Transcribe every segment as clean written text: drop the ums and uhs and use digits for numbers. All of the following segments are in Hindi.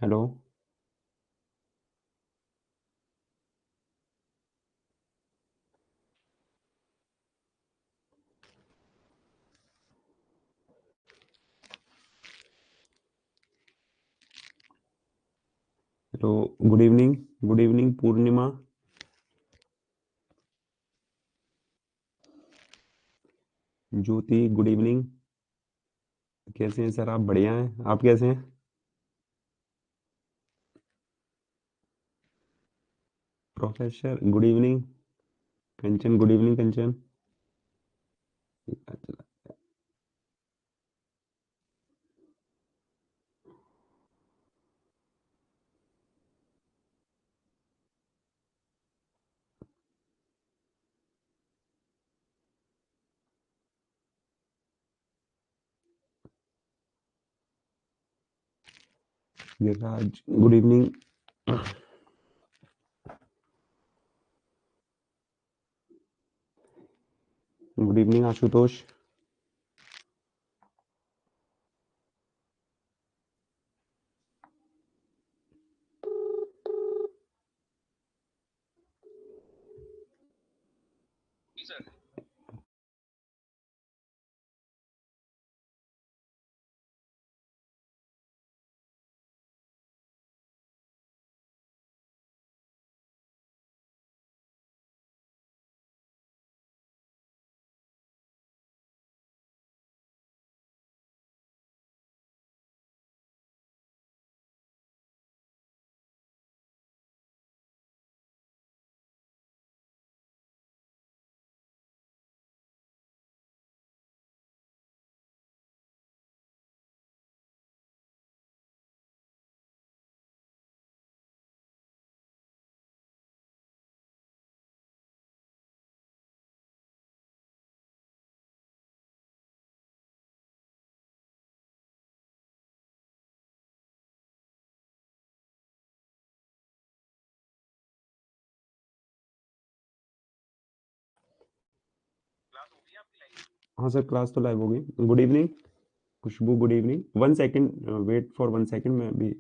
Hello. Hello. Good evening. Good evening Purnima. Jyoti good evening. कैसे हैं सर? आप बढ़िया हैं? आप कैसे हैं? Professor good evening. Kanchan good evening Kanchan. Giriraj good evening. Good evening Ashutosh. हाँ सर, क्लास तो लाइव होगी। Good evening Khushboo. Good evening. 1 second, wait for 1 second. मैं अभी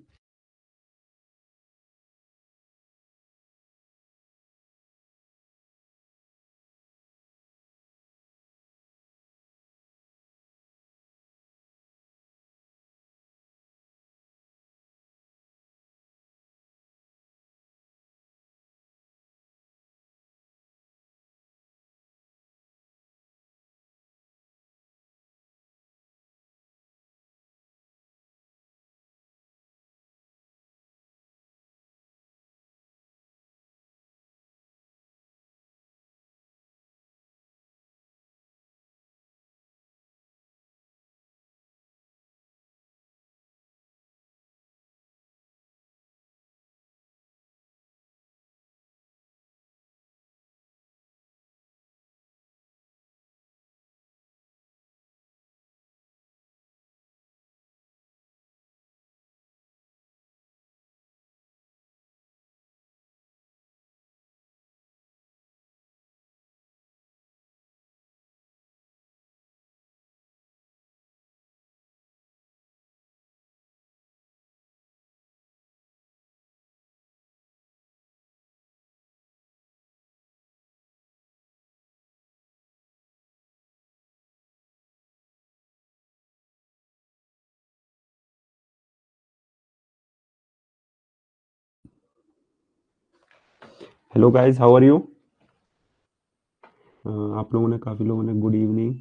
hello guys, how are you? आप लोगों ने, काफ़ी लोगों ने good evening.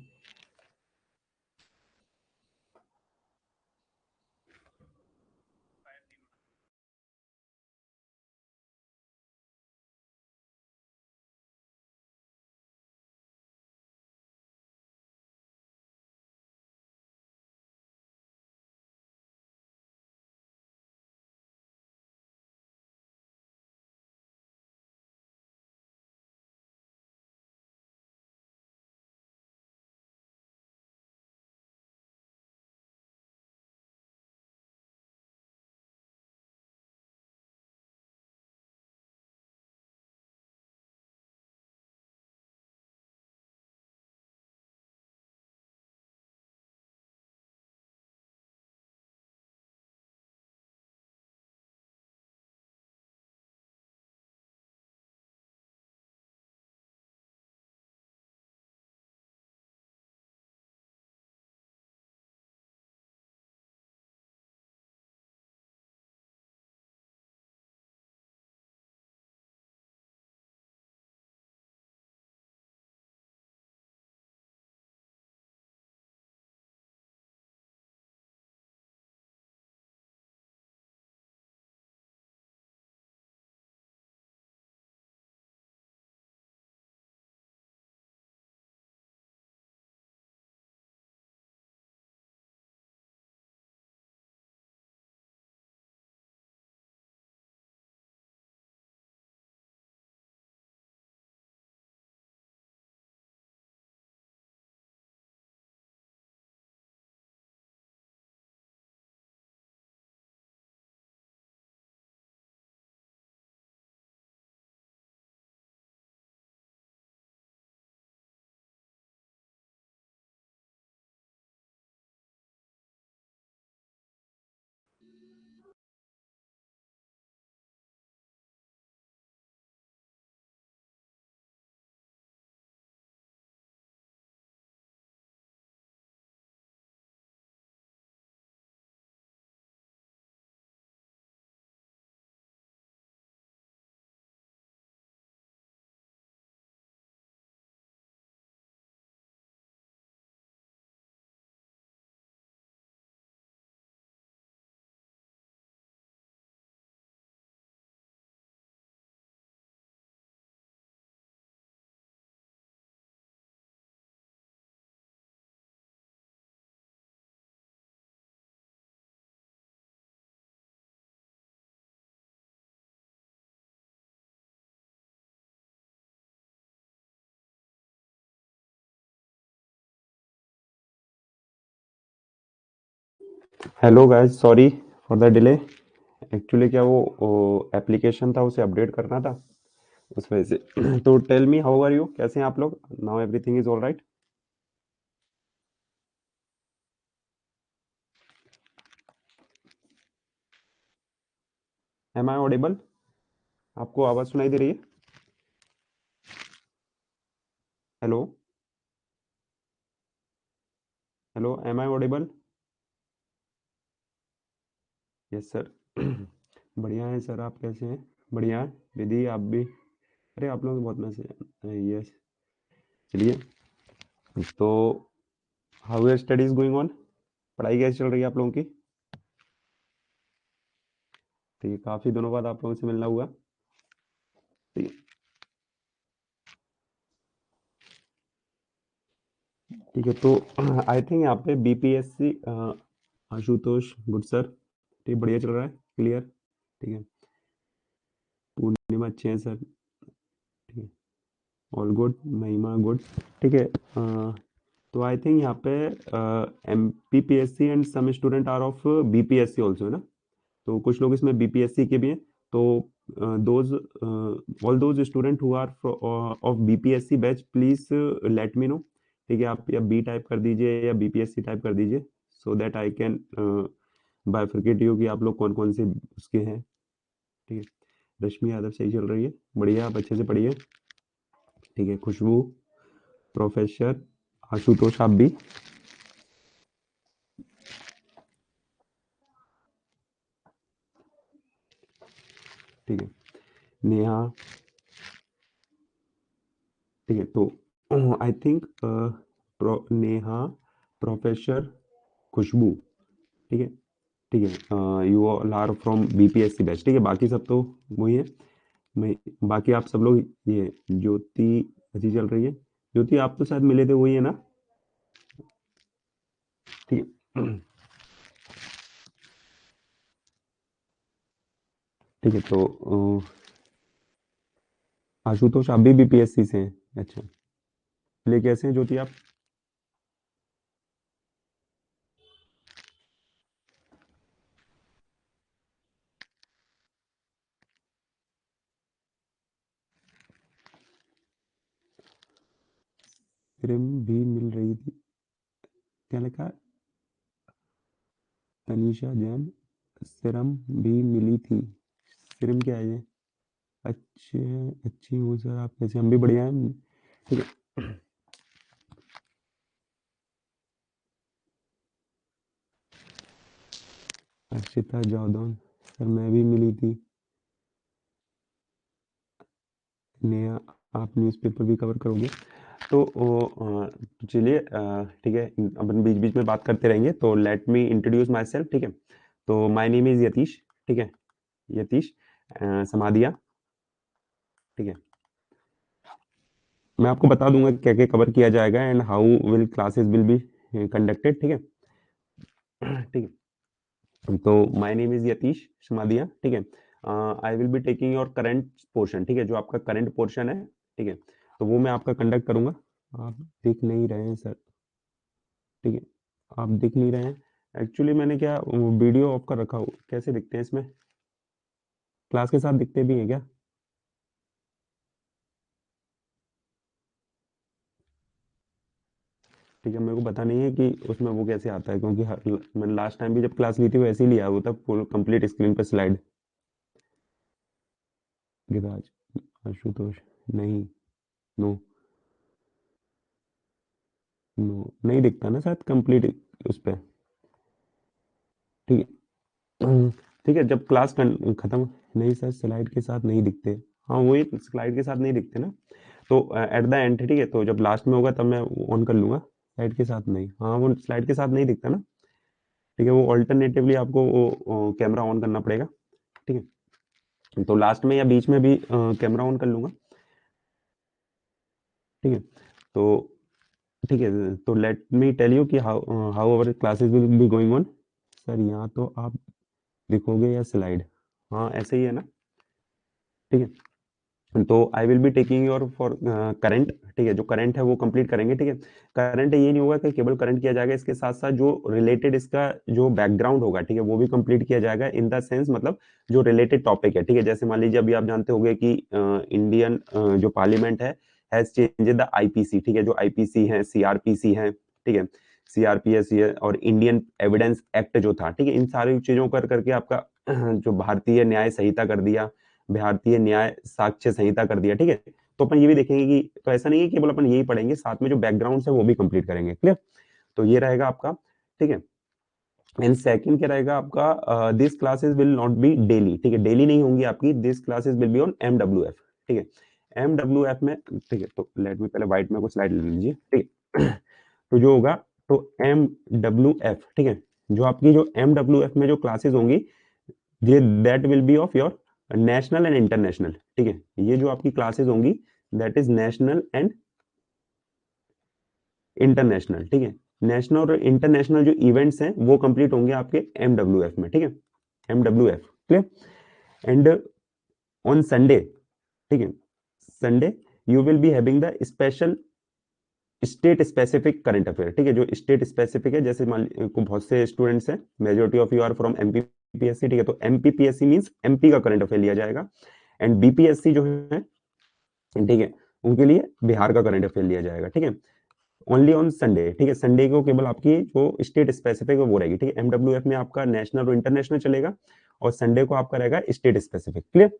Hello guys, sorry for the delay. Actually क्या वो एप्लीकेशन था, उसे अपडेट करना था उस वजह से। तो tell me, how are you? कैसे हैं आप लोग? Now everything is all right? Am I audible? आपको आवाज़ सुनाई दे रही है? Hello? Hello, am I audible? Yes sir. बढ़िया है सर, आप कैसे हैं? बढ़िया है। विधि, आप भी? अरे आप लोग बहुत मैसेज। यस। चलिए। तो how your studies going on? पढ़ाई कैसी चल रही है आप लोगों की? ठीक है, काफ़ी दिनों बाद आप लोगों से मिलना हुआ। ठीक है। ठीक है, तो आई थिंक यहाँ पे बीपीएससी आशुतोष गुड सर। ठीक, बढ़िया चल रहा है, क्लियर? ठीक है। पूर्णिमा अच्छे हैं सर। ठीक है। All good, Mahima good. ठीक है। तो आई थिंक यहाँ पे MPPSC and some student are of BPSC also, है ना? तो कुछ लोग इसमें बीपीएससी के भी हैं। तो those all those student who are of BPSC batch, please let me know. ठीक है, आप या बी टाइप कर दीजिए या बीपीएससी टाइप कर दीजिए, so that I can bifurcate you कि आप लोग कौन कौन से उसके हैं। ठीक है। रश्मि यादव सही चल रही है, बढ़िया, आप अच्छे से पढ़िए। ठीक है। खुशबू, प्रोफेसर आशुतोष, आप भी? ठीक है। नेहा। ठीक है, तो I think Neha, professor, Khushboo. ठीक है। ठीक है, you all are from BPSC batch. ठीक है, बाकी सब तो वही है। मैं बाकी आप सब लोग, ये ज्योति अच्छी चल रही है। ज्योति, आप तो शायद मिले थे, वही है ना? ठीक है। ठीक है, तो आशुतोष, आप भी बीपीएससी से हैं? अच्छा। चलिए, कैसे हैं ज्योति आप? सिरम भी मिल रही थी? क्या लिखा है? तनीषा जैन, सिरम भी मिली थी? सिरम क्या है ये? अच्छे, अच्छी हूँ सर, आप कैसे? हम भी बढ़िया हैं। ठीक है। अर्शिता जादौन, सर मैं भी मिली थी। नेहा, आप न्यूज़पेपर भी कवर करोगे? तो चलिए, ठीक है, अपन बीच बीच में बात करते रहेंगे, तो let me introduce my self. ठीक है। तो माय नेम इज़ यतीश। ठीक है। यतीश समाधिया। ठीक है। मैं आपको बता दूंगा क्या क्या कवर किया जाएगा and how will classes will be conducted. ठीक है। ठीक है, तो my name is Yatish Samadhiya. ठीक है। I will be taking your current portion. ठीक है, जो आपका करंट पोर्शन है। ठीक है, तो वो मैं आपका कंडक्ट करूंगा। आप दिख नहीं रहे हैं सर। ठीक है, आप दिख नहीं रहे हैं। एक्चुअली मैंने क्या वीडियो ऑफ कर रखा हो, कैसे दिखते हैं इसमें? क्लास के साथ दिखते भी हैं क्या? ठीक है, मेरे को पता नहीं है कि उसमें वो कैसे आता है, क्योंकि मैंने लास्ट टाइम भी जब क्लास ली थी वैसे ही लिया वो था, फुल कंप्लीट स्क्रीन पर स्लाइड। गिराज, आशुतोष, नहीं, नो, नो, नहीं दिखता ना शायद कंप्लीट उस पर। ठीक है। ठीक है, जब क्लास खत्म, नहीं सर स्लाइड के साथ नहीं दिखते। हाँ, वही स्लाइड के साथ नहीं दिखते ना। तो एट द एंड, ठीक है, तो जब लास्ट में होगा तब मैं ऑन कर लूंगा। स्लाइड के साथ नहीं, हाँ वो स्लाइड के साथ नहीं दिखता ना। ठीक है, वो ऑल्टरनेटिवली आपको वो कैमरा ऑन करना पड़ेगा। ठीक है, तो लास्ट में या बीच में भी कैमरा ऑन कर लूंगा। ठीक है। तो ठीक है, तो लेट मी टेल यू कि how how our classes will be going on. Sir यहाँ तो आप दिखोगे या स्लाइड? हाँ, ऐसे ही है ना? ठीक है। तो I will be taking your for current, ठीक है, जो करंट है वो कंप्लीट करेंगे, ठीक है। करंट ये नहीं होगा कि केवल करंट किया जाएगा, इसके साथ साथ जो रिलेटेड इसका जो बैकग्राउंड होगा, ठीक है, वो भी कंप्लीट किया जाएगा, इन द सेंस मतलब जो रिलेटेड टॉपिक है, ठीक है। जैसे मान लीजिए अभी आप जानते होंगे कि इंडियन जो पार्लियामेंट है हैज चेंज द आईपीसी, ठीक है, जो आईपीसी है, सीआरपीसी है, ठीक है, सीआरपीएस और इंडियन एविडेंस एक्ट जो था, ठीक है, इन सारी चीजों कर करके आपका जो भारतीय न्याय संहिता कर दिया, भारतीय न्याय साक्ष्य संहिता कर दिया, ठीक है। तो अपन ये भी देखेंगे कि तो ऐसा नहीं है कि केवल अपन यही पढ़ेंगे, साथ में जो बैकग्राउंड है वो भी कंप्लीट करेंगे, क्लियर। तो ये रहेगा आपका, ठीक है। एंड सेकंड क्या रहेगा आपका, this classes will not be daily, ठीक है, डेली नहीं होंगी आपकी, this classes will be on MWF, ठीक है। एमडब्ल्यूएफ में, ठीक है, तो लेट मी पहले व्हाइट में कुछ स्लाइड ले लीजिए, ठीक है। तो जो होगा, तो एम डब्ल्यू एफ, ठीक है, जो आपकी जो एम डब्ल्यू एफ में जो क्लासेस होंगी, ये that will be of your national and international, ठीक है। ये जो आपकी क्लासेस होंगी that is national and international, ठीक है। नेशनल और इंटरनेशनल जो इवेंट्स हैं वो कंप्लीट होंगे आपके एमडब्ल्यूएफ में, ठीक है, एमडब्ल्यूएफ, क्लियर। एंड ऑन संडे, ठीक है, Sunday you will be having the special state specific current affair, ठीक है, जो स्टेट स्पेसिफिक है, जैसे मान को बहुत से स्टूडेंट्स हैं, majority of you are from MPPSC, ठीक है, तो एमपीपीएससी मींस एमपी का करंट अफेयर लिया जाएगा, एंड बीपीएससी जो है, ठीक है, उनके लिए बिहार का करंट अफेयर लिया जाएगा, ठीक है। ओनली ऑन संडे, ठीक है, संडे को केवल आपकी जो स्टेट स्पेसिफिक है वो रहेगी, ठीक है। एमडब्ल्यूएफ में आपका नेशनल और इंटरनेशनल चलेगा, और संडे को आपका रहेगा स्टेट स्पेसिफिक, क्लियर,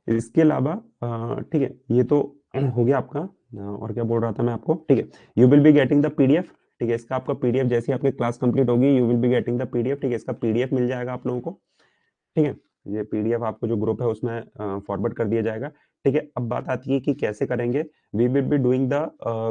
इसके अलावा ठीक है, ये तो हो गया आपका। और क्या बोल रहा था मैं आपको, ठीक है, you will be getting the PDF, ठीक है, इसका आपका पीडीएफ जैसे ही आपकी क्लास कंप्लीट होगी you will be getting the PDF, ठीक है, इसका पीडीएफ मिल जाएगा आप लोगों को, ठीक है। ये पीडीएफ आपको जो ग्रुप है उसमें फॉरवर्ड कर दिया जाएगा, ठीक है। अब बात आती है कि कैसे करेंगे, we will be doing the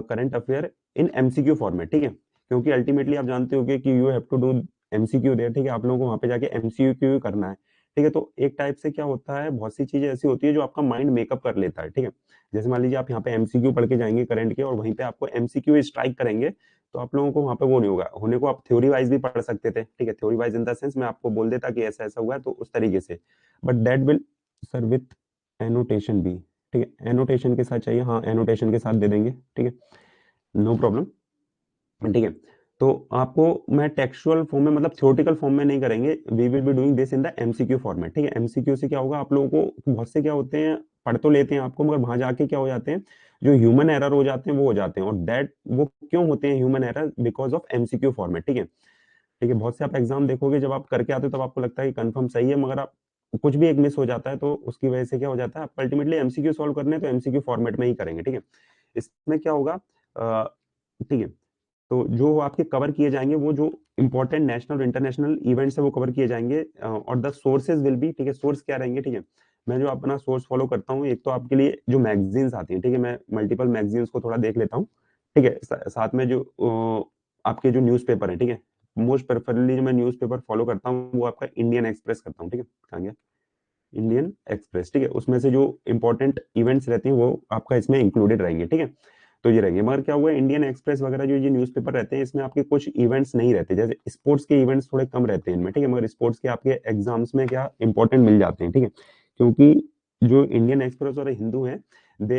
current affair in MCQ format, ठीक है, क्योंकि अल्टीमेटली आप जानते होगे कि you have to do MCQ there, ठीक है, आप लोगों को वहां पे जाके एमसीक्यू करना है, ठीक है। तो एक टाइप से क्या होता है, बहुत सी चीजें ऐसी होती है जो आपका माइंड मेकअप कर लेता है, ठीक है। जैसे मान लीजिए आप यहाँ पे एमसीक्यू पढ़ के जाएंगे करंट के, और वहीं पे आपको एमसीक्यू स्ट्राइक करेंगे, तो आप लोगों को वहां पे वो नहीं होगा, होने को आप थ्योरी वाइज भी पढ़ सकते थे, ठीक है, theory wise in the sense मैं आपको बोल देता कि ऐसा ऐसा हुआ है तो उस तरीके से, but that will sir with annotation भी, ठीक है, एनोटेशन के साथ चाहिए, हाँ एनोटेशन के साथ दे देंगे, ठीक है, नो प्रॉब्लम, ठीक है। तो आपको मैं टेक्सचुअल फॉर्म में मतलब थ्योरेटिकल फॉर्म में नहीं करेंगे, we will be doing this in the MCQ format, ठीक है। एमसीक्यू से क्या होगा, आप लोगों को बहुत से क्या होते हैं, पढ़ तो लेते हैं आपको, मगर वहां जाके क्या हो जाते हैं, जो ह्यूमन एरर हो जाते हैं वो हो जाते हैं, और दैट वो क्यों होते हैं human error, because of MCQ format, ठीक है, ठीक है। बहुत से आप एग्जाम देखोगे, जब आप करके आते हो तब आपको लगता है कि कंफर्म सही है, मगर आप कुछ भी एक मिस हो जाता है तो उसकी वजह से क्या हो जाता है, आप अल्टीमेटली एमसीक्यू सॉल्व करने हैं तो एमसीक्यू फॉर्मेट में ही करेंगे, ठीक है। इसमें क्या होगा, ठीक है, तो जो आपके कवर किए जाएंगे वो जो इंपॉर्टेंट नेशनल और इंटरनेशनल इवेंट्स है वो कवर किए जाएंगे, और द सोर्सेज विल बी, ठीक है, सोर्स क्या रहेंगे, ठीक है। मैं जो अपना सोर्स फॉलो करता हूँ, एक तो आपके लिए जो मैगजीन्स आती हैं, ठीक है, मैं मल्टीपल मैगजीन्स को थोड़ा देख लेता हूँ, ठीक है, साथ में जो आपके जो न्यूज़पेपर है, ठीक है, मोस्ट प्रेफरली जो मैं न्यूज़पेपर फॉलो करता हूँ वो आपका इंडियन एक्सप्रेस करता हूँ, ठीक है, कहाँ गया इंडियन एक्सप्रेस, ठीक है, उसमें से जो इंपॉर्टेंट इवेंट्स रहते हैं वो आपका इसमें इंक्लूडेड रहेंगे, ठीक है। तो ये रहेंगे, मगर क्या हुआ, इंडियन एक्सप्रेस वगैरह जो ये न्यूज़पेपर रहते हैं इसमें आपके कुछ इवेंट्स नहीं रहते, जैसे स्पोर्ट्स के इवेंट्स थोड़े कम रहते हैं इनमें, ठीक है, मगर स्पोर्ट्स के आपके एग्जाम्स में क्या इंपॉर्टेंट मिल जाते हैं, ठीक है, क्योंकि जो इंडियन एक्सप्रेस और हिंदू है, दे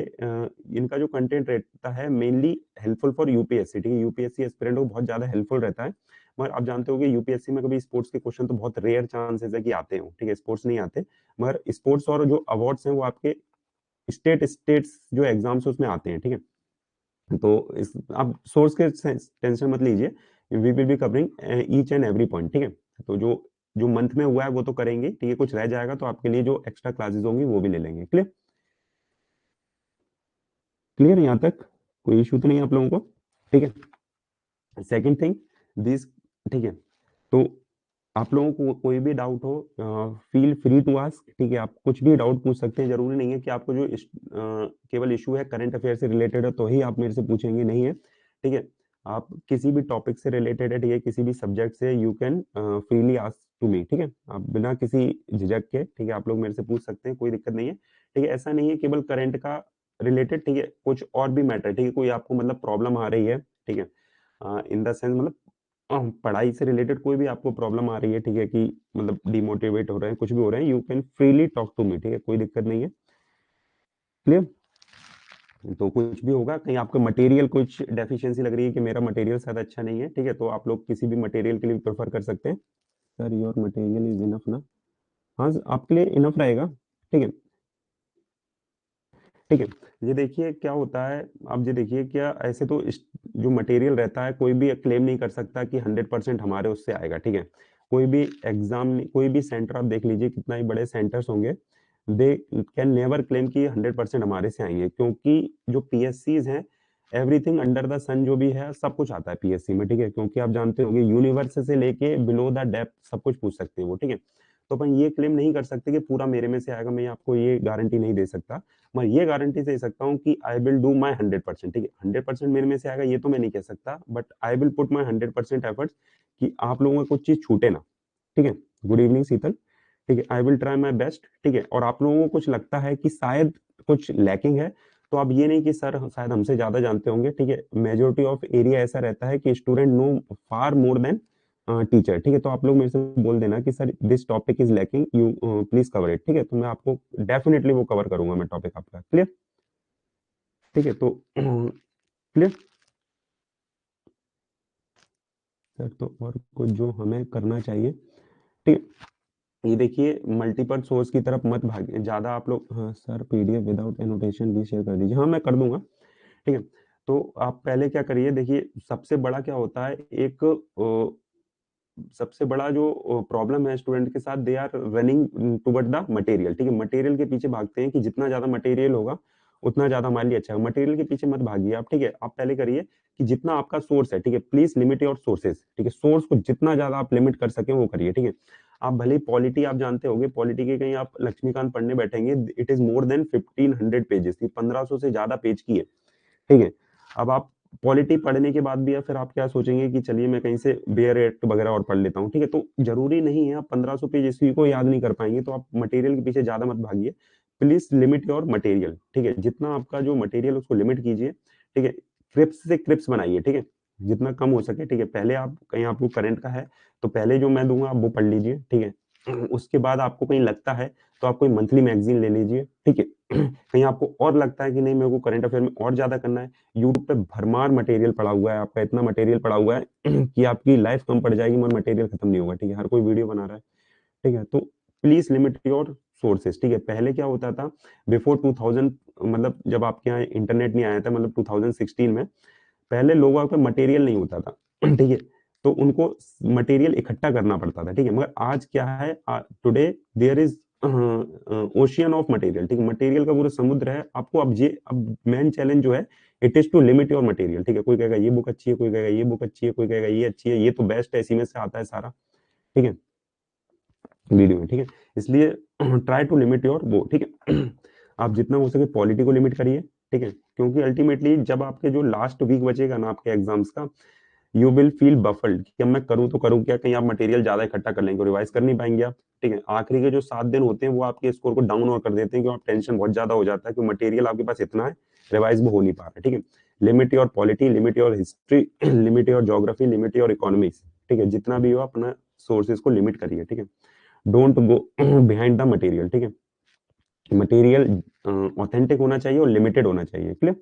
इनका जो कंटेंट रहता है मेनली हेल्पफुल फॉर यूपीएससी, ठीक है, यूपीएससी एस्पिरेंट को बहुत ज्यादा हेल्पफुल रहता है, मगर आप जानते हो कि यूपीएससी में कभी स्पोर्ट्स के क्वेश्चन तो बहुत रेयर चांसेस है कि आते हो, ठीक है, स्पोर्ट्स नहीं आते, मगर स्पोर्ट्स और जो अवार्ड्स हैं वो आपके स्टेट्स जो एग्जाम्स उसमें आते हैं, ठीक है। तो इस आप सोर्स के टेंशन मत लीजिए, we will be covering each and every point, ठीक है। तो जो जो मंथ में हुआ है वो तो करेंगे, ठीक है, कुछ रह जाएगा तो आपके लिए जो एक्स्ट्रा क्लासेस होंगी वो भी ले लेंगे, क्लियर, क्लियर यहाँ तक कोई इशू तो नहीं है आप लोगों को, ठीक है। सेकंड थिंग दिस, ठीक है, तो आप लोगों को कोई भी डाउट हो, फील फ्री टू आस्क, ठीक है, आप कुछ भी डाउट पूछ सकते हैं, जरूरी नहीं है कि आपको जो केवल इशू है करंट अफेयर से रिलेटेड है तो ही आप मेरे से पूछेंगे, नहीं है, ठीक है। आप किसी भी टॉपिक से रिलेटेड है, ठीक है, किसी भी सब्जेक्ट से you can freely ask to me, ठीक है, आप बिना किसी झिझक के, ठीक है, आप लोग मेरे से पूछ सकते हैं, कोई दिक्कत नहीं है, ठीक है। ऐसा नहीं है केवल करंट का रिलेटेड, ठीक है, कुछ और भी मैटर, ठीक है, कोई आपको मतलब प्रॉब्लम आ रही है, ठीक है, इन द सेंस मतलब पढ़ाई से रिलेटेड कोई भी आपको प्रॉब्लम आ रही है, ठीक है, कि मतलब डिमोटिवेट हो रहे हैं, कुछ भी हो रहे हैं, you can freely talk to me, ठीक है, कोई दिक्कत नहीं है। क्लियर? तो कुछ भी होगा, कहीं आपको मटेरियल कुछ डेफिशिएंसी लग रही है कि मेरा मटेरियल शायद अच्छा नहीं है, ठीक है, तो आप लोग किसी भी मटेरियल के लिए प्रेफर कर सकते हैं। Sir your material is enough ना? हाँ, आपके लिए इनफ रहेगा, ठीक है। ठीक है, ये देखिए क्या होता है, अब ये देखिए क्या, ऐसे तो जो मटेरियल रहता है कोई भी क्लेम नहीं कर सकता कि 100% हमारे उससे आएगा, ठीक है। कोई भी एग्जाम, कोई भी सेंटर आप देख लीजिए, कितना ही बड़े सेंटर्स होंगे, दे कैन नेवर क्लेम कि 100% हमारे से आएंगे, क्योंकि जो पीएससीज हैं, एवरीथिंग अंडर द सन जो भी है सब कुछ आता है पीएससी में, ठीक है, क्योंकि आप जानते होंगे यूनिवर्स से लेके बिलो द डेप्थ सब कुछ पूछ सकते हैं वो, ठीक है। तो अपन ये क्लेम नहीं कर सकते कि पूरा मेरे में से आएगा, मैं आपको ये गारंटी नहीं दे सकता। मैं ये गारंटी दे सकता हूँ कि आई विल डू माई 100%, ठीक है। 100% मेरे में से आएगा ये तो मैं नहीं कह सकता, but I will put my 100% efforts कि आप लोगों को कुछ चीज छूटे ना, ठीक है। गुड इवनिंग शीतल, ठीक है, I will try my best, ठीक है। और आप लोगों को कुछ लगता है कि शायद कुछ लैकिंग है, तो आप ये नहीं कि सर शायद हमसे ज्यादा जानते होंगे, ठीक है। मेजोरिटी ऑफ एरिया ऐसा रहता है कि student know far more than teacher, ठीक है। तो आप लोग मेरे से बोल देना कि sir this topic is lacking, you please cover it, ठीक है। तो मैं आपको डेफिनेटली वो कवर करूंगा, मैं टॉपिक आपका। क्लियर? ठीक है, तो क्लियर सर। तो और कुछ जो हमें करना चाहिए, ठीक है, ये देखिए मल्टीपल सोर्स की तरफ मत भागिए ज्यादा आप लोग। हाँ सर, पीडीएफ विदाउट एनोटेशन भी शेयर कर दीजिए। हाँ, मैं कर दूंगा, ठीक है। तो आप पहले क्या करिए, देखिए सबसे बड़ा क्या होता है, एक सबसे बड़ा जो प्रॉब्लम है स्टूडेंट के साथ, they are running toward the material, ठीक है। मटेरियल के पीछे भागते हैं कि जितना ज्यादा मटेरियल होगा उतना ज्यादा हमारे लिए अच्छा है। मटेरियल के पीछे मत भागिए आप, ठीक है। आप पहले करिए कि जितना आपका सोर्स है, ठीक है, प्लीज लिमिट योर सोर्सेज, ठीक है। सोर्स को जितना ज्यादा आप लिमिट कर सके वो करिए, ठीक है। आप भले ही पॉलिटी, आप जानते होंगे पॉलिटी के कहीं आप लक्ष्मीकांत पढ़ने बैठेंगे, it is more than 1500 pages, 1500 से ज्यादा पेज की है, ठीक है। अब आप पॉलिटी पढ़ने के बाद भी या फिर आप क्या सोचेंगे कि चलिए मैं कहीं से बेयर एक्ट वगैरह और पढ़ लेता हूँ, ठीक है। तो जरूरी नहीं है आप 1500 पेज इसी को याद नहीं कर पाएंगे, तो आप मटेरियल के पीछे ज्यादा मत भागिए। प्लीज लिमिट योर मटेरियल, ठीक है। जितना आपका जो मटेरियल उसको लिमिट कीजिए, ठीक है। क्रिप्स से क्रिप्स बनाइए, ठीक है, जितना कम हो सके, ठीक है। पहले आप कहीं आपको करंट का है तो पहले जो मैं दूंगा आप वो पढ़ लीजिए, ठीक है। उसके बाद आपको कहीं लगता है तो आप कोई मंथली मैगजीन ले लीजिए, ठीक है। कहीं आपको और लगता है कि नहीं मेरे को करंट अफेयर में और ज्यादा करना है, यूट्यूब पे भरमार मटेरियल पड़ा हुआ है, आपका इतना मटेरियल पड़ा हुआ है कि आपकी लाइफ कम पड़ जाएगी मगर मटेरियल खत्म नहीं होगा, ठीक है। हर कोई वीडियो बना रहा है, ठीक है। तो प्लीज लिमिट योर सोर्सेज, ठीक है। पहले क्या होता था, बिफोर 2000, मतलब जब आपके यहाँ इंटरनेट नहीं आया था, मतलब 2016 में, पहले लोगों पे मटेरियल नहीं होता था ठीक है। तो उनको मटेरियल इकट्ठा करना पड़ता था, ठीक है। मगर आज क्या है, today there is ocean of material, ठीक है। मटेरियल का पूरा समुद्र है आपको। अब मेन चैलेंज जो है, it is to limit your material, ठीक है। कोई कहेगा ये बुक अच्छी है, कोई कहेगा ये बुक अच्छी है, कोई कहेगा ये अच्छी है, ये तो बेस्ट है, इसी में से आता है सारा, ठीक है, वीडियो में, ठीक है। इसलिए ट्राई टू लिमिट योर वो, ठीक है। आप जितना हो सके पॉलिटी को लिमिट करिए, ठीक है, क्योंकि अल्टीमेटली जब आपके जो लास्ट वीक बचेगा ना आपके एग्जाम्स का, यू विल फील बफल्ड कि अब मैं करूं तो करूं क्या, कहीं आप मटेरियल ज्यादा इकट्ठा कर लेंगे, रिवाइज कर नहीं पाएंगे आप, ठीक है। आखिरी के जो 7 दिन होते हैं वो आपके स्कोर को डाउन और कर देते हैं, क्योंकि आप टेंशन बहुत ज्यादा हो जाता है कि मटेरियल आपके पास इतना है, रिवाइज वो हो नहीं पा रहा है, ठीक है। Limit your polity, limit your history, limit your geography, limit your economics, ठीक है। जितना भी हो अपना सोर्सेज को लिमिट करिए, ठीक है। Don't go behind the material, ठीक है। मटेरियल ऑथेंटिक होना चाहिए और लिमिटेड होना चाहिए, क्लियर।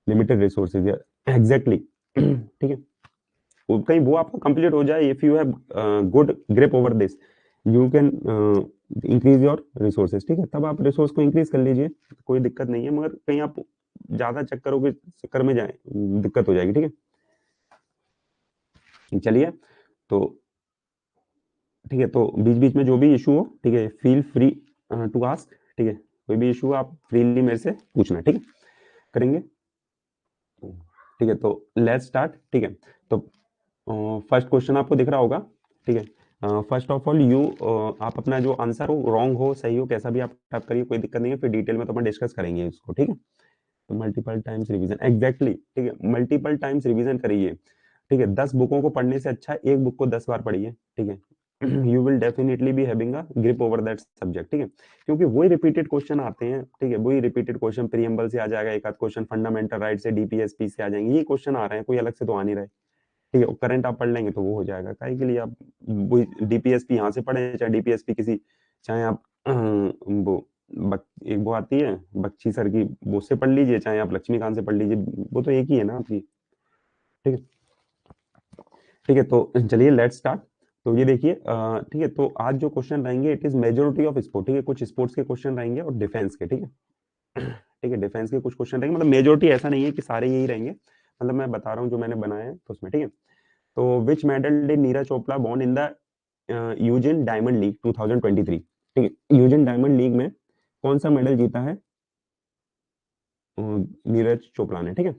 लिमिटेड रिसोर्सेज, एग्जैक्टली ठीक है। कहीं वो आपका कंप्लीट हो जाए, if you have good grip over this, you can increase your resources, ठीक है। तब आप रिसोर्स को इंक्रीज कर लीजिए, कोई दिक्कत नहीं है, मगर कहीं आप ज्यादा चक्कर में जाए दिक्कत हो जाएगी, ठीक है। चलिए, तो ठीक है, तो बीच बीच में जो भी इशू हो, ठीक है, फील फ्री टू आस्क, ठीक है। कोई भी इशू आप फ्रीली मेरे से पूछना, ठीक है, करेंगे, ठीक है। तो लेट्स स्टार्ट, ठीक है। तो फर्स्ट क्वेश्चन आपको दिख रहा होगा, ठीक है। फर्स्ट ऑफ ऑल यू, आप अपना जो आंसर हो, रॉन्ग हो सही हो कैसा भी आप टाइप करिए, कोई दिक्कत नहीं है, फिर डिटेल में तो अपन डिस्कस करेंगे इसको, ठीक है। तो मल्टीपल टाइम्स रिवीजन, एग्जैक्टली, ठीक है, मल्टीपल टाइम्स रिवीजन करिए, ठीक है। 10 बुकों को पढ़ने से अच्छा एक बुक को 10 बार पढ़िए, ठीक है। You will definitely be having a grip over that subject, ठीक है। क्योंकि वही रिपीटेड क्वेश्चन आते हैं, ठीक है, वही रिपीटेड क्वेश्चन प्रीएम्बल से आ जाएगा, एक आध क्वेश्चन फंडामेंटल राइट से, डीपीएसपी से आ जाएंगे, ये क्वेश्चन आ रहे हैं, कोई अलग से तो आ नहीं रहे, ठीक है, करंट आप पढ़ लेंगे तो वो हो जाएगा। काहे के लिए आप वो डीपीएसपी यहाँ से पढ़े, चाहे डीपीएसपी किसी, चाहे आप वो एक वो आती है बख्शी सर की, वो से पढ़ लीजिए, चाहे आप लक्ष्मीकांत से पढ़ लीजिए, वो तो एक ही है ना आपकी। ठीक है, ठीक है, तो चलिए लेट्स स्टार्ट। तो ये देखिए ठीक है, तो आज जो क्वेश्चन रहेंगे it is majority of sport. ठीक है, कुछ स्पोर्ट्स के क्वेश्चन रहेंगे और डिफेंस के। ठीक है, ठीक है, डिफेंस के कुछ क्वेश्चन रहेंगे, मतलब मेजोरिटी ऐसा नहीं है कि सारे यही रहेंगे, मतलब मैं बता रहा हूँ जो मैंने बनाया है तो उसमें। ठीक है, तो which medal did Neeraj Chopra won in the Eugene Diamond League 2023। ठीक है, यूजिन डायमंड लीग में कौन सा मेडल जीता है नीरज चोपड़ा ने। ठीक है,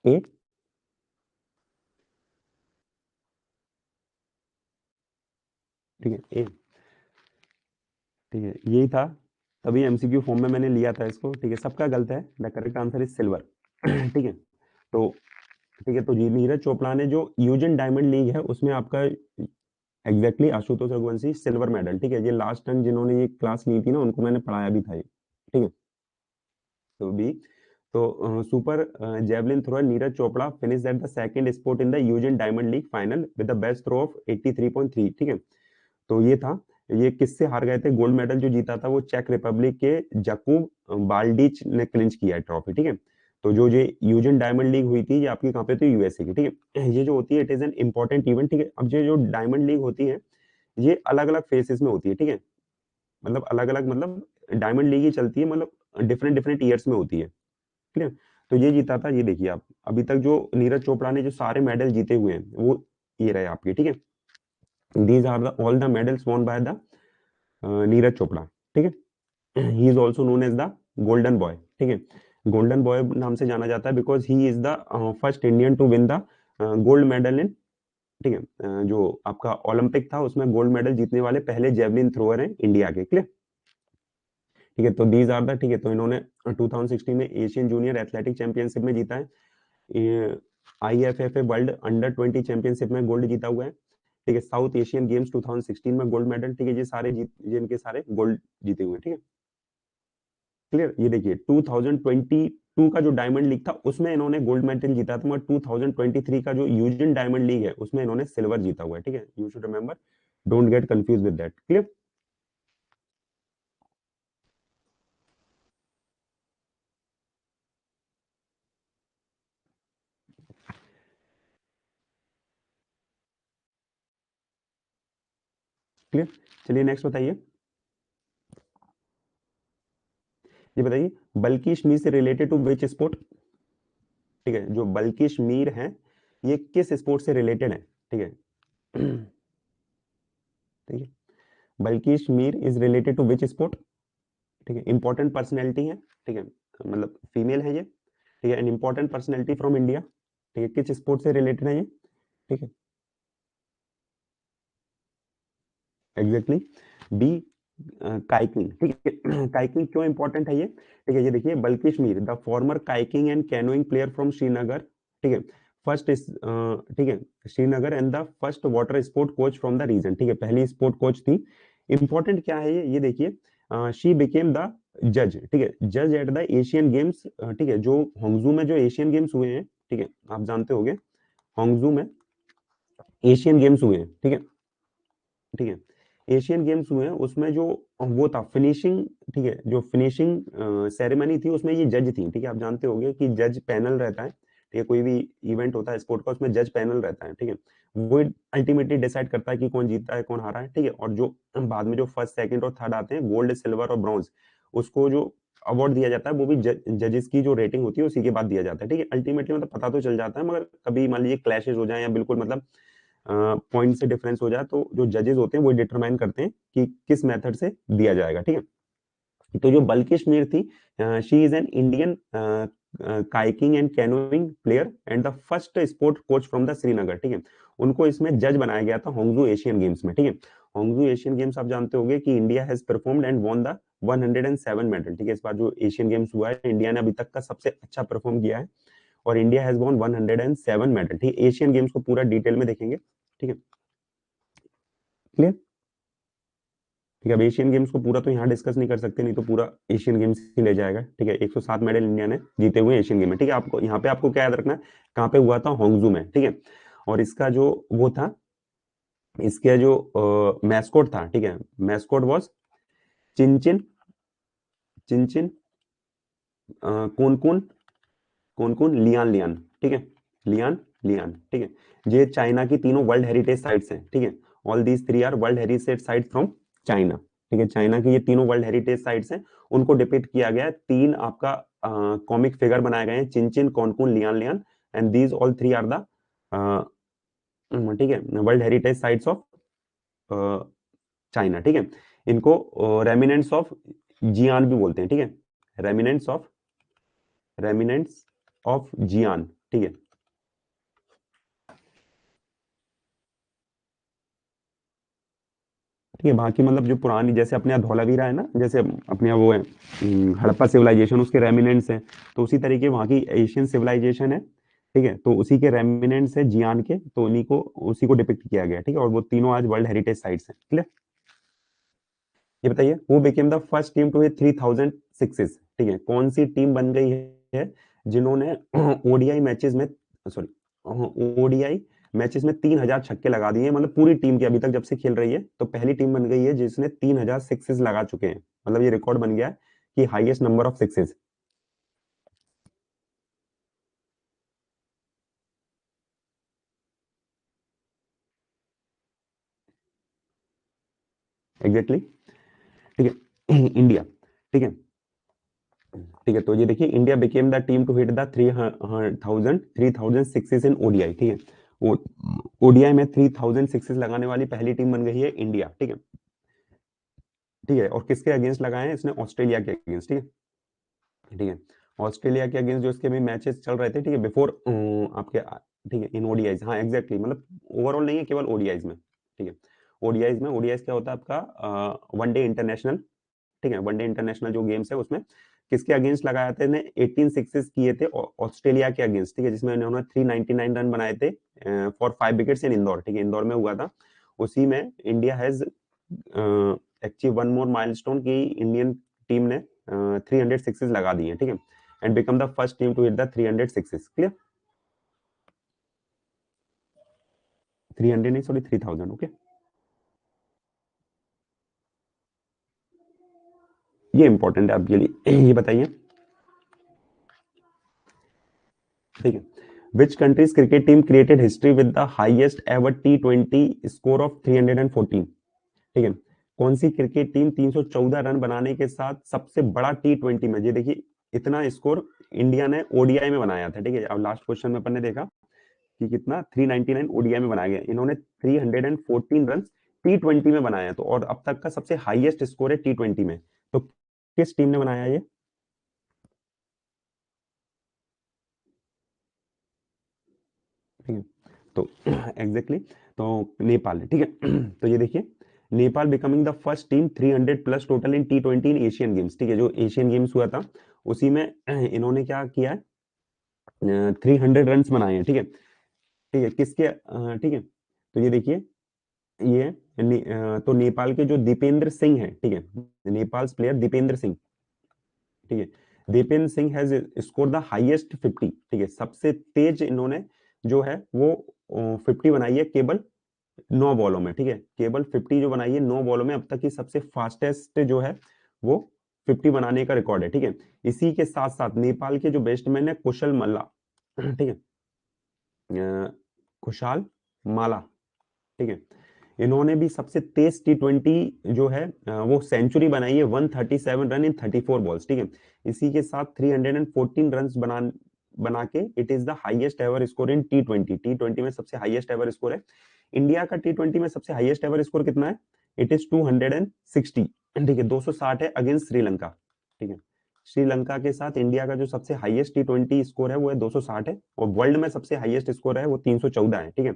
ए, ठीक है, ए, ठीक है, यही था, तभी एमसीक्यू फॉर्म में मैंने लिया था इसको। ठीक है, सबका गलत है, the correct answer is silver. ठीक है, तो ठीक है, तो जी नीरज चोपड़ा ने जो यूजिन डायमंड लीग है उसमें आपका exactly Ashutosh Raghuvanshi silver medal. ठीक है, ये लास्ट टाइम जिन्होंने ये क्लास ली थी ना उनको मैंने पढ़ाया भी था ये। ठीक है, तो बी, तो super javelin thrower Neeraj Chopra finish at the second sport in the Eugene Diamond League final with the best throw of 83.3। ठीक है, तो ये था, ये किससे हार गए थे, गोल्ड मेडल जो जीता था वो चेक रिपब्लिक के जकूब बाल्डिच ने क्लिंच किया है ट्रॉफी। ठीक है, तो जो ये यूजिन डायमंड लीग हुई थी ये आपकी कहाँ पे थी, यूएसए की। ठीक है, ये जो होती है it is an important event. ठीक है, अब ये जो डायमंड लीग होती है ये अलग अलग फेसेस में होती है। ठीक है, मतलब अलग अलग, मतलब डायमंड लीग ही चलती है, मतलब डिफरेंट डिफरेंट ईयर्स में होती है। क्लियर, तो ये जीता था, ये देखिए आप अभी तक जो नीरज चोपड़ा ने जो सारे मेडल जीते हुए हैं वो ये रहे आपके। ठीक है, these are the all the medals won by the Neeraj Chopra. ठीक है, he is also known as the golden boy. ठीक है, गोल्डन बॉय नाम से जाना जाता है because he is the first Indian to win the gold medal in, ठीक है, जो आपका ओलंपिक था उसमें गोल्ड मेडल जीतने वाले पहले जेवलिन थ्रोअर हैं इंडिया के। क्लियर, ठीक है, तो दीज आर द, ठीक है, तो इन्होंने 2016 में एशियन जूनियर एथलेटिक चैंपियनशिप में जीता है, आईएफएफए वर्ल्ड अंडर 20 चैंपियनशिप में गोल्ड जीता हुआ है। ठीक है, साउथ एशियन गेम्स 2016 में गोल्ड मेडल। ठीक है, ये सारे जीत, ये इनके सारे गोल्ड जीते हुए हैं। ठीक है, क्लियर, ये देखिए 2022 का जो डायमंड लीग था उसमें इन्होंने गोल्ड मेडल जीता था, मगर 2023 का जो यूजिन डायमंड लीग है उसमें इन्होंने सिल्वर जीता हुआ है। ठीक है, you should remember, don't get confuse with that. Clear, clear, चलिए नेक्स्ट बताइए, ये बताइए बल्किश मीर से रिलेटेड टू विच स्पोर्ट। ठीक है, जो बल्किश मीर है ये किस स्पोर्ट से रिलेटेड है। ठीक है, ठीक है, Bilquis Mir is related to which sport. ठीक है, इंपॉर्टेंट पर्सनैलिटी है। ठीक है, मतलब फीमेल है ये। ठीक है, an important personality from India. ठीक है, किस स्पोर्ट से रिलेटेड है ये। ठीक है, एग्जैक्टली, बी, काइकिंग। ठीक है, काइकिंग क्यों इंपॉर्टेंट है ये। ठीक है, ये देखिए Bilquis Mir the former kayaking and canoeing player from Srinagar. ठीक है, फर्स्ट इज, ठीक है, Srinagar and the first water sport coach from the region. ठीक है, पहली स्पोर्ट कोच थी। इंपॉर्टेंट क्या है ये देखिए शी बिकेम द जज। ठीक है, जज एट द एशियन गेम्स। ठीक है, जो होंगजू में जो एशियन गेम्स हुए हैं, ठीक है, आप जानते होंगे होंगजू में एशियन गेम्स हुए हैं। ठीक है, ठीक है, एशियन गेम्स हुए हैं उसमें जो वो था फिनिशिंग। ठीक है, जो फिनिशिंग सेरेमनी थी उसमें ये जज थी। ठीक है, आप जानते होंगे कि जज पैनल रहता है। ठीक है, कोई भी इवेंट होता है स्पोर्ट का उसमें जज पैनल रहता है। ठीक है, वो अल्टीमेटली डिसाइड करता है कि कौन जीता है कौन हारा है। ठीक है, और जो बाद में जो फर्स्ट सेकंड और थर्ड आते हैं गोल्ड सिल्वर और ब्रॉन्ज, उसको जो अवार्ड दिया जाता है वो भी जजेस की जो रेटिंग होती है उसी के बाद दिया जाता है। ठीक है, अल्टीमेटली मतलब पता तो चल जाता है, मगर कभी मान लीजिए क्लैशेस हो जाए या बिल्कुल मतलब पॉइंट से डिफरेंस हो जाए तो जो जजेस होते हैं वो डिटरमाइन करते हैं कि किस मेथड से दिया जाएगा। ठीक है, तो जो बल्किश मीर थी she is an Indian kayaking and canoeing player and the first sport coach from the Srinagar. ठीक है, उनको इसमें जज बनाया गया था होंगजू एशियन गेम्स में। ठीक है, होंगजू एशियन गेम्स आप जानते होंगे कि India has performed and won the 107 medal. ठीक है, इस बार जो एशियन गेम्स हुआ है इंडिया ने अभी तक का सबसे अच्छा परफॉर्म किया है और इंडिया हैज वॉन 107 मेडल। ठीक है, एशियन गेम्स को पूरा डिटेल में देखेंगे। ठीक है, क्लियर, ठीक है। अब एशियन गेम्स को पूरा तो यहाँ डिस्कस नहीं कर सकते, नहीं तो पूरा एशियन गेम्स ही ले जाएगा। ठीक है, 107 मेडल इंडिया ने जीते हुए एशियन गेम में। ठीक है, आपको यहाँ पे आपको क्या याद रखना है, कहाँ पे हुआ था, होंगजू में। ठीक है, और इसका जो वो था, इसका जो मैस्कोट था, ठीक है, mascot was Chenchen, Chenchen, Congcong Lianlian. ठीक है, लियान लियान। ठीक है, ये चाइना की तीनों वर्ल्ड हेरिटेज साइट्स हैं। ठीक है, all these three are world heritage site from China. ठीक है, चाइना की ये तीनों वर्ल्ड हेरिटेज साइट्स हैं, उनको डिपिक्ट किया गया है। तीन आपका कॉमिक फिगर बनाए गए हैं, Chenchen, Congcong, Lianlian, and these all three are the, ठीक है, world heritage sites of China. ठीक है, इनको रेमिनेंट्स ऑफ जियान भी बोलते हैं। ठीक है, रेमिनेंट्स ऑफ, रेमिनेंट्स ऑफ जियान। ठीक है, ठीक है, बाकी मतलब जो पुरानी, जैसे अपने यहाँ धौलावीरा है ना, जैसे अपने यहाँ वो है हड़प्पा सिविलाइजेशन, उसके रेमिनेंट्स हैं, तो उसी तरीके वहाँ की एशियन सिविलाइजेशन है। ठीक है, तो उसी के रेमिनेंट्स है जियान के, तो उन्हीं को, उसी को डिपिक्ट किया गया है। ठीक है, और वो तीनों आज वर्ल्ड हेरिटेज साइट्स हैं। क्लियर? ये बताइए, who became the first team to hit 3000 sixes. ठीक है, कौन सी टीम बन गई है जिन्होंने ओडीआई मैचेस में, सॉरी, ओडीआई मैचेस में 3000 छक्के लगा दिए, मतलब पूरी टीम की अभी तक जब से खेल रही है, तो पहली टीम बन गई है जिसने 3000 सिक्सेस लगा चुके हैं। मतलब ये रिकॉर्ड बन गया है कि highest number of sixes. Exactly. ठीक है, इंडिया। ठीक है, ठीक है, तो ये देखिए, India became the team to hit the 3000 sixes in ODI. ठीक है, ओडीआई में 3000 सिक्सेस लगाने वाली पहली टीम बन गई है इंडिया। ठीक है, ठीक है, और किसके अगेंस्ट लगाए हैं इसने? ऑस्ट्रेलिया के अगेंस्ट। ठीक है, ठीक है, ऑस्ट्रेलिया के अगेंस्ट जो इसके भी मैचेस चल रहे थे, ठीक है, बिफोर आपके, ठीक है, इन ओडीआईज, हाँ एग्जैक्टली, मतलब ओवरऑल नहीं है, केवल ओडीआईज में। ठीक है, ओडीआईज में, ओडीआईज क्या होता है आपका, वनडे इंटरनेशनल। ठीक है, वनडे इंटरनेशनल जो गेम्स है उसमें किसके अगेंस्ट लगाया था, ने 18 सिक्सेस किए थे ऑस्ट्रेलिया के अगेंस्ट। ठीक है, जिसमें उन्होंने 399 रन बनाए थे फॉर 5 विकेट्स इन इंदौर। ठीक है, इंदौर में हुआ था। उसी में India has achieve one more milestone की इंडियन टीम ने 300 सिक्सेस लगा दिए। ठीक है, and become the first team to hit the 300 sixes. Clear? 300 नहीं, सॉरी, 3000। ओके, ये इंपॉर्टेंट है आपके लिए। ये बताइए, ठीक है, which countries cricket team created history with the highest ever T20 score of 314। ठीक है, कौन सी क्रिकेट टीम 314 रन बनाने के साथ सबसे बड़ा T20 में, ये देखिए, इतना स्कोर इंडिया ने ओडीआई में बनाया था। ठीक है, अब लास्ट क्वेश्चन में अपन ने देखा कि कितना, 399 ओडीआई में बनाया गया, इन्होंने 314 रन T20 में बनाया। तो और अब तक का सबसे हाईएस्ट स्कोर है T20 में, तो किस टीम ने बनाया ये? ठीक है, तो एग्जैक्टली तो नेपाल है। ठीक है, तो ये देखिए, Nepal becoming the first team 300 plus total in T20 in Asian games. ठीक है, जो एशियन गेम्स हुआ था उसी में इन्होंने क्या किया है, 300 रन बनाए हैं। ठीक है, ठीक है, किसके, ठीक है, तो ये देखिए, ये तो नेपाल के जो दीपेंद्र सिंह है, ठीक है, नेपाल प्लेयर दीपेंद्र सिंह। ठीक है, Dipendra Singh has score the highest 50। ठीक है, सबसे तेज इन्होंने जो है वो 50 बनाई है केवल 9 बॉलों में। ठीक है, केवल 50 जो बनाई है 9 बॉलों में, अब तक की सबसे फास्टेस्ट जो है वो 50 बनाने का रिकॉर्ड है। ठीक है, इसी के साथ साथ नेपाल के जो बैट्समैन है कुशल मल्ला, ठीक है, खुशहाल माला। ठीक है, इन्होंने भी सबसे तेज T20 जो है वो सेंचुरी बनाई है, 137 रन इन 34 बॉल्स। ठीक है, इसी के साथ 314 रन बना के it is the highest ever score in T20। में सबसे हाईएस्ट एवर स्कोर है। इंडिया का T20 में सबसे हाईएस्ट एवर स्कोर कितना है? It is 260। ठीक है, 260 है अगेंस्ट श्रीलंका। ठीक है, श्रीलंका के साथ इंडिया का जो सबसे हाईएस्ट T20 स्कोर है वो है 260 है, और वर्ल्ड में सबसे हाईएस्ट स्कोर है वो 314 है। ठीक है,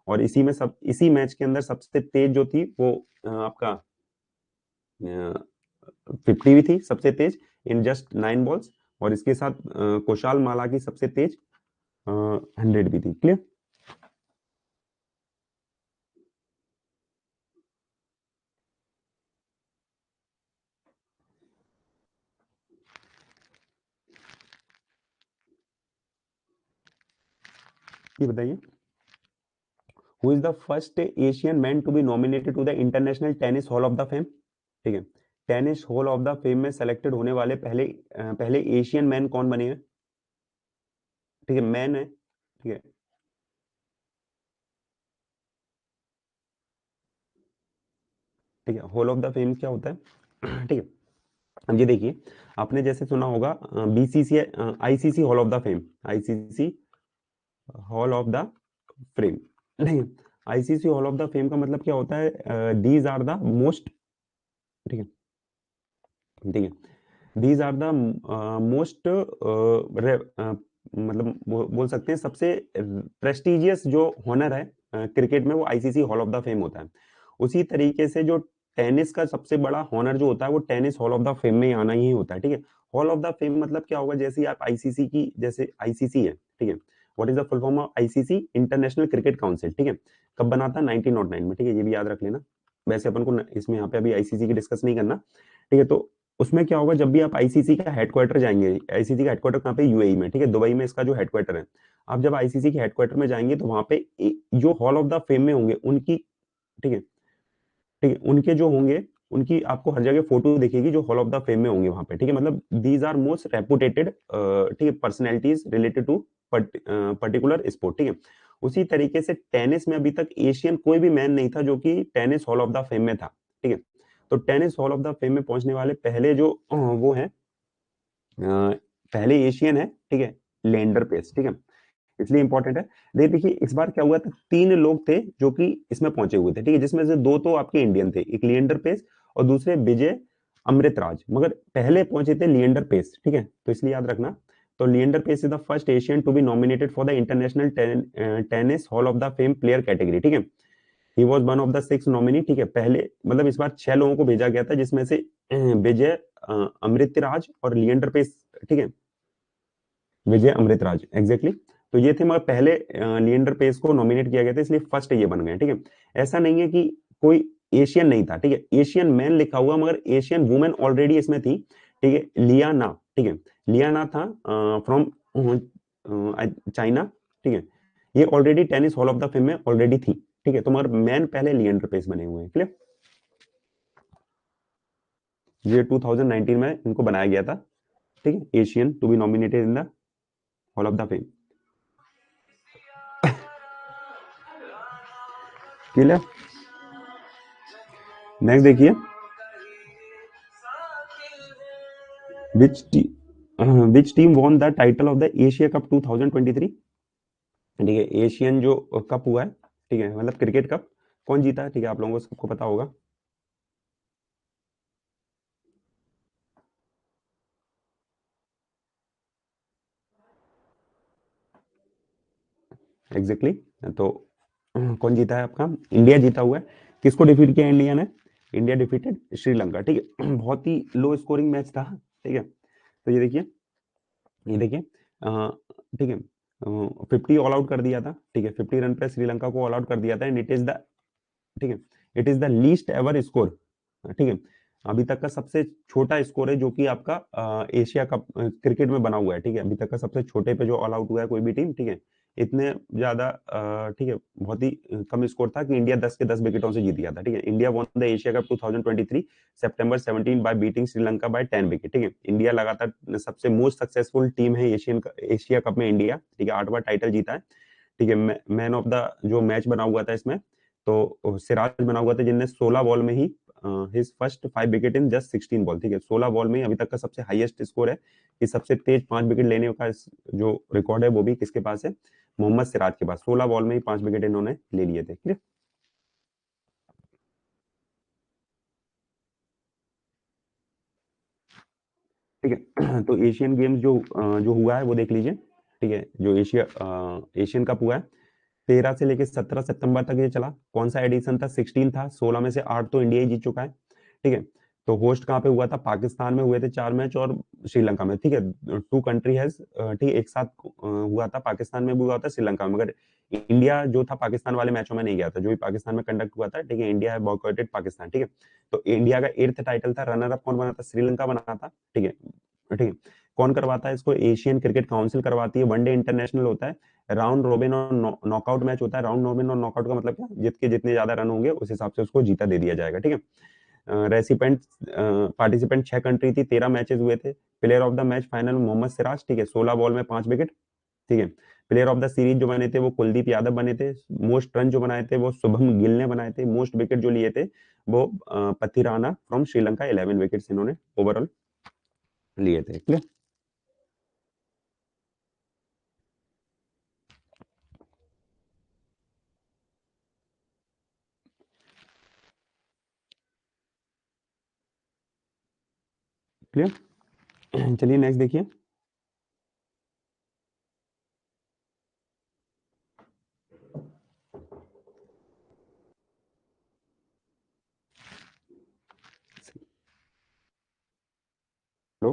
और इसी में सब, इसी मैच के अंदर सबसे तेज जो थी वो आपका 50 भी थी सबसे तेज इन जस्ट 9 बॉल्स, और इसके साथ कुशाल माला की सबसे तेज 100 भी थी। क्लियर? ये बताइए, who is the first Asian man to be nominated to the international tennis hall of the fame? ठीक है, tennis hall of the fame में सेलेक्टेड होने वाले पहले एशियन मैन कौन बने हैं? ठीक है, मैन है, ठीक है, ठीक है, हॉल ऑफ द फेम क्या होता है? ठीक है, अब ये देखिए, आपने जैसे सुना होगा BCC, ICC hall of the fame, ICC hall of the frame, ठीक है, ICC hall of the fame का मतलब क्या होता है? दीज आर द मोस्ट, ठीक है, ठीक है, दीज आर द मोस्ट, मतलब बोल सकते हैं सबसे प्रेस्टिजियस जो हॉनर है क्रिकेट में, वो ICC hall of the fame होता है। उसी तरीके से जो टेनिस का सबसे बड़ा हॉनर जो होता है वो tennis hall of the fame में आना ही होता है, ठीक है। हॉल ऑफ द फेम मतलब क्या होगा, जैसे आप आईसीसी की, जैसे आईसीसी है, ठीक है, what is the full form of ICC? International cricket council, ठीक है, कब बना था? 1909 में, ठीक है, ये भी याद रख लेना। वैसे अपन को इसमें यहाँ पे अभी आईसीसी की डिस्कस नहीं करना, ठीक है। तो उसमें क्या होगा, जब भी आप आईसीसी का हेडक्वार्टर जाएंगे, आईसीसी का हेडक्वार्टर कहाँ पे? यूएई में, ठीक है, दुबई में इसका जो हेडक्वार्टर है। आप जब आईसीसी के हेडक्वार्टर में जाएंगे तो वहां पे जो हॉल ऑफ द फेम में होंगे उनकी, ठीक है, ठीक है, उनके जो होंगे, उनकी आपको हर जगह फोटो दिखेगी जो हॉल ऑफ द फेम में होंगे वहां पे, ठीक है, मतलब दीज आर मोस्ट रेपुटेटेड, ठीक है, personalities related to particular sport, ठीक है। उसी तरीके से टेनिस में अभी तक एशियन कोई भी मैन नहीं था जो कि tennis hall of the fame में था, ठीक है। तो tennis hall of the fame में पहुंचने वाले पहले जो वो है, पहले एशियन है, ठीक है, लेंडर पेस, ठीक है, इसलिए इंपॉर्टेंट है। देखिए इस बार क्या हुआ था, 3 लोग थे जो कि इसमें पहुंचे हुए थे, ठीक है, जिसमें से 2 तो आपके इंडियन थे, एक लिएंडर पेस और दूसरे विजय अमृतराज, मगर पहले पहुंचे थे लिएंडर पेस, ठीक है, तो इसलिए याद रखना। तो Leander Paes is the first Asian to be nominated for the international tennis hall of the fame player category, ठीक है। He was one of the 6 nominee, ठीक है, पहले मतलब इस बार 6 लोगों को भेजा गया था, जिसमें से विजय अमृतराज और लिएंडर पेस, ठीक है, विजय अमृतराज एग्जैक्टली। तो ये थे, मगर पहले लिएंडर पेस को नॉमिनेट किया गया था, इसलिए फर्स्ट ये बन गए, ठीक है। ऐसा नहीं है कि कोई एशियन नहीं था, ठीक है, एशियन मैन लिखा हुआ, मगर एशियन वुमेन ऑलरेडी इसमें थी, ठीक है, लियाना, ठीक है, लियाना था फ्रॉम चाइना, ठीक है, ये already tennis hall of the fame में ऑलरेडी थी, ठीक है, तो मगर मैन पहले लिएंडर पेस बने हुए हैं, क्लियर। ये 2019 में इनको बनाया गया था, ठीक है, Asian to be nominated in the hall of the fame, clear. Next देखिए, which team won the title of the Asia Cup 2023? ठीक है, एशियन जो कप हुआ है, ठीक है, मतलब क्रिकेट कप, कौन जीता है? ठीक है, आप लोगों को सबको पता होगा। एग्जैक्टली तो कौन जीता है? आपका इंडिया जीता हुआ है। किसको डिफीट किया इंडिया ने? इंडिया डिफीटेड श्रीलंका, ठीक है, बहुत ही लो स्कोरिंग मैच था, ठीक है। तो ये देखिए, ये देखिए, ठीक है, 50 ऑल आउट कर दिया था, ठीक है, 50 रन पे श्रीलंका को ऑल आउट कर दिया था, एंड इट इज द, ठीक है, it is the least ever score, ठीक है, अभी तक का सबसे छोटा स्कोर है जो कि आपका एशिया कप क्रिकेट में बना हुआ है, ठीक है, अभी तक का सबसे छोटे पे जो ऑल आउट हुआ है कोई भी टीम, ठीक है, इतने ज्यादा, ठीक है, बहुत ही कम स्कोर था कि इंडिया 10 के 10 विकेटों से जीत गया था, ठीक है। India won the Asia cup 2023 September 17 by beating Sri Lanka by 10 wicket, ठीक है। इंडिया लगातार सबसे मोस्ट सक्सेसफुल टीम है एशिया कप में इंडिया, ठीक है, 8 बार टाइटल जीता है, ठीक है। मैन ऑफ द जो मैच बना हुआ था इसमें, तो सिराज बना हुआ था, जिनने 16 बॉल में ही his first 5 wicket in just 16 ball, ठीक है, 16 बॉल में ही अभी तक का सबसे हाईएस्ट स्कोर है कि सबसे तेज 5 विकेट लेने का जो रिकॉर्ड है वो भी किसके पास है? मोहम्मद सिराज के पास, 16 बॉल में ही 5 विकेट इन्होंने ले लिए थे, ठीक है। तो एशियन गेम्स जो हुआ है वो देख लीजिए, ठीक है, जो एशियन कप हुआ है 13 से लेकर 17 सितंबर तक ये चला। कौन सा एडिशन था? 16 था, 16 में से 8 तो इंडिया ही जीत चुका है, ठीक है। तो होस्ट कहाँ पे हुआ था? पाकिस्तान में हुए थे 4 मैच और श्रीलंका में, ठीक है, 2 कंट्री हैज, ठीक है, एक साथ हुआ था, पाकिस्तान में भी हुआ था, श्रीलंका में, मगर इंडिया जो था पाकिस्तान वाले मैचों में नहीं गया था, जो भी पाकिस्तान में कंडक्ट हुआ था, ठीक है, इंडिया है बॉयकॉटेड पाकिस्तान, ठीक है। तो इंडिया का 8th टाइटल था, रनर अप कौन बना था? श्रीलंका बना था, ठीक है, ठीक है। कौन करवाता है इसको? एशियन क्रिकेट काउंसिल करवाती है। वनडे इंटरनेशनल होता है, राउंड रोबिन और नॉकआउट मैच होता है। राउंड रोबिन और नॉकआउट का मतलब क्या? जीत के जितने ज्यादा रन होंगे उस हिसाब से उसको जीता दे दिया जाएगा, ठीक है। रेसिपेंट पार्टिसिपेंट 6 कंट्री थी, 13 मैचेस हुए थे। Player of the match final Mohammed Siraj, ठीक है, 16 बॉल में 5 विकेट, ठीक है। प्लेयर ऑफ द सीरीज जो बने थे वो कुलदीप यादव बने थे। मोस्ट रन जो बनाए थे वो शुभम गिल ने बनाए थे। मोस्ट विकेट जो लिए थे वो पथिराना फ्रॉम श्रीलंका, 11 विकेट्स इन्होंने ओवरऑल लिए थे, क्लियर। क्लियर। चलिए नेक्स्ट देखिए। हेलो,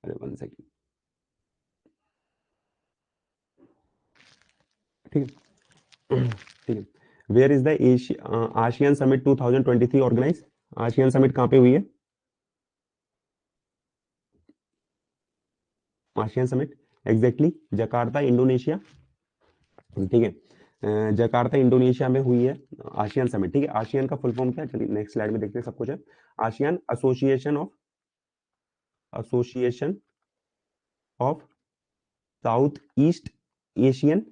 अरे 1 सेकंड, ठीक है। ठीक है। Where is the ASEAN summit 2023 organize? ASEAN summit कहाँ पे हुई है? ASEAN summit exactly Jakarta, Indonesia, ठीक है। जकार्ता इंडोनेशिया में हुई है आशियान समिट, ठीक है। आशियान का फुल फॉर्म क्या है? चलिए नेक्स्ट स्लाइड में देखते हैं, सब कुछ है। ASEAN association of South East Asian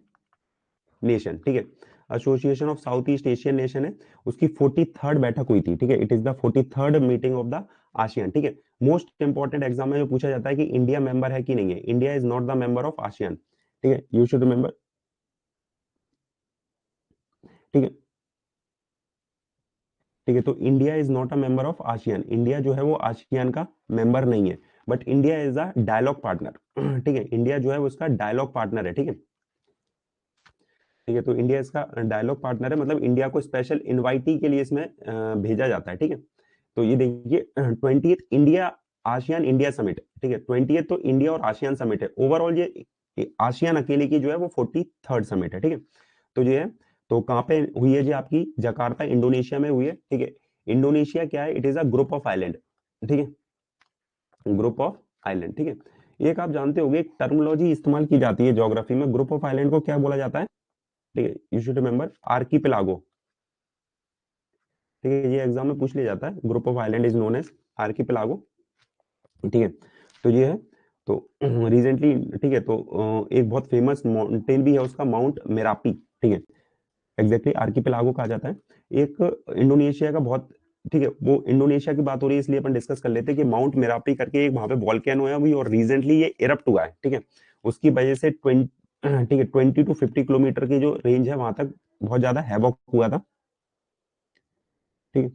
nation, ठीक है। Association of South East Asian nation है, उसकी 43rd बैठक हुई थी, ठीक है। It is the 43rd meeting of the ASEAN, ठीक है। मोस्ट इंपॉर्टेंट एग्जाम में जो पूछा जाता है कि इंडिया मेंबर है कि नहीं है। India is not the member of ASEAN, ठीक है, यू शुड रिमेंबर, ठीक है। ठीक है, तो India is not a member of ASEAN. India जो है वो आशियान का मेंबर नहीं है, but India is a dialogue partner, ठीक है। इंडिया जो है वो उसका डायलॉग पार्टनर है, ठीक है। ठीक है, तो इंडिया इसका डायलॉग पार्टनर है, मतलब इंडिया को स्पेशल इनवाइटी के लिए इसमें भेजा जाता है, ठीक है। तो ये देखिए 20th India ASEAN India summit, ठीक है। 20th तो इंडिया और आसियान समिट है। ओवरऑल ये आसियान अकेले की जो है वो 43rd समिट है, ठीक है। तो ये है, तो कहाँ पे हुई है जी? आपकी जकार्ता इंडोनेशिया में हुई है, ठीक है। इंडोनेशिया क्या है? It is a group of island, ठीक है, ग्रुप ऑफ आइलैंड, ठीक है। एक आप जानते होंगे, एक टर्मिनोलॉजी इस्तेमाल की जाती है ज्योग्राफी में, ग्रुप ऑफ आइलैंड को क्या बोला जाता है? ठीक है, यू शुड रिमेंबर आर्कीपेलागो, ठीक है। ये एग्जाम में पूछ लिया जाता है, group of island is known as archipelago, ठीक है। तो ये है, तो रिसेंटली, ठीक है, तो एक बहुत फेमस माउंटेन भी है उसका, माउंट मेरापी, ठीक है। एग्जैक्टली आर्कीपेलागो कहा जाता है। एक इंडोनेशिया का बहुत, ठीक है, वो इंडोनेशिया की बात हो रही है इसलिए अपन डिस्कस कर लेते हैं कि माउंट मेरापी करके एक वहां पे वॉल्केनो है अभी, और रिसेंटली ये इरप्ट हुआ है, ठीक है। उसकी वजह से 20, ठीक है, 20 to 50 किलोमीटर की जो रेंज है वहां तक बहुत ज्यादा हैवॉक हुआ था, ठीक है।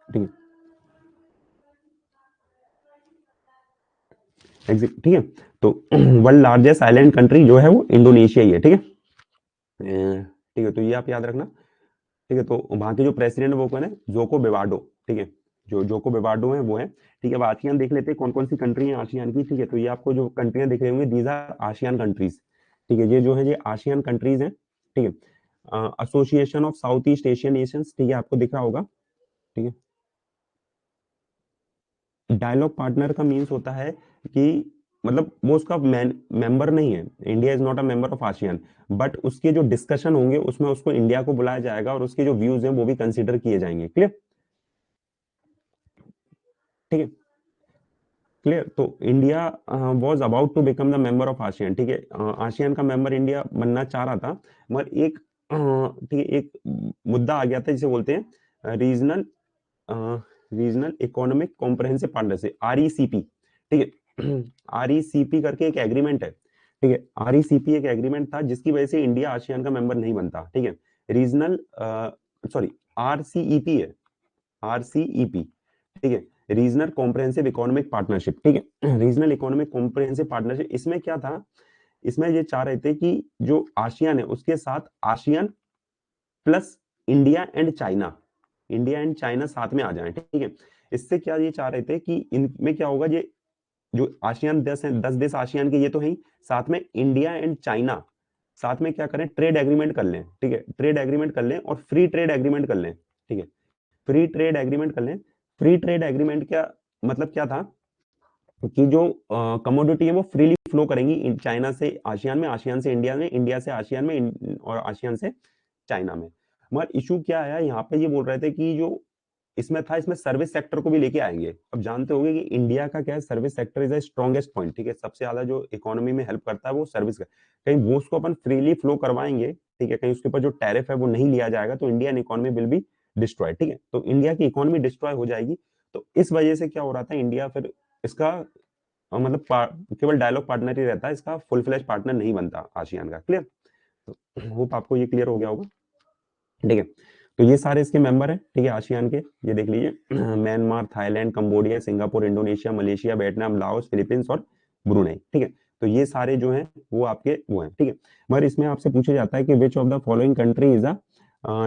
ठीक है, ठीक है। तो वर्ल्ड लार्जेस्ट आइलैंड कंट्री जो है वो इंडोनेशिया ही है, ठीक है। ठीक है, तो ये आप याद रखना, ठीक है। तो वहां के जो प्रेसिडेंट है वो कौन है? जोको विवाडो, ठीक है। जो जोको विवाडो है वो है, ठीक है। अब आसियान देख लेते हैं कौन कौन सी कंट्री है आसियान की, ठीक है। तो ये आपको जो कंट्रियां दिख रही होंगी, दीज आर आसियान कंट्रीज, ठीक है। ये जो है ये आसियान कंट्रीज हैं, ठीक है। Association of South East Asian Nations, ठीक है, आपको दिख रहा होगा, ठीक है। डायलॉग पार्टनर का मीन्स होता है कि मतलब वो उसका मेंबर नहीं है। India is not a member of ASEAN, but उसके जो डिस्कशन होंगे उसमें उसको इंडिया को बुलाया जाएगा और उसके जो व्यूज हैं वो भी कंसीडर किए जाएंगे, क्लियर, ठीक है। क्लियर, तो India was about to become the member of ASEAN, ठीक है। आसियान का मेंबर इंडिया बनना चाह रहा था, मगर एक ठीक है, एक मुद्दा आ गया था जिसे बोलते हैं regional regional economic comprehensive partnership, RECP, ठीक है। आरईसीपी करके एक एग्रीमेंट है, ठीक है। आरईसीपी एक एग्रीमेंट था जिसकी वजह से इंडिया आसियान का मेंबर नहीं बनता, ठीक है। रीजनल, सॉरी, आरसीईपी है, आरसीईपी, ठीक है, रीजनल कॉम्प्रहेंसिव इकोनॉमिक पार्टनरशिप, ठीक है। रीजनल इकोनॉमिक कॉम्प्रहेंसिव पार्टनरशिप, इसमें क्या था? इसमें ये चाह रहे थे कि जो आसियान है उसके साथ ASEAN plus India and China, India and China साथ में आ जाए, ठीक है। इससे क्या ये चाह रहे थे कि इनमें क्या होगा, ये जो आसियान 10 है, 10 देश आसियान के ये तो है ही, साथ में इंडिया एंड चाइना साथ में क्या करें? ट्रेड एग्रीमेंट कर लें, ठीक है। ट्रेड एग्रीमेंट कर लें और फ्री ट्रेड एग्रीमेंट कर लें, ठीक है। फ्री ट्रेड एग्रीमेंट कर लें, फ्री ट्रेड एग्रीमेंट क्या मतलब क्या था कि जो कमोडिटी है वो फ्रीली फ्लो करेंगी चाइना से आसियान में, आसियान से इंडिया में, इंडिया से आसियान में, और आसियान से चाइना में। मगर इशू क्या आया यहाँ पे, ये बोल रहे थे कि जो इसमें था, इसमें सर्विस सेक्टर को भी लेके आएंगे। अब जानते होंगे कि इंडिया का क्या है, service sector is the strongest point, ठीक है, सबसे ज्यादा जो इकोनॉमी में हेल्प करता है वो सर्विस का। कहीं वो उसको अपन फ्रीली फ्लो करवाएंगे, ठीक है, कहीं उसके ऊपर जो टैरिफ है वो नहीं लिया जाएगा, तो Indian economy will be destroy, ठीक है, तो इंडिया की इकोनॉमी डिस्ट्रॉय हो जाएगी। तो इस वजह से क्या हो रहा था, इंडिया फिर इसका मतलब केवल डायलॉग पार्टनर ही रहता है, इसका फुल फ्लैश पार्टनर नहीं बनता आसियान का। क्लियर? तो होप आपको ये क्लियर हो गया होगा, ठीक है। तो ये सारे इसके मेंबर हैं, ठीक है, आसियान के, ये देख लीजिए, Myanmar, Thailand, Cambodia, Singapore, Indonesia, Malaysia, Vietnam, Laos, Philippines और ब्रुनेई, ठीक है। तो ये सारे जो हैं वो आपके वो हैं, ठीक है। मगर इसमें आपसे पूछा जाता है कि which of the following country is a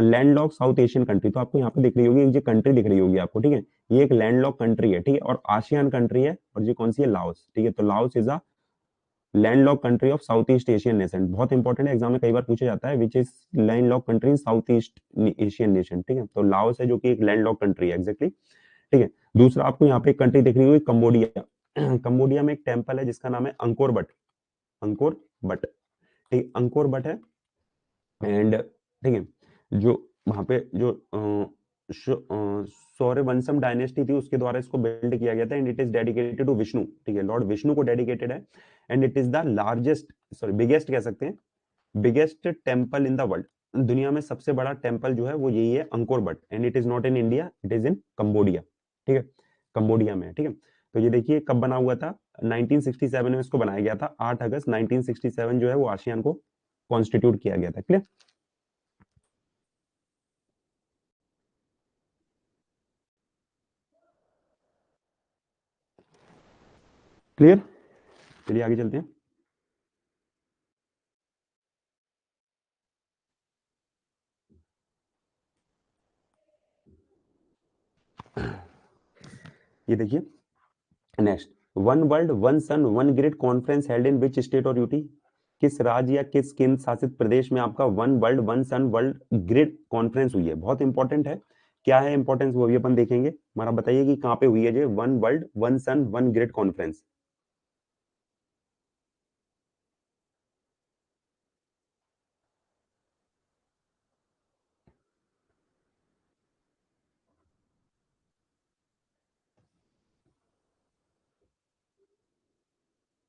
landlock South Asian country. तो आपको यहाँ पे दिख रही होगी, एक जो कंट्री दिख रही होगी आपको, ठीक है, ये एक लैंडलॉक कंट्री है, ठीक है, और आसियान कंट्री है, और ये कौन सी है, लाओस, ठीक है। तो Laos is a landlock country of South East Asian nation, बहुत इंपॉर्टेंट है, एग्जाम में कई बार पूछा जाता है, which is landlock country in South East Asian nation, ठीक है। तो लाओस है जो कि एक लैंडलॉक कंट्री है, एग्जैक्टली, ठीक है। दूसरा आपको यहाँ पे एक कंट्री दिख रही होगी, कंबोडिया। कंबोडिया में एक टेम्पल है जिसका नाम है अंकोर बट, अंकोर बट, ठीक, अंकोर बट है, एंड ठीक है, जो वहां पे जो सौरवंशम डायनेस्टी थी उसके द्वारा इसको बिल्ड किया गया था, and it is dedicated to Vishnu, ठीक है, लॉर्ड विष्णु को डेडिकेटेड है, and it is the largest, sorry biggest कह सकते हैं, biggest temple in the world. दुनिया में सबसे बड़ा टेम्पल जो है वो यही है, Angkor but, and it is not in India, it is in Cambodia, ठीक है, कंबोडिया में, ठीक है। तो ये देखिए कब बना हुआ था, 1967 में इसको बनाया गया था, 8 अगस्त 1967 जो है वो आसियान को कॉन्स्टिट्यूट किया गया था। क्लियर? क्लियर? चलिए आगे चलते हैं। ये देखिए next, one world one sun one grid conference held in which state और यूटी। किस राज्य या किस केंद्र शासित प्रदेश में आपका one world one sun world grid conference हुई है? बहुत इंपॉर्टेंट है, क्या है इंपॉर्टेंस वो भी अपन देखेंगे। हमारा बताइए कि कहाँ पे हुई है ये one world one sun one grid conference?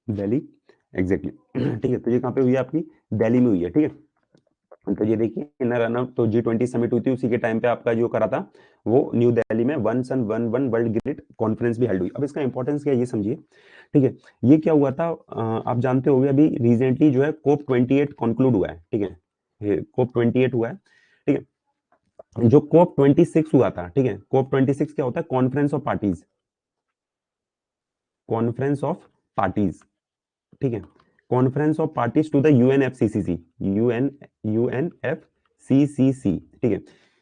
Delhi, exactly, ठीक है। तो ये कहाँ पे हुई है आपकी? दिल्ली में हुई है, ठीक है। तो ये देखिए इनर रनअप, तो G20 समिट हुई थी उसी के टाइम पे आपका जो करा था वो न्यू दिल्ली में one sun one one world grid conference भी हेल्ड हुई। अब इसका इंपॉर्टेंस क्या है ये समझिए, ठीक है। ये क्या हुआ था, आप जानते होंगे अभी रिसेंटली जो है कोप 28 कंक्लूड हुआ है, ठीक है, कोप 28 हुआ है, ठीक है। जो कोप 26 हुआ था, ठीक है, कोप 26 क्या होता है, conference of parties, conference of parties, ठीक है, conference of parties to the UNFCCC, UNFCCC, ठीक है।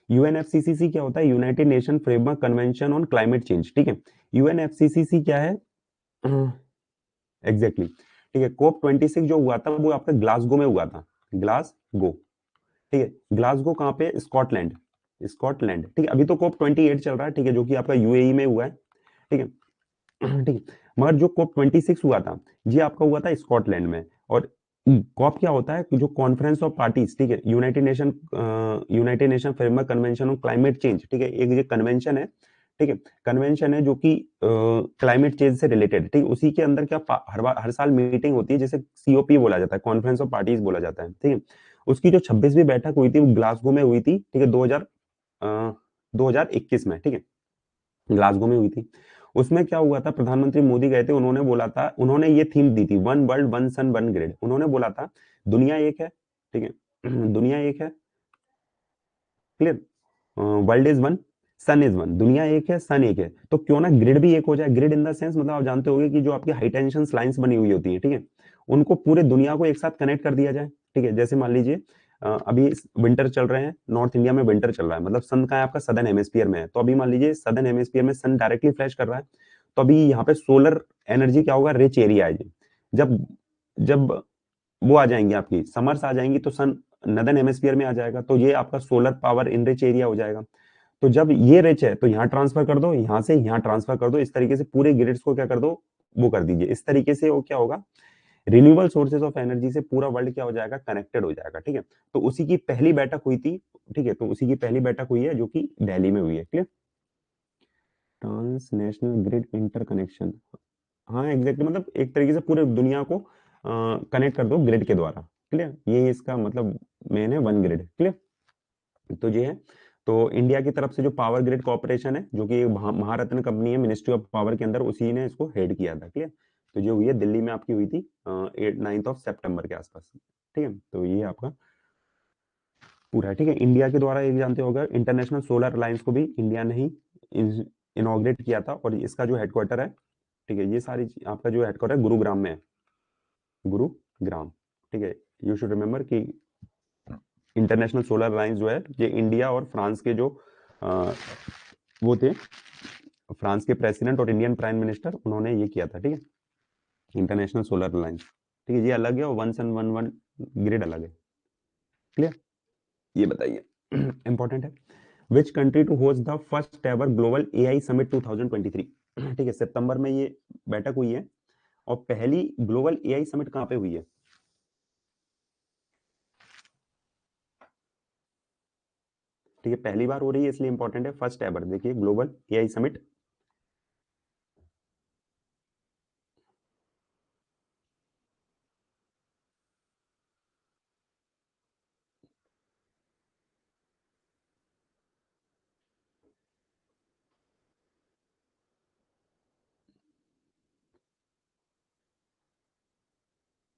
यूएनएफसीसीसी क्या होता है, United Nation framework convention on climate change, ठीक है। यूएनएफसीसीसी क्या है, एग्जैक्टली, ठीक है। कोप 26 जो हुआ था वो आपका ग्लासगो में हुआ था, ग्लासगो, ठीक है, ग्लासगो कहाँ पे, स्कॉटलैंड, स्कॉटलैंड, ठीक है। अभी तो कोप 28 चल रहा है, ठीक है, जो कि आपका यूएई में हुआ है, ठीक है, ठीक है। मगर जो कॉप 26 हुआ था ये आपका हुआ था स्कॉटलैंड में। और कॉप क्या होता है, जो कॉन्फ्रेंस ऑफ पार्टीज, ठीक है, United Nation framework convention on climate change, ठीक है, एक ये कन्वेंशन है, ठीक है, कन्वेंशन है जो कि क्लाइमेट चेंज से रिलेटेड, ठीक है। उसी के अंदर क्या हर साल मीटिंग होती है, जैसे सीओपी बोला जाता है, कॉन्फ्रेंस ऑफ पार्टीज बोला जाता है, ठीक है। उसकी जो 26वीं बैठक हुई थी वो ग्लासगो में हुई थी, ठीक है, 2021 में, ठीक है, ग्लासगो में हुई थी। उसमें क्या हुआ था, प्रधानमंत्री मोदी गए थे, उन्होंने बोला था, उन्होंने ये थीम दी थी, one world one sun one grid. उन्होंने बोला था दुनिया एक है, ठीक है, दुनिया एक है, clear, world is one, sun is one, दुनिया एक है, सन एक है, तो क्यों ना ग्रिड भी एक हो जाए। ग्रिड इन द सेंस मतलब आप जानते होंगे कि जो आपकी हाई टेंशन लाइंस बनी हुई होती है, ठीक है, उनको पूरे दुनिया को एक साथ कनेक्ट कर दिया जाए, ठीक है। जैसे मान लीजिए अभी विंटर चल रहे हैं, नॉर्थ इंडिया में विंटर चल रहा है, मतलब सन का है आपका सदर्न हेमिस्फीयर में है, तो अभी मान लीजिए सदर्न हेमिस्फीयर में सन डायरेक्टली फ्लैश कर रहा है, तो अभी यहाँ पे सोलर एनर्जी क्या होगा, रिच एरिया है जी। जब जब वो आ जाएंगी आपकी समर्स आ जाएंगी तो सन नदर्न हेमिस्फीयर में आ जाएगा, तो ये आपका सोलर पावर इनरिच एरिया हो जाएगा। तो जब ये रिच है तो यहाँ ट्रांसफर कर दो, यहाँ से यहाँ ट्रांसफर कर दो, इस तरीके से पूरे ग्रिड्स को क्या कर दो, वो कर दीजिए। इस तरीके से वो क्या होगा, रिन्यूएबल सोर्सेज ऑफ एनर्जी से पूरा वर्ल्ड क्या हो जाएगा, कनेक्टेड हो जाएगा। ठीक है, तो उसी की पहली बैठक हुई थी। ठीक है, तो उसी की पहली बैठक हुई है जो कि दिल्ली में हुई है। Clear, transnational grid interconnection. हाँ एग्जैक्टली, मतलब एक तरीके से पूरे दुनिया को कनेक्ट कर दो ग्रिड के द्वारा। क्लियर, ये इसका मतलब मेन है, वन ग्रिड। क्लियर, तो ये है। तो इंडिया की तरफ से जो पावर ग्रिड कॉर्पोरेशन है, जो कि महारत्न कंपनी है, मिनिस्ट्री ऑफ पावर के अंदर, उसी ने इसको हेड किया था। क्लियर, तो जो हुई है दिल्ली में आपकी हुई थी 8-9 सितंबर के आसपास। ठीक है, तो ये आपका पूरा है। ठीक है, इंडिया के द्वारा, एक जानते होगा, इंटरनेशनल सोलर अलायंस को भी इंडिया ने ही इनॉग्रेट किया था, और इसका जो हेडक्वार्टर है, ठीक है, ये सारी आपका जो हेडक्वार्टर है गुरुग्राम में है, गुरुग्राम। ठीक है, यू शुड रिमेम्बर कि इंटरनेशनल सोलर अलायंस जो है, ये इंडिया और फ्रांस के जो अ, वो थे, फ्रांस के प्रेसिडेंट और इंडियन प्राइम मिनिस्टर, उन्होंने ये किया था। ठीक है, इंटरनेशनल सोलर अलायंस। ठीक है, ये अलग है और one sun one one grid अलग है। क्लियर, ये बताइए इंपॉर्टेंट है, which country to host the first ever global AI summit 2023। ठीक है, सितंबर में ये बैठक हुई है, और पहली ग्लोबल एआई समिट कहां पे हुई है? ठीक है, पहली बार हो रही है, इसलिए इंपॉर्टेंट है, फर्स्ट एवर। देखिए, ग्लोबल एआई समिट।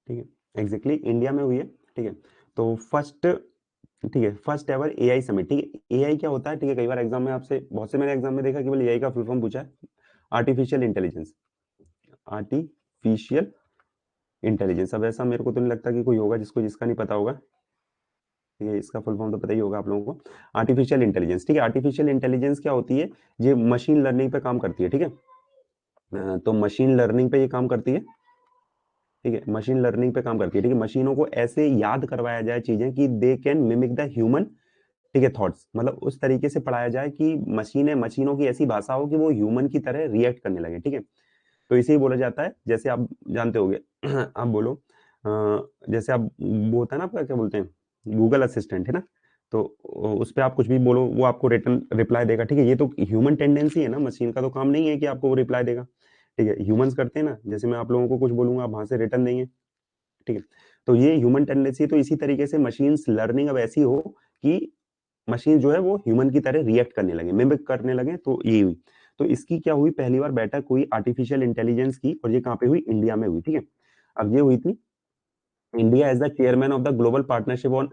ठीक है, एग्जैक्टली इंडिया में हुई है। ठीक है, तो फर्स्ट, ठीक है, फर्स्ट एवर एआई समिट। ठीक है, एआई क्या होता है? ठीक है, कई बार एग्जाम में आपसे, बहुत से मैंने एग्जाम में देखा, केवल एआई का फुल फॉर्म पूछा है, आर्टिफिशियल इंटेलिजेंस। आर्टिफिशियल इंटेलिजेंस, अब ऐसा मेरे को तो नहीं लगता कि कोई होगा जिसको, जिसका नहीं पता होगा। ठीक है, इसका फुल फॉर्म तो पता ही होगा आप लोगों को, आर्टिफिशियल इंटेलिजेंस। ठीक है, आर्टिफिशियल इंटेलिजेंस क्या होती है? ये मशीन लर्निंग पे काम करती है। ठीक है, तो मशीन लर्निंग पे ये काम करती है। ठीक है, मशीन लर्निंग पे काम करती है। ठीक है, मशीनों को ऐसे याद करवाया जाए चीजें कि they can mimic the human, ठीक है, थॉट्स, मतलब उस तरीके से पढ़ाया जाए कि मशीनों की ऐसी भाषा हो कि वो ह्यूमन की तरह रिएक्ट करने लगे। ठीक है, तो इसे ही बोला जाता है, जैसे आप जानते होंगे आप बोलो, जैसे आप, वो होता है ना आपका, क्या बोलते हैं, गूगल असिस्टेंट है ना, तो उस पे आप कुछ भी बोलो, वो आपको रिटर्न रिप्लाई देगा। ठीक है, ये तो ह्यूमन टेंडेंसी है ना, मशीन का तो काम नहीं है कि आपको वो रिप्लाई देगा। ठीक है, ह्यूमंस करते हैं ना, जैसे मैं आप लोगों को कुछ बोलूंगा, आप वहां से रिटर्न देंगे। ठीक है, तो ये ह्यूमन टेंडेंसी। तो इसी तरीके से मशीन्स लर्निंग अब ऐसी हो कि मशीन जो है वो ह्यूमन की तरह रिएक्ट करने लगे, मिमिक करने लगे, तो ये हुई। तो इसकी क्या हुई, पहली बार बैठक हुई आर्टिफिशियल इंटेलिजेंस की, और ये कहाँ पे हुई? इंडिया में हुई। ठीक है, अब ये हुई थी, India as the chairman of the global partnership on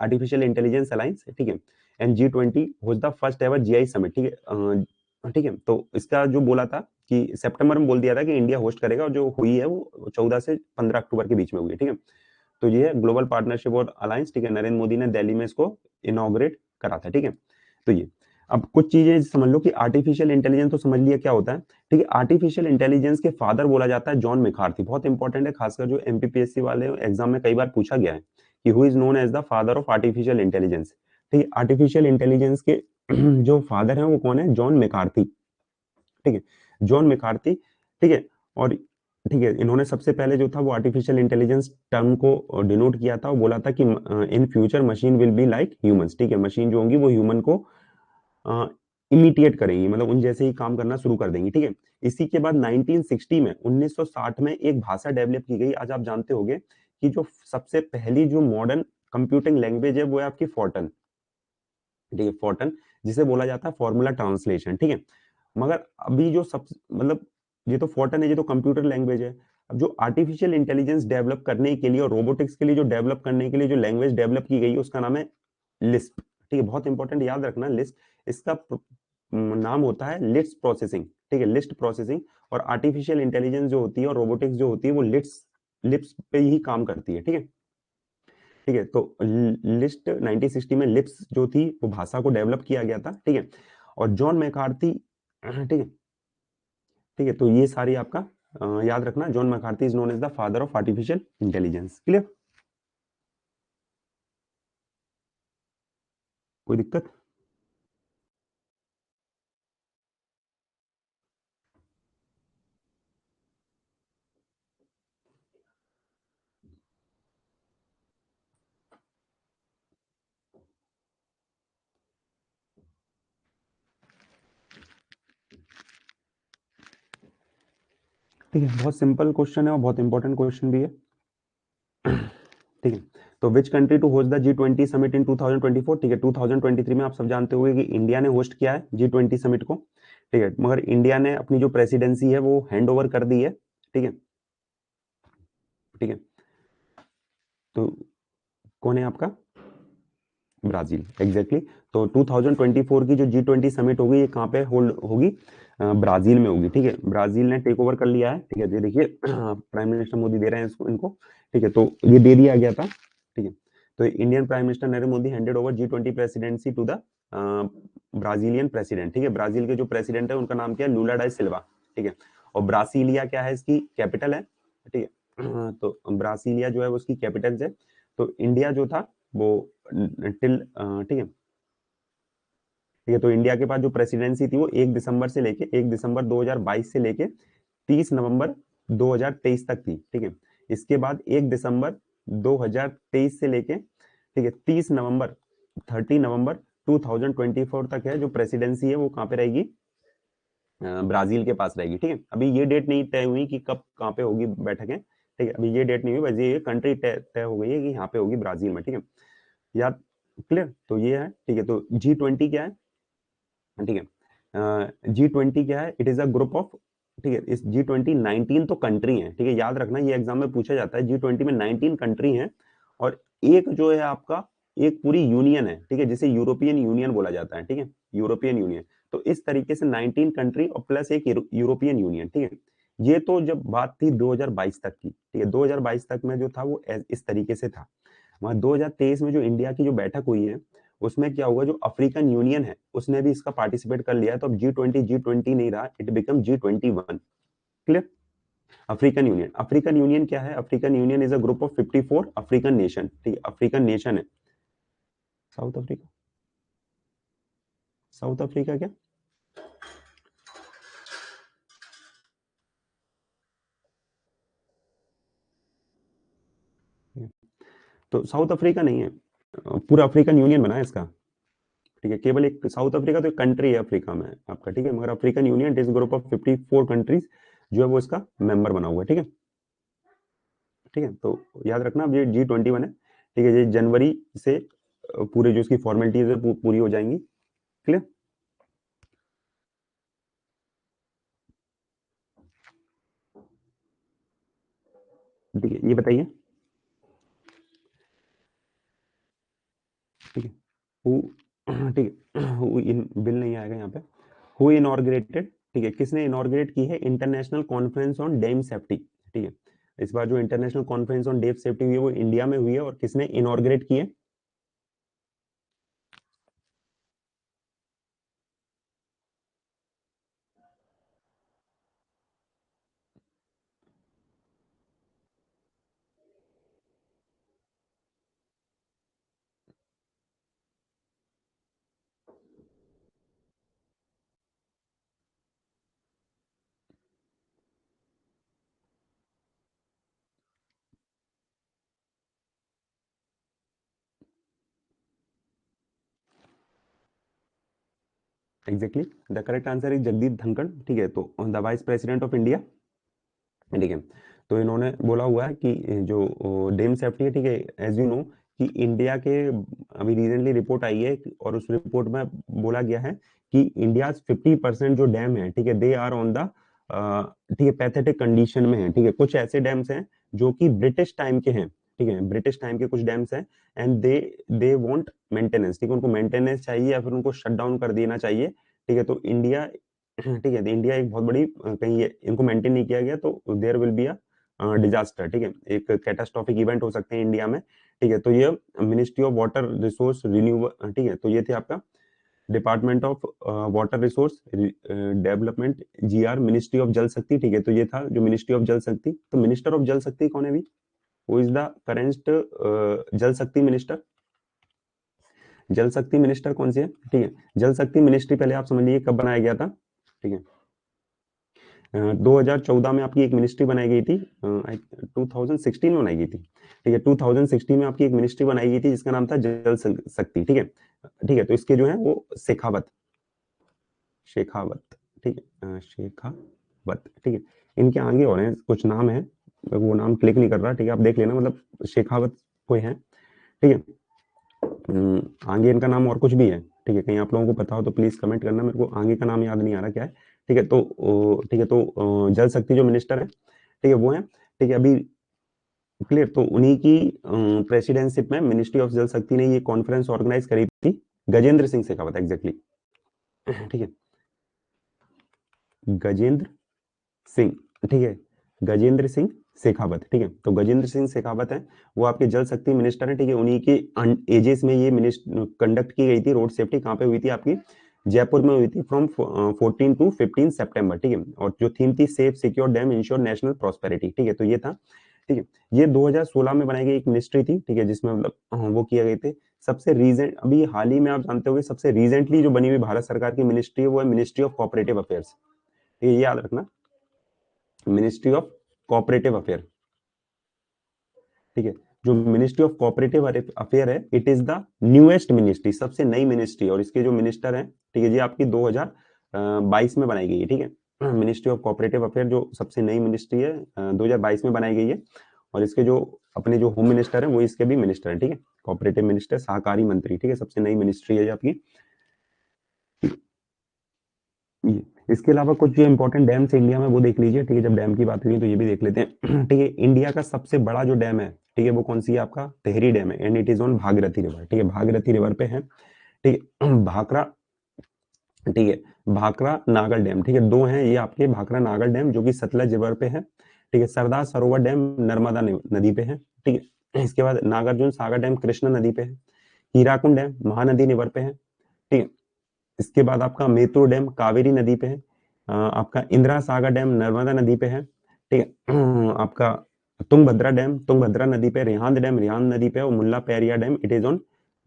artificial intelligence alliance. ठीक है, and G20 was the first ever GI summit. ठीक है, ठीक है, तो इसका जो बोला था कि सितंबर में बोल दिया था कि इंडिया होस्ट करेगा, और जो हुई है वो 14 से 15 अक्टूबर के बीच में हुई है। ठीक है, तो ये है ग्लोबल पार्टनरशिप और अलायंस। ठीक है, नरेंद्र मोदी ने दिल्ली में इसको इनॉग्रेट करा था। ठीक है, तो ये, अब कुछ चीजें समझ लो कि आर्टिफिशियल इंटेलिजेंस तो समझ लिया क्या होता है। ठीक है, आर्टिफिशियल इंटेलिजेंस के फादर बोला जाता है जॉन मैकार्थी। बहुत इंपॉर्टेंट है, खासकर जो एमपीपीएससी वाले एग्जाम में कई बार पूछा गया है कि who is known as the father of artificial intelligence. ठीक है, आर्टिफिशियल इंटेलिजेंस के जो फादर हैं वो कौन है? John McCarthy. ठीक है, जॉन मैकार्थी। ठीक है, और ठीक है, इन्होंने सबसे पहले जो था वो आर्टिफिशियल इंटेलिजेंस टर्म को डिनोट किया था, और बोला था कि in future machine will be like humans. ठीक है, मशीन जो होंगी वो ह्यूमन को इमिटिएट करेंगी, मतलब उन जैसे ही काम करना शुरू कर देंगी। ठीक है, इसी के बाद 1960 में, 1960 में एक भाषा डेवलप की गई। आज आप जानते होंगे कि जो सबसे पहली जो मॉडर्न कंप्यूटिंग लैंग्वेज है वो है आपकी फोर्टन। ठीक है, फोर्टन, जिसे बोला जाता है फॉर्मूला ट्रांसलेशन। ठीक है, मगर अभी जो सब, मतलब ये तो फोर्टन है, ये तो कंप्यूटर लैंग्वेज है। अब जो आर्टिफिशियल इंटेलिजेंस डेवलप करने के लिए और रोबोटिक्स के लिए जो डेवलप करने के लिए जो लैंग्वेज डेवलप की गई है, उसका नाम है लिस्प। ठीक है, बहुत इंपॉर्टेंट, याद रखना लिस्प। इसका नाम होता है लिस्ट प्रोसेसिंग। ठीक है, लिस्ट प्रोसेसिंग। और आर्टिफिशियल इंटेलिजेंस जो होती है और रोबोटिक्स जो होती है वो लिप्स पे ही काम करती है। ठीक है, ठीक है, तो लिस्ट 1960 में लिप्स जो थी वो भाषा को डेवलप किया गया था। ठीक है, और जॉन मैकार्थी, ठीक है, ठीक है, तो ये सारी आपका याद रखना, John McCarthy is known as the father of artificial intelligence. Clear, कोई दिक्कत? ठीक है, बहुत सिंपल क्वेश्चन है और बहुत इंपॉर्टेंट क्वेश्चन भी है। ठीक है, तो which country to host the G20 summit in 2024? ठीक है, 2023 में आप सब जानते होंगे कि इंडिया ने होस्ट किया है G20 समिट को। ठीक है, मगर इंडिया ने अपनी जो प्रेसिडेंसी है वो हैंड ओवर कर दी है। ठीक है, ठीक है, तो कौन है आपका? Brazil, exactly. तो 2024 की जो G20 समिट होगी ये कहाँ पे होल्ड होगी? ब्राजील में होगी। ठीक है, ब्राजील ने टेक ओवर कर लिया है। ठीक है, ये देखिए प्राइम मिनिस्टर मोदी दे रहे हैं इसको इनको। ठीक है, तो ये दे दिया गया था। ठीक है, तो Indian prime minister Narendra Modi handed over G20 presidency to the Brazilian president. ठीक है, ब्राजील के जो प्रेसिडेंट है उनका नाम क्या है? लूला डाई सिल्वा। ठीक है, और ब्रासीलिया क्या है? इसकी कैपिटल है। ठीक है, तो ब्रासीलिया जो है वो उसकी कैपिटल है। तो इंडिया जो था वो टिल ठीक है, ठीक है, तो इंडिया के पास जो प्रेसिडेंसी थी वो 1 दिसंबर 2022 से लेके 30 नवंबर 2023 तक थी। ठीक है, इसके बाद 1 दिसंबर 2023 से लेके, ठीक है, 30 नवंबर 2024 तक है जो प्रेसिडेंसी है वो कहाँ पे रहेगी? ब्राजील के पास रहेगी। ठीक है, अभी ये डेट नहीं तय हुई कि कब कहाँ पे होगी बैठकें। ठीक है, अभी ये डेट नहीं हुई, बस ये कंट्री तय हो गई है कि यहाँ पे होगी ब्राजील में। ठीक है, याद क्लियर? तो ये है। ठीक है, तो G20 क्या है? ठीक है, G20 क्या है? It is a group of, ठीक है, इस G20 19 तो कंट्री है। ठीक है, याद रखना ये एग्जाम में पूछा जाता है। G20 में 19 कंट्री है और एक जो है आपका एक पूरी यूनियन है। ठीक है, जिसे यूरोपियन यूनियन बोला जाता है। ठीक है, यूरोपियन यूनियन। तो इस तरीके से 19 कंट्री और प्लस एक यूरोपियन यूनियन। ठीक है, ये तो जब बात थी 2022 तक की। ठीक है, 2022 तक में जो था वो इस तरीके से था। वहां 2023 में जो इंडिया की जो बैठक हुई है उसमें क्या हुआ? जो अफ्रीकन यूनियन है उसने भी इसका पार्टिसिपेट कर लिया है। तो अब G20 नहीं रहा, it become G21। Clear? African union क्या है? African union is a group of 54 African nation. ठीक है, अफ्रीकन नेशन है। साउथ अफ्रीका, साउथ अफ्रीका क्या? तो साउथ अफ्रीका नहीं है, पूरा अफ्रीकन यूनियन बना है इसका। ठीक है, केवल एक साउथ अफ्रीका तो एक कंट्री है अफ्रीका में आपका। ठीक है, मगर African union is group of 54 countries जो है वो इसका मेंबर बना हुआ है। ठीक है, ठीक है, तो याद रखना अब ये G21 है। ठीक है, ये जनवरी से पूरे जो इसकी फॉर्मेलिटीज है पूरी हो जाएंगी। क्लियर? ठीक है, ये बताइए। ठीक है, हु ठीक है, हु इन बिल नहीं आएगा यहाँ पे। हु इनॉर्गेटेड? ठीक है, किसने इनॉर्गेट की है international conference on dam safety? ठीक है, इस बार जो international conference on dam safety हुई है वो इंडिया में हुई है और किसने इनॉर्गेट की है? Exactly, the correct answer is Jagdeep Dhankhar. ठीक है, तो the vice president of India. ठीक है, तो इन्होंने बोला हुआ है कि जो डैम सेफ्टी है, ठीक है, एज यू नो कि इंडिया के अभी रिसेंटली रिपोर्ट आई है और उस रिपोर्ट में बोला गया है कि इंडिया 50% जो डैम है, ठीक है, दे आर ऑन द, ठीक है, पैथेटिक कंडीशन में है। ठीक है, कुछ ऐसे डैम्स हैं जो कि ब्रिटिश टाइम के हैं। ठीक है, ब्रिटिश टाइम के कुछ डैम्स हैं एंड दे वांट मेंटेनेंस। ठीक है, उनको मेंटेनेंस चाहिए या फिर उनको शट डाउन कर देना चाहिए। ठीक है, तो इंडिया ठीक है, तो इंडिया एक बहुत बड़ी कहीं इनको मेंटेन नहीं किया गया तो there will be a disaster. ठीक है, एक कैटास्ट्रोफिक इवेंट हो सकते हैं इंडिया में। ठीक है, तो ये ministry of water resource renewal, ठीक है, तो ये थे आपका department of water resource development, GR, ministry of जल शक्ति। ठीक है, तो ये था जो मिनिस्ट्री ऑफ जल शक्ति। तो मिनिस्टर ऑफ जल शक्ति कौन है भी? हु इज द करेंट जल शक्ति मिनिस्टर? जल शक्ति मिनिस्टर कौन सी है? ठीक है, जल शक्ति मिनिस्ट्री पहले आप समझ लीजिए कब बनाया गया था। ठीक है, 2014 में आपकी एक मिनिस्ट्री बनाई गई थी, 2016 में बनाई गई थी। ठीक है, 2016 में आपकी एक मिनिस्ट्री बनाई गई थी जिसका नाम था जल शक्ति। ठीक है, ठीक है, तो इसके जो है वो शेखावत, शेखावत, ठीक है, शेखावत। ठीक है, इनके आगे और हैं कुछ नाम है, वो नाम क्लिक नहीं कर रहा, ठीक है, आप देख लेना, मतलब शेखावत कोई है, ठीक है। आगे इनका नाम और कुछ भी है, ठीक है, कहीं आप लोगों को पता हो तो प्लीज कमेंट करना, मेरे को आगे का नाम याद नहीं आ रहा क्या है, ठीक है। तो ठीक है, तो जल शक्ति जो मिनिस्टर है, ठीक है, वो है, ठीक है, अभी क्लियर। तो उन्हीं की प्रेसिडेंटशिप में मिनिस्ट्री ऑफ जल शक्ति ने ये कॉन्फ्रेंस ऑर्गेनाइज करी थी, गजेंद्र सिंह शेखावत, एग्जैक्टली, ठीक है, गजेंद्र सिंह, ठीक है, गजेंद्र सिंह शेखावत, ठीक है। तो गजेंद्र सिंह शेखावत है, वो आपके जल शक्ति मिनिस्टर है, ठीक है। उन्हीं के एजेस में ये कंडक्ट की गई थी रोड सेफ्टी, कहाँ पे हुई थी आपकी, जयपुर में हुई थी, फ्रॉम 14 टू 15 सितंबर, ठीक है। और जो थीम थी safe secure dam ensure national prosperity, ठीक है, तो ये था, ठीक है। ये 2016 में बनाई गई एक मिनिस्ट्री थी, ठीक है, जिसमें मतलब वो किया गए थे। सबसे रीजेंट अभी हाल ही में आप जानते होंगे, सबसे रिसेंटली जो बनी हुई भारत सरकार की मिनिस्ट्री है वो है मिनिस्ट्री ऑफ कोऑपरेटिव अफेयर्स, ये याद रखना, मिनिस्ट्री ऑफ कोऑपरेटिव अफेयर, ठीक है। जो मिनिस्ट्री ऑफ कोऑपरेटिव अफेयर है, it is the newest ministry, सबसे नई मिनिस्ट्री, और इसके जो मिनिस्टर हैं, ठीक है, ये आपकी 2022 में बनाई गई है, ठीक है। मिनिस्ट्री ऑफ कोऑपरेटिव अफेयर जो सबसे नई मिनिस्ट्री है, 2022 में बनाई गई है, और इसके जो अपने जो होम मिनिस्टर हैं वो इसके भी मिनिस्टर हैं, ठीक है, कोऑपरेटिव मिनिस्टर, सहकारी मंत्री, ठीक है, सबसे नई मिनिस्ट्री है ये आपकी। इसके अलावा कुछ जो इंपॉर्टेंट डैम्स इंडिया में वो देख लीजिए, ठीक है, जब डैम की बात हुई तो ये भी देख लेते हैं। ठीक है, इंडिया का सबसे बड़ा जो डैम है, ठीक है, वो कौन सी है, आपका तेहरी डैम है, and it is on Bhagirathi river, ठीक है, भागीरथी रिवर पे है, ठीक है। भाखड़ा, ठीक है, भाखड़ा नागर डैम, ठीक है, दो हैं ये आपके, भाखड़ा नागर डैम जो कि सतलज रिवर पे है, ठीक है। सरदार सरोवर डैम नर्मदा नदी पे है, ठीक है। इसके बाद नागार्जुन सागर डैम कृष्णा नदी पे है, हीराकुंड डैम महानदी रिवर पे है, ठीक है। इसके बाद आपका मेत्तूर डैम कावेरी नदी पे है, आपका इंदिरा सागर डैम नर्मदा नदी पे है, ठीक है। आपका तुंगभद्रा डैम तुंगभद्रा नदी पे, रिहांद डैम रिहांद नदी पे, और Mullaperiyar dam it is on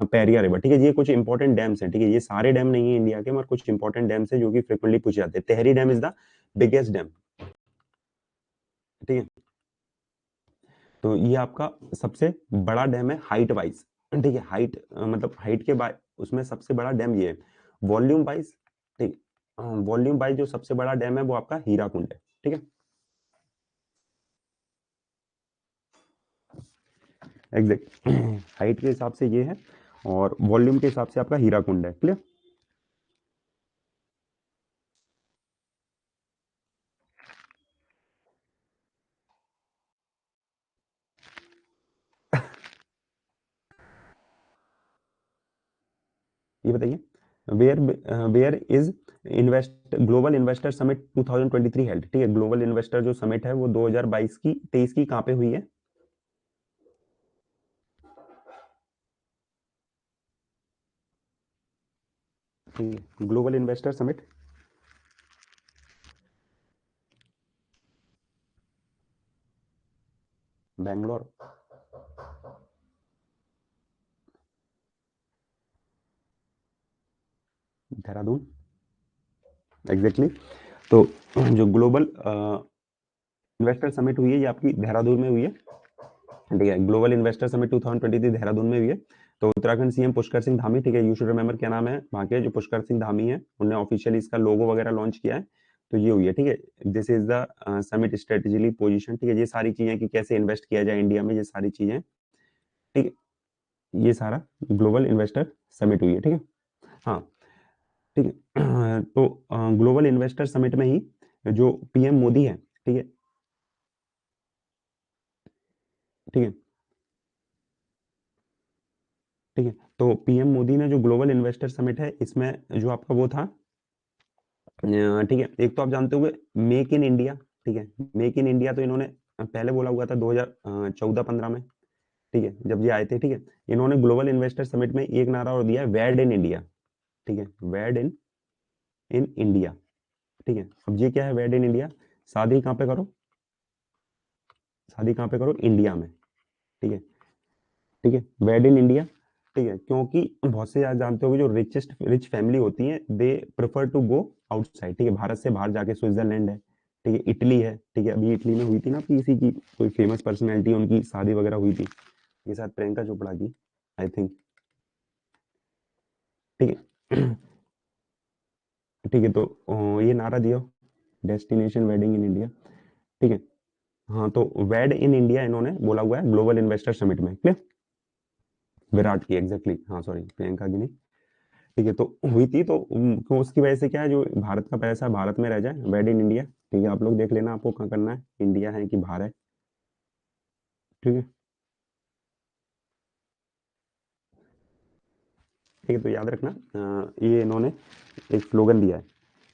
Periyar river, ठीक है। ये कुछ इंपॉर्टेंट डैम्स हैं, ठीक है, ये सारे डैम नहीं है इंडिया के, मगर कुछ इंपॉर्टेंट डैम्स है जो कि फ्रिक्वेंटली पूछे जाते हैं। Tehri dam is the biggest dam, ठीक है। तो ये आपका सबसे बड़ा डैम है हाइट वाइज, ठीक है, हाइट मतलब हाइट के बाद उसमें सबसे बड़ा डैम ये है। वॉल्यूम वाइज, ठीक, वॉल्यूम वाइज जो सबसे बड़ा डैम है वो आपका हीराकुंड है, ठीक है, एग्जैक्ट। हाइट के हिसाब से ये है, और वॉल्यूम के हिसाब से आपका हीराकुंड है, क्लियर। ये बताइए, where where is invest global investor summit 2023 held, ठीक है, ग्लोबल इन्वेस्टर जो समिट है वो 2022 की 23 की कहाँ पे हुई है, ठीक है, global investor summit Bangalore, Dehradun, exactly. तो जो ग्लोबल इन्वेस्टर समिट हुई है ये आपकी देहरादून में हुई है, ठीक है, ग्लोबल इन्वेस्टर समिट 2023 देहरादून में हुई है। तो उत्तराखंड सीएम पुष्कर सिंह धामी, ठीक है, यू शुड रिमेंबर क्या नाम है वहाँ के, जो पुष्कर सिंह धामी है, उन्होंने ऑफिशियली इसका लोगो वगैरह लॉन्च किया है, तो ये हुई है, ठीक है। This is the summit strategically position, ठीक है, ये सारी चीजें कि कैसे इन्वेस्ट किया जाए इंडिया में, ये सारी चीजें, ठीक है, ये सारा ग्लोबल इन्वेस्टर समिट हुई है, ठीक है, हाँ, ठीक है। तो ग्लोबल इन्वेस्टर समिट में ही जो पीएम मोदी है, ठीक है, ठीक है, ठीक है। तो पीएम मोदी ने जो ग्लोबल इन्वेस्टर समिट है इसमें जो आपका वो था, ठीक है, एक तो आप जानते होंगे मेक इन इंडिया, ठीक है, मेक इन इंडिया तो इन्होंने पहले बोला हुआ था 2014-15 में, ठीक है, जब ये आए थे, ठीक है। इन्होंने ग्लोबल इन्वेस्टर समिट में एक नारा और दिया है, वेड इन इंडिया, ठीक है, वेड इन इन इंडिया, ठीक है। अब ये क्या है वेड इन इंडिया, शादी कहाँ पे करो, शादी कहाँ पे करो, इंडिया में, ठीक है, ठीक है, वेड इन इंडिया, ठीक है, क्योंकि बहुत से आप जानते होंगे जो रिच फैमिली होती है they prefer to go outside, ठीक है, भारत से बाहर जाके, स्विट्जरलैंड है, ठीक है, इटली है, ठीक है, अभी इटली में हुई थी ना किसी की कोई फेमस पर्सनैलिटी, उनकी शादी वगैरह हुई थी, ये साथ प्रियंका चोपड़ा की, आई थिंक, ठीक है। ठीक है, तो ये नारा दियो, डेस्टिनेशन वेडिंग इन इंडिया, ठीक है। हाँ, तो वेड इन इंडिया इन्होंने बोला हुआ है ग्लोबल इन्वेस्टर समिट में, क्लियर। विराट की, एग्जैक्टली, हाँ सॉरी, प्रियंका की नहीं। ठीक है, तो हुई थी, तो उसकी वजह से क्या है, जो भारत का पैसा भारत में रह जाए, वेड इन इंडिया। ठीक है, आप लोग देख लेना आपको कहाँ करना है, इंडिया है कि बाहर है। ठीक है। ठीक है, तो याद रखना, ये इन्होंने एक स्लोगन दिया है।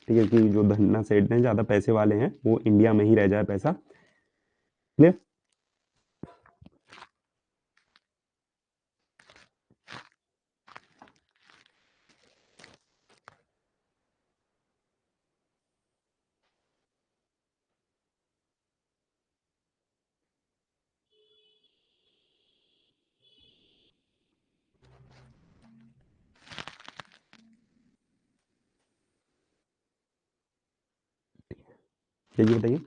ठीक है, कि जो धन्ना सेठ हैं, ज्यादा पैसे वाले हैं, वो इंडिया में ही रह जाए पैसा, क्लियर। चलिए बताइए,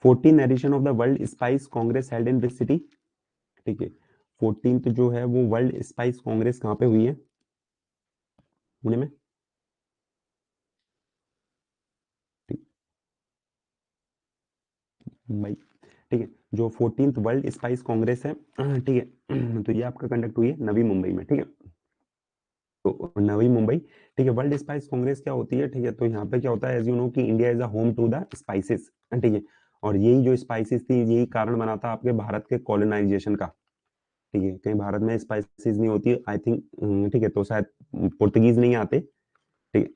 14 edition of the world spice congress held in which city. ठीक है, 14th जो है वो वर्ल्ड स्पाइस कांग्रेस कहाँ पे हुई है, पुणे में। ठीक, मुंबई। ठीक है, जो 14th वर्ल्ड स्पाइस कांग्रेस है, ठीक है, तो ये आपका कंडक्ट हुई है नवी मुंबई में। ठीक है, तो नवी मुंबई। ठीक है, वर्ल्ड स्पाइस कांग्रेस क्या होती है, ठीक है, तो यहाँ पे क्या होता है, एज यू नो कि India is a home to the spices. ठीक है, और यही जो स्पाइसेस थी, यही कारण बना था आपके भारत के कॉलोनाइजेशन का। ठीक है, कहीं भारत में स्पाइसेस नहीं होती, आई थिंक। ठीक है, तो शायद पुर्तगीज नहीं आते। ठीक है।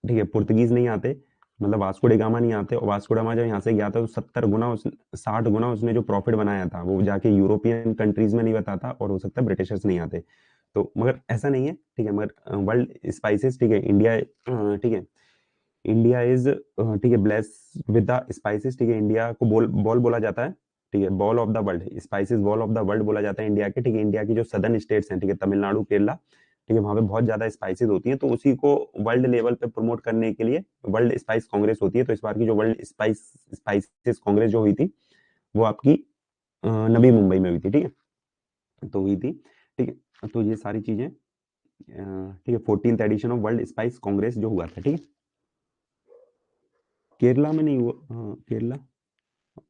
ठीक है, पुर्तगीज नहीं आते, मतलब वास्को डे गामा नहीं आते, और वास्को डा गामा जब यहाँ से गया था तो 70 गुना 60 गुना उसने जो प्रॉफिट बनाया था वो जाके यूरोपियन कंट्रीज में नहीं बताता, और हो सकता है ब्रिटिशर्स नहीं आते। तो मगर ऐसा नहीं है। ठीक है, मगर वर्ल्ड स्पाइसेस, ठीक है, इंडिया, ठीक है, इंडिया इज, ठीक है, ब्लेस विद द स्पाइसेस। ठीक है, इंडिया को बॉल बॉल बोला जाता है। ठीक है, ball of the world, spices ball of the world बोला जाता है इंडिया के। ठीक है, इंडिया की जो सदर्न स्टेट्स हैं, ठीक है, तमिलनाडु, केरला, ठीक है, वहां पे बहुत ज्यादा स्पाइसेस होती हैं, तो उसी को वर्ल्ड लेवल पे प्रमोट करने के लिए वर्ल्ड स्पाइस कांग्रेस होती है। तो इस बार की जो वर्ल्ड स्पाइसेस कांग्रेस जो हुई थी, वो आपकी नवी मुंबई में हुई थी। ठीक है, तो हुई थी। ठीक है, तो ये सारी चीजें, ठीक है, 14th edition of world spice congress जो हुआ था। ठीक है, केरला में नहीं हुआ, हाँ केरला,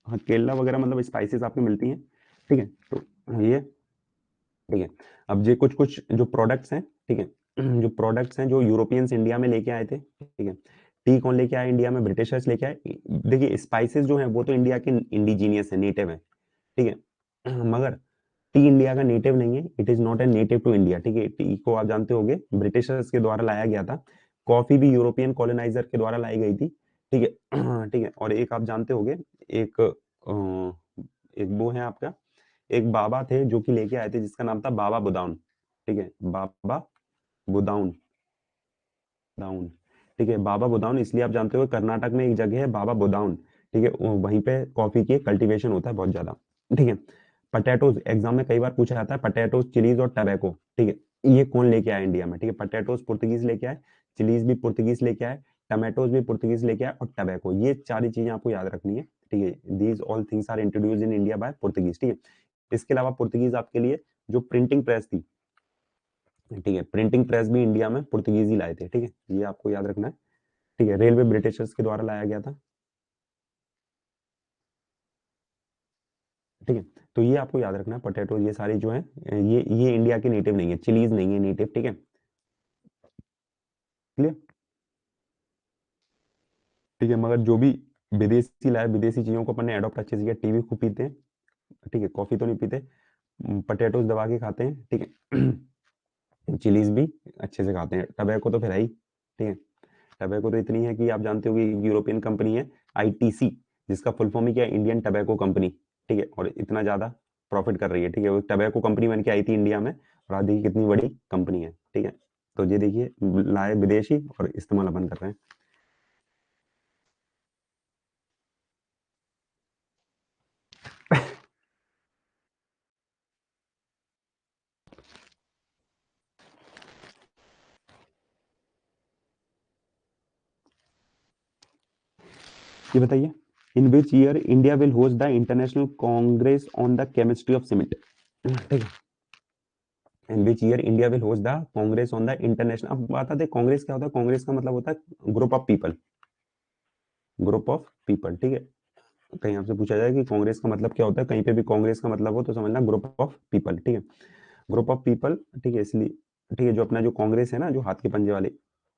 हाँ केरला वगैरह मतलब स्पाइसेस आपको मिलती हैं। ठीक है, तो ये, ठीक है, अब ये कुछ कुछ जो प्रोडक्ट्स हैं, ठीक है, जो प्रोडक्ट्स हैं जो यूरोपियंस इंडिया में लेके आए थे। ठीक है, टी कौन लेके आए इंडिया में, ब्रिटिशर्स लेके आए। देखिए, स्पाइसेस जो है वो तो इंडिया के इंडिजीनियस है, नेटिव है। ठीक है, मगर टी इंडिया का नेटिव नहीं है, it is not a native to India. ठीक है, टी को आप जानते होंगे ब्रिटिशर्स के द्वारा लाया गया था। कॉफी भी यूरोपियन कॉलोनाइजर के द्वारा लाई गई थी। ठीक है, ठीक है, और एक आप जानते होंगे, एक एक वो है आपका, एक बाबा थे जो कि लेके आए थे, जिसका नाम था बाबा बुदाउन। ठीक है, बाबा बुदाउन, दाउन। ठीक है, बाबा बुदाउन इसलिए आप जानते हो, कर्नाटक में एक जगह है बाबा बुदाउन। ठीक है, वहीं पे कॉफी की कल्टीवेशन होता है बहुत ज्यादा। ठीक है, पटेटोज एग्जाम में कई बार पूछा जाता है, पटेटोज, चिलीज और टबैको। ठीक है, ये कौन लेके आया इंडिया में। ठीक है, पटेटोज पुर्तगीज लेके आए, चिलीज भी पुर्तगीज लेके आए, टमेटोज भी पुर्तगीज लेके आए, और टबैको, ये सारी चीजें आपको याद रखनी है। ठीक है, these all things are introduced in India by Portuguese. ठीक है, इसके अलावा पुर्तगीज आपके लिए जो प्रिंटिंग प्रेस थी, ठीक है, प्रिंटिंग प्रेस भी इंडिया में पुर्तगीज ही लाए थे। ठीक है, ये आपको याद रखना है। ठीक है, रेलवे ब्रिटिशर्स के द्वारा लाया गया था। ठीक है, तो ये आपको याद रखना है, पोटैटो, ये सारी जो है, ये इंडिया के नेटिव नहीं है, चिलीज नहीं है नेटिव। ठीक है, क्लियर। ठीक है, मगर जो भी विदेशी लाए, विदेशी चीजों को अपन ने अडॉप्ट अच्छे से किया, टीवी खूब पीते हैं। ठीक है, कॉफी तो नहीं पीते, पटेटोज दबा के खाते हैं। ठीक है, चिलीज भी अच्छे से खाते हैं, टबैको तो फिर है ही। ठीक है, टबैको तो इतनी है कि आप जानते हो कि यूरोपियन कंपनी है, आईटीसी, जिसका फुल फॉर्म ही क्या है, इंडियन टबैको कंपनी। ठीक है, और इतना ज्यादा प्रॉफिट कर रही है। ठीक है, वो टबैको कंपनी बन के आई थी इंडिया में, और आज देखिए कितनी बड़ी कंपनी है। ठीक है, तो ये देखिए, लाए विदेशी और इस्तेमाल अपन कर रहे हैं। ये बताइए, in which year India will host the international congress on the chemistry of cement. ठीक है, in which year India will host the congress on the international. अब बात आती है कांग्रेस क्या होता है, कांग्रेस का मतलब होता है group of people, group of people. ठीक है, कहीं आपसे पूछा जाए कि कांग्रेस का मतलब क्या होता है, कहीं पे भी कांग्रेस का मतलब हो तो समझना ग्रुप ऑफ पीपल, ठीक है, ग्रुप ऑफ पीपल, ठीक है, इसलिए ठीक है, जो अपना जो कांग्रेस है ना, जो हाथ के पंजे वाले,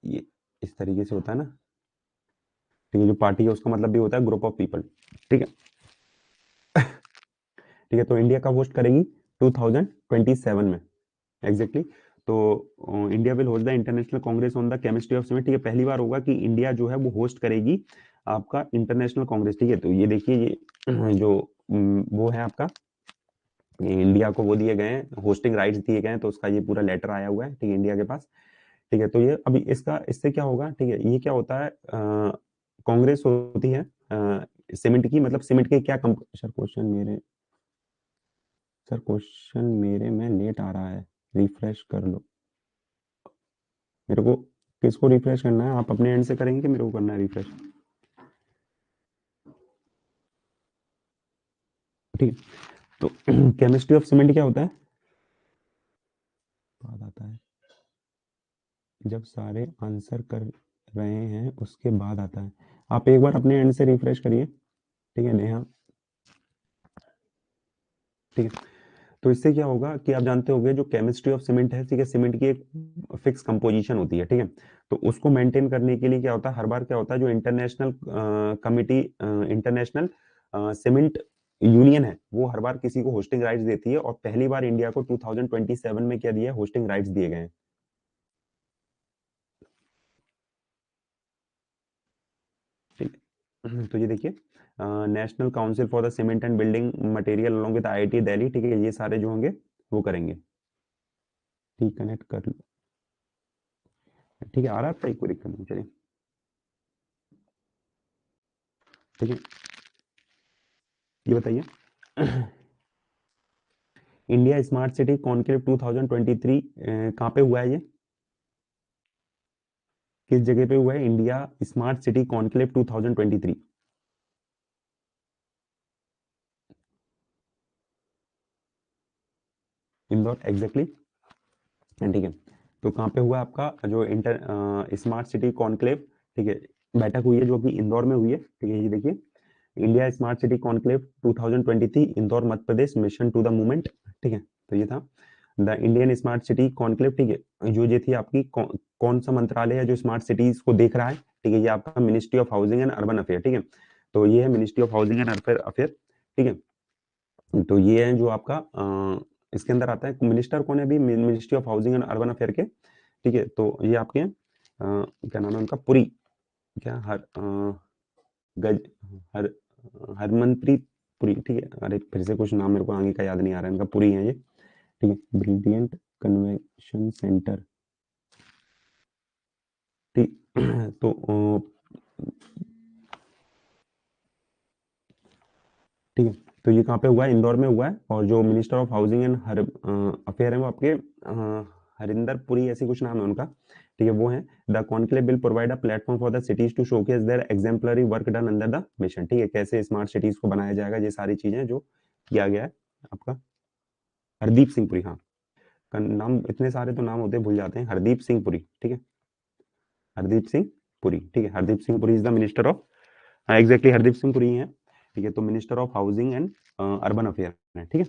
ये इस तरीके से होता है ना, ठीक है, जो पार्टी है उसका मतलब भी होता है ग्रुप ऑफ पीपल, ठीक है, ठीक है, तो इंडिया कब होस्ट करेगी 2027 में एग्जैक्टली, तो India will host the international congress on the chemistry of cement, ठीक है, पहली बार होगा कि इंडिया जो है वो होस्ट करेगी आपका इंटरनेशनल कांग्रेस, ठीक है, तो ये देखिए ये जो वो है आपका, इंडिया को वो दिए गए हैं, होस्टिंग राइट्स दिए गए हैं, तो उसका ये पूरा लेटर आया हुआ है, ठीक है, इंडिया के पास, ठीक है, तो ये अभी इसका इससे क्या होगा, ठीक है, ये क्या होता है, कांग्रेस होती है सीमेंट की, मतलब सीमेंट के क्या सर क्वेश्चन मेरे में लेट आ रहा है, रिफ्रेश कर लो, मेरे को किसको रिफ्रेश करना है, आप अपने एंड से करेंगे कि मेरे को करना है रिफ्रेश, ठीक है, तो केमिस्ट्री ऑफ सीमेंट क्या होता है, बाद आता है जब सारे आंसर कर रहे हैं उसके बाद आता है, आप एक बार अपने एंड से रिफ्रेश करिए, ठीक है नेहा, ठीक है, तो इससे क्या होगा कि आप जानते होंगे जो केमिस्ट्री ऑफ सीमेंट है, ठीक है, सीमेंट की एक फिक्स कंपोजिशन होती है, ठीक है, तो उसको मेंटेन करने के लिए क्या होता है, हर बार क्या होता है, जो international committee, international cement union है, वो हर बार किसी को होस्टिंग राइट्स देती है, और पहली बार इंडिया को 2027 में क्या दिया है, होस्टिंग राइट्स दिए गए हैं, ठीक है, तो ये देखिए national council for the cement and building material along with IIT Delhi, ठीक है, ये सारे जो होंगे वो करेंगे, ठीक, कनेक्ट कर लो, ठीक है, आ रहा है, कोई दिक्कत नहीं, चलिए, ठीक है, ये बताइए इंडिया स्मार्ट सिटी कॉन्क्लेव 2023 कहाँ पे हुआ है, ये किस जगह पे हुआ है, India smart city conclave 2023, Indore exactly, ठीक है, तो कहाँ पे हुआ है आपका जो इंटर स्मार्ट सिटी कॉन्क्लेव, ठीक है, बैठक हुई है जो कि इंदौर में हुई है, ठीक है, ये देखिए India smart city conclave 2023 Indore Madhya Pradesh, mission to the movement, ठीक है, तो ये था the Indian smart city conclave, ठीक है, जो ये थी आपकी कौन सा मंत्रालय है जो स्मार्ट सिटीज को देख रहा है, ठीक है, ये आपका ministry of housing and urban affair, ठीक है, तो ये है ministry of housing and affair, ठीक है, तो ये है जो आपका इसके अंदर आता है, मिनिस्टर कौन है अभी ministry of housing and urban affair के, ठीक है, तो ये आपके क्या नाम है उनका, पुरी, क्या गज हर हरमनप्रीत पुरी, ठीक है, अरे फिर से कुछ नाम मेरे को आगे का याद नहीं आ रहा है, इनका पुरी है ये, ठीक है, ब्रिलियंट कन्वेंशन सेंटर, ठीक तो ठीक है, तो ये कहाँ पे हुआ है, इंदौर में हुआ है, और जो minister of housing and her affair है वो आपके हरिंदर पुरी ऐसी कुछ नाम है उनका, ठीक है, वो है the conclave will provide a platform for the cities to showcase their exemplary work done under the mission, ठीक है, कैसे स्मार्ट सिटीज को बनाया जाएगा, ये सारी चीजें जो किया गया है आपका, हरदीप सिंह पुरी, हाँ, नाम इतने सारे तो नाम होते भूल जाते हैं, हरदीप सिंह पुरी, ठीक है, हरदीप सिंह पुरी, ठीक है, Hardeep Singh Puri is the minister of, हाँ एग्जैक्टली हरदीप सिंह पुरी है, ठीक है, तो minister of housing and urban affair है, ठीक है,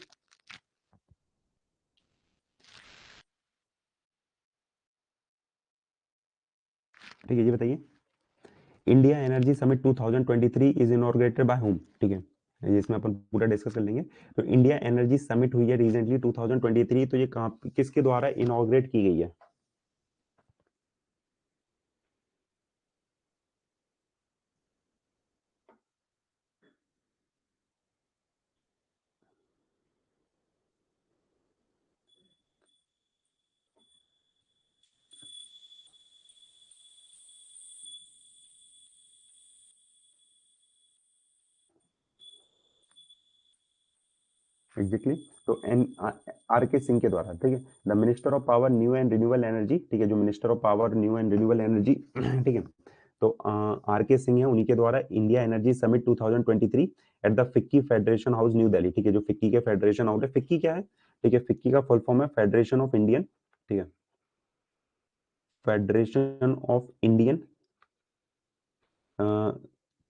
ठीक है, ये बताइए India energy summit 2023 is inaugurated by home, ठीक है, ये इसमें अपन पूरा डिस्कस कर लेंगे, तो इंडिया एनर्जी समिट हुई है रिसेंटली 2023, तो ये कहाँ किसके द्वारा इनॉग्रेट की गई है, एग्जैक्टली, तो एन आर के सिंह के द्वारा, ठीक है, the minister of power new and renewable energy, ठीक है, जो minister of power new and renewable energy ठीक है, तो आर के सिंह है, उन्हीं के द्वारा India energy summit 2023 at the FICCI federation house new Delhi, ठीक है, जो फिक्की के फेडरेशन हाउस है, फिक्की क्या है, ठीक है, फिक्की का फुल फॉर्म है फेडरेशन ऑफ इंडियन, ठीक है, federation of Indian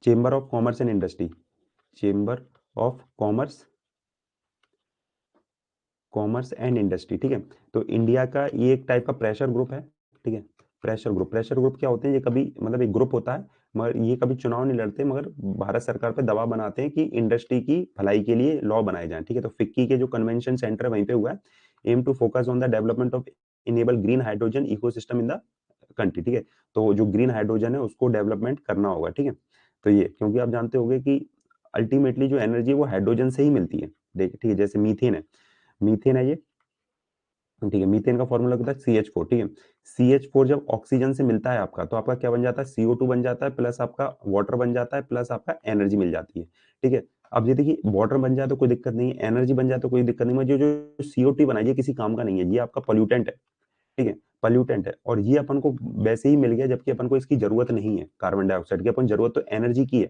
chamber of commerce and industry, chamber of commerce and industry, ठीक है। तो इंडिया का ये एक टाइप का प्रेशर ग्रुप है, ठीक है। प्रेशर ग्रुप क्या होते हैं, ये कभी मतलब एक ग्रुप होता है, मगर ये कभी चुनाव नहीं लड़ते, मगर भारत सरकार पे दबाव बनाते हैं कि इंडस्ट्री की भलाई के लिए लॉ बनाए जाएं, ठीक है। तो फिक्की के जो कन्वेंशन सेंटर है वहीं पे हुआ है। Aim to focus on the development of enable green hydrogen ecosystem in the country, ठीक है। तो जो ग्रीन हाइड्रोजन है उसको डेवलपमेंट करना होगा, ठीक है। तो ये क्योंकि आप जानते होंगे कि अल्टीमेटली जो एनर्जी वो हाइड्रोजन से ही मिलती है, ठीक है। जैसे मीथेन है ये, ठीक है। मीथेन का फॉर्मूला होता है CH4, ठीक है। CH4 जब ऑक्सीजन से मिलता है आपका, तो आपका क्या बन जाता है, CO2 बन जाता है, प्लस आपका वाटर बन जाता है, प्लस आपका एनर्जी मिल जाती है, ठीक है। अब ये देखिए, वाटर बन जाए तो कोई दिक्कत नहीं है, एनर्जी बन जाए तो कोई दिक्कत नहीं है, जो जो CO2 बनाई है किसी काम का नहीं है, ये आपका पोल्यूटेंट है, ठीक है। पोल्यूटेंट है, और ये अपन को वैसे ही मिल गया, जबकि अपन को इसकी जरूरत नहीं है कार्बन डाइऑक्साइड की, अपन जरूरत तो एनर्जी की है,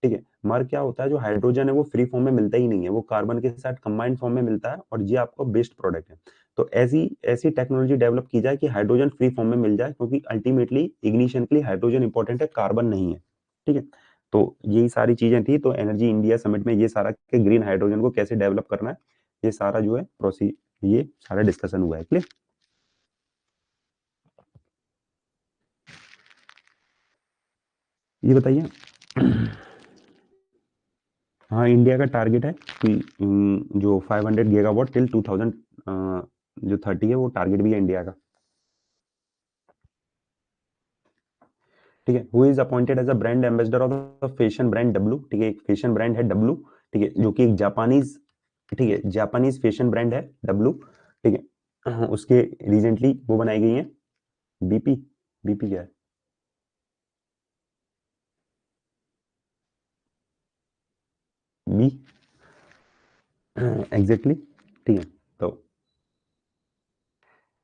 ठीक है। मगर क्या होता है, जो हाइड्रोजन है वो फ्री फॉर्म में मिलता ही नहीं है, वो कार्बन के साथ कंबाइंड फॉर्म में मिलता है, और ये आपका बेस्ट प्रोडक्ट है। तो ऐसी ऐसी टेक्नोलॉजी डेवलप की जाए कि हाइड्रोजन फ्री फॉर्म में मिल जाए, क्योंकि अल्टीमेटली इग्निशन के लिए हाइड्रोजन इंपॉर्टेंट है, कार्बन नहीं है, ठीक है। तो यही सारी चीजें थी। तो एनर्जी इंडिया समिट में ये सारा कि ग्रीन हाइड्रोजन को कैसे डेवलप करना है, ये सारा जो है प्रोसी ये सारा डिस्कशन हुआ है, क्लियर। ये बताइए। हाँ, इंडिया का टारगेट है कि जो 500 गीगावाट टिल 2000 जो 30 है, वो टारगेट भी है इंडिया का, ठीक है। Who is appointed as a brand ambassador of the fashion brand W, ठीक है। एक फैशन ब्रांड है डब्लू, ठीक है, जो कि एक जापानीज, ठीक है, जापानीज फैशन ब्रांड है डब्लू, ठीक है। उसके रिसेंटली वो बनाई गई है बीपी। बीपी क्या है? बी, एग्जैक्टली, ठीक है। तो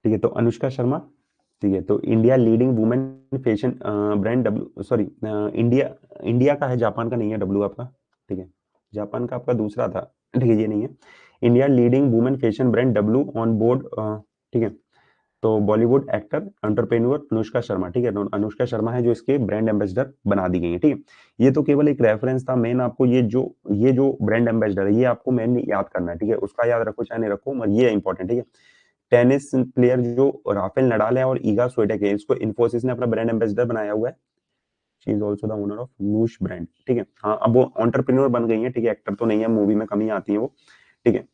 ठीक है, तो अनुष्का शर्मा, ठीक है। तो India leading women fashion brand W, sorry, India India का है, जापान का नहीं है डब्लू आपका, ठीक है। जापान का आपका दूसरा था, ठीक है, ये नहीं है। India leading women fashion brand W on board, ठीक है। तो बॉलीवुड एक्टर एंटरप्रेन्योर अनुष्का शर्मा, ठीक है। तो अनुष्का शर्मा है जो इसके ब्रांड एम्बेसडर बना दी गई है, ठीक है। ये तो केवल एक रेफरेंस था, मेन आपको ये जो ब्रांड एम्बेसडर है, ये आपको मेन याद करना है, ठीक है। उसका याद रखो चाहे नहीं रखो, मगर ये इंपॉर्टेंट, ठीक है। टेनिस प्लेयर जो राफेल नडाल है और ईगा स्वियाटेक है, इसको इन्फोसिस ने अपना ब्रांड एम्बेसडर बनाया हुआ है। She is also the owner of Nush brand, ठीक है। हाँ, अब वो एंटरप्रेन्योर बन गई है, ठीक है। एक्टर तो नहीं है, मूवी में कमी आती है वो, ठीक है।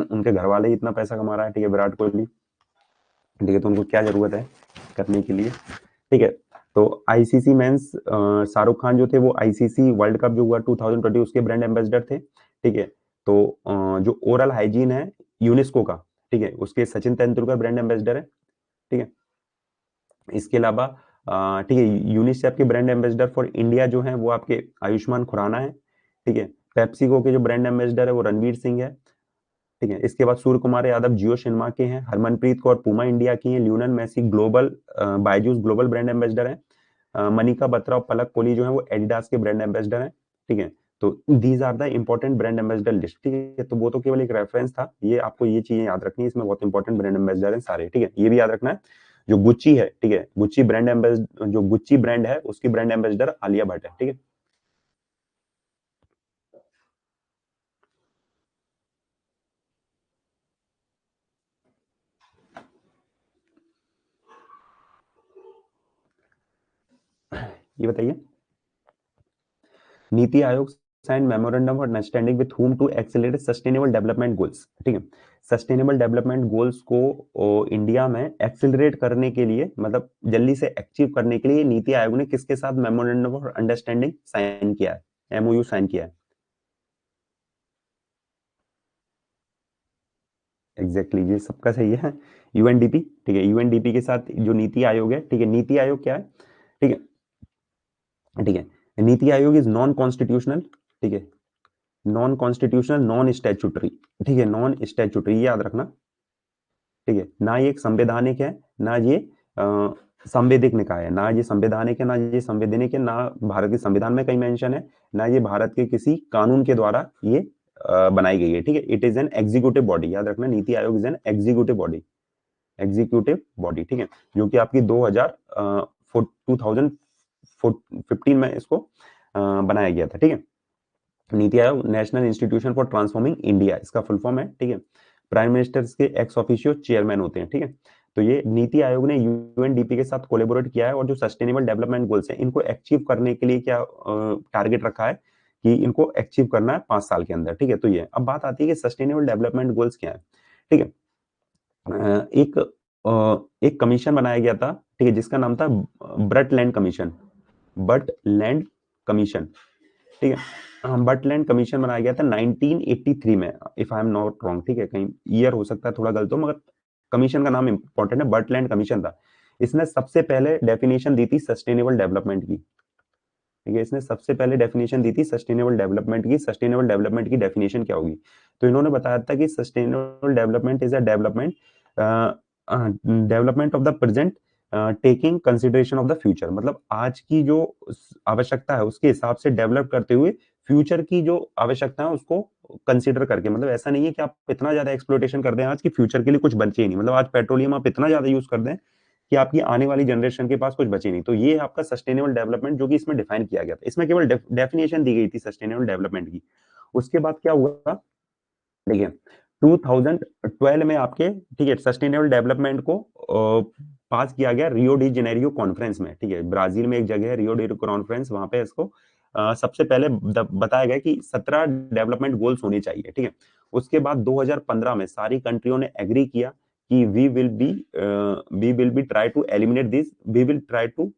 उनके घर वाले ही इतना पैसा कमा रहा है, ठीक है, विराट कोहली, ठीक है। तो उनको क्या जरूरत है करने के लिए, ठीक है। तो आईसीसी मेंस, शाहरुख खान जो थे वो आईसीसी वर्ल्ड कप जो हुआ 2020 उसके ब्रांड एम्बेसडर थे, ठीक है। तो जो ओरल हाइजीन है यूनेस्को का, ठीक है, उसके सचिन तेंदुलकर ब्रांड एम्बेसडर है, ठीक है। इसके अलावा ठीक है, यूनिसेफ के ब्रांड एम्बेसडर फॉर इंडिया जो है वो आपके आयुष्मान खुराना है, ठीक है। पेप्सिको के जो ब्रांड एम्बेसडर है वो रणवीर सिंह है, ठीक है। इसके बाद सूर्य कुमार यादव जियो सिनेमा के हैं, हरमनप्रीत कौर पूमा इंडिया की हैं, Lionel Messi global Byju's global brand ambassador हैं, मनिका बत्रा और पलक कोहली जो है वो एडिडास के ब्रांड एम्बेसडर हैं, ठीक है। तो these are the important brand ambassador list, ठीक है। तो वो तो केवल एक रेफरेंस था, ये आपको ये चीजें याद रखनी है, इसमें बहुत इंपॉर्टेंट ब्रांड एम्बेसडर हैं सारे, ठीक है। ये भी याद रखना है। जो गुच्ची है, ठीक है, गुच्ची ब्रांड एम्बेसडर, जो गुच्ची ब्रांड है उसकी ब्रांड एम्बेसडर आलिया भट्ट है, ठीक है। ये बताइए, NITI Aayog sign memorandum of understanding with whom to accelerate sustainable development goals, ठीक है। सस्टेनेबल डेवलपमेंट गोल्स को इंडिया में एक्सेलरेट करने के लिए, मतलब जल्दी से अचीव करने के लिए नीति आयोग ने किसके साथ मेमोरेंडम ऑफ अंडरस्टैंडिंग साइन किया है, एमओयू साइन किया है? एग्जैक्टली, ये सबका सही है, यूएनडीपी, ठीक है। यूएनडीपी के साथ जो नीति आयोग है, ठीक है, नीति आयोग क्या है, ठीक है, ठीक है। NITI Aayog is non constitutional, ठीक है, नॉन कॉन्स्टिट्यूशनल, नॉन स्टैट्यूटरी, ठीक है, नॉन स्टैट्यूटरी, याद रखना, ठीक है। ना ये एक संवैधानिक है, ना ये संवैधिक निकाय है, ना ये संवैधानिक है, ना ये संवैधानिक है, ना भारत के संविधान में कहीं मेंशन है, ना ये भारत के किसी कानून के द्वारा ये बनाई गई है, ठीक है। It is an executive body, याद रखना, NITI Aayog is an executive body, executive body, ठीक है। जो कि आपकी 2015 में इसको बनाया गया था, ठीक है। NITI Aayog national institution for transforming India, इसका फुल फॉर्म है, ठीक है। प्राइम मिनिस्टर के एक्स ऑफिशियो चेयरमैन होते हैं, ठीक है। तो ये नीति आयोग ने यूएनडीपी के साथ कोलैबोरेट किया है और जो सस्टेनेबल डेवलपमेंट गोल्स हैं इनको अचीव करने के लिए क्या टारगेट रखा है कि इनको अचीव करना है 5 साल के अंदर, ठीक है। तो ये अब बात आती है कि सस्टेनेबल डेवलपमेंट गोल्स क्या है, ठीक है। एक एक कमीशन बनाया गया था, ठीक है, जिसका नाम था brought land commission, but land commission, ठीक है। बट लैंड कमीशन बनाया गया था 1983 में, if I am not wrong, ठीक है, कहीं ईयर हो सकता है थोड़ा गलत हो, मगर कमीशन का नाम इंपॉर्टेंट है, बट लैंड कमीशन था। इसने सबसे पहले डेफिनेशन दी थी सस्टेनेबल डेवलपमेंट की, ठीक है। इसने सबसे पहले डेफिनेशन दी थी सस्टेनेबल डेवलपमेंट की। सस्टेनेबल डेवलपमेंट की डेफिनेशन क्या होगी, तो इन्होंने बताया था कि sustainable development is a development of the present taking consideration of the future, मतलब आज की जो आवश्यकता है उसके हिसाब से डेवलप करते हुए फ्यूचर की जो आवश्यकता है उसको कंसिडर करके, मतलब ऐसा नहीं है कि आप इतना ज्यादा एक्सप्लोटेशन कर दें आज की फ्यूचर के लिए कुछ बचे ही नहीं, मतलब आज पेट्रोलियम आप इतना ज्यादा यूज कर दें कि आपकी आने वाली जनरेशन के पास कुछ बचे नहीं। तो ये आपका सस्टेनेबल डेवलपमेंट जो कि इसमें डिफाइन किया गया था, इसमें केवल डेफिनेशन दी गई थी सस्टेनेबल डेवलपमेंट की। उसके बाद क्या हुआ, देखिए 2012 में आपके, ठीक है, सस्टेनेबल डेवलपमेंट को पास किया गया रियो डी जेनेरियो कॉन्फ्रेंस में, ठीक है। ब्राजील में एक जगह है रियो डी कॉन्फ्रेंस, वहां पे इसको सबसे पहले बताया गया कि 17 डेवलपमेंट गोल्स होने चाहिए, ठीक है। उसके बाद 2015 में सारी कंट्रियों ने एग्री किया कि we will be try to eliminate this, we will try to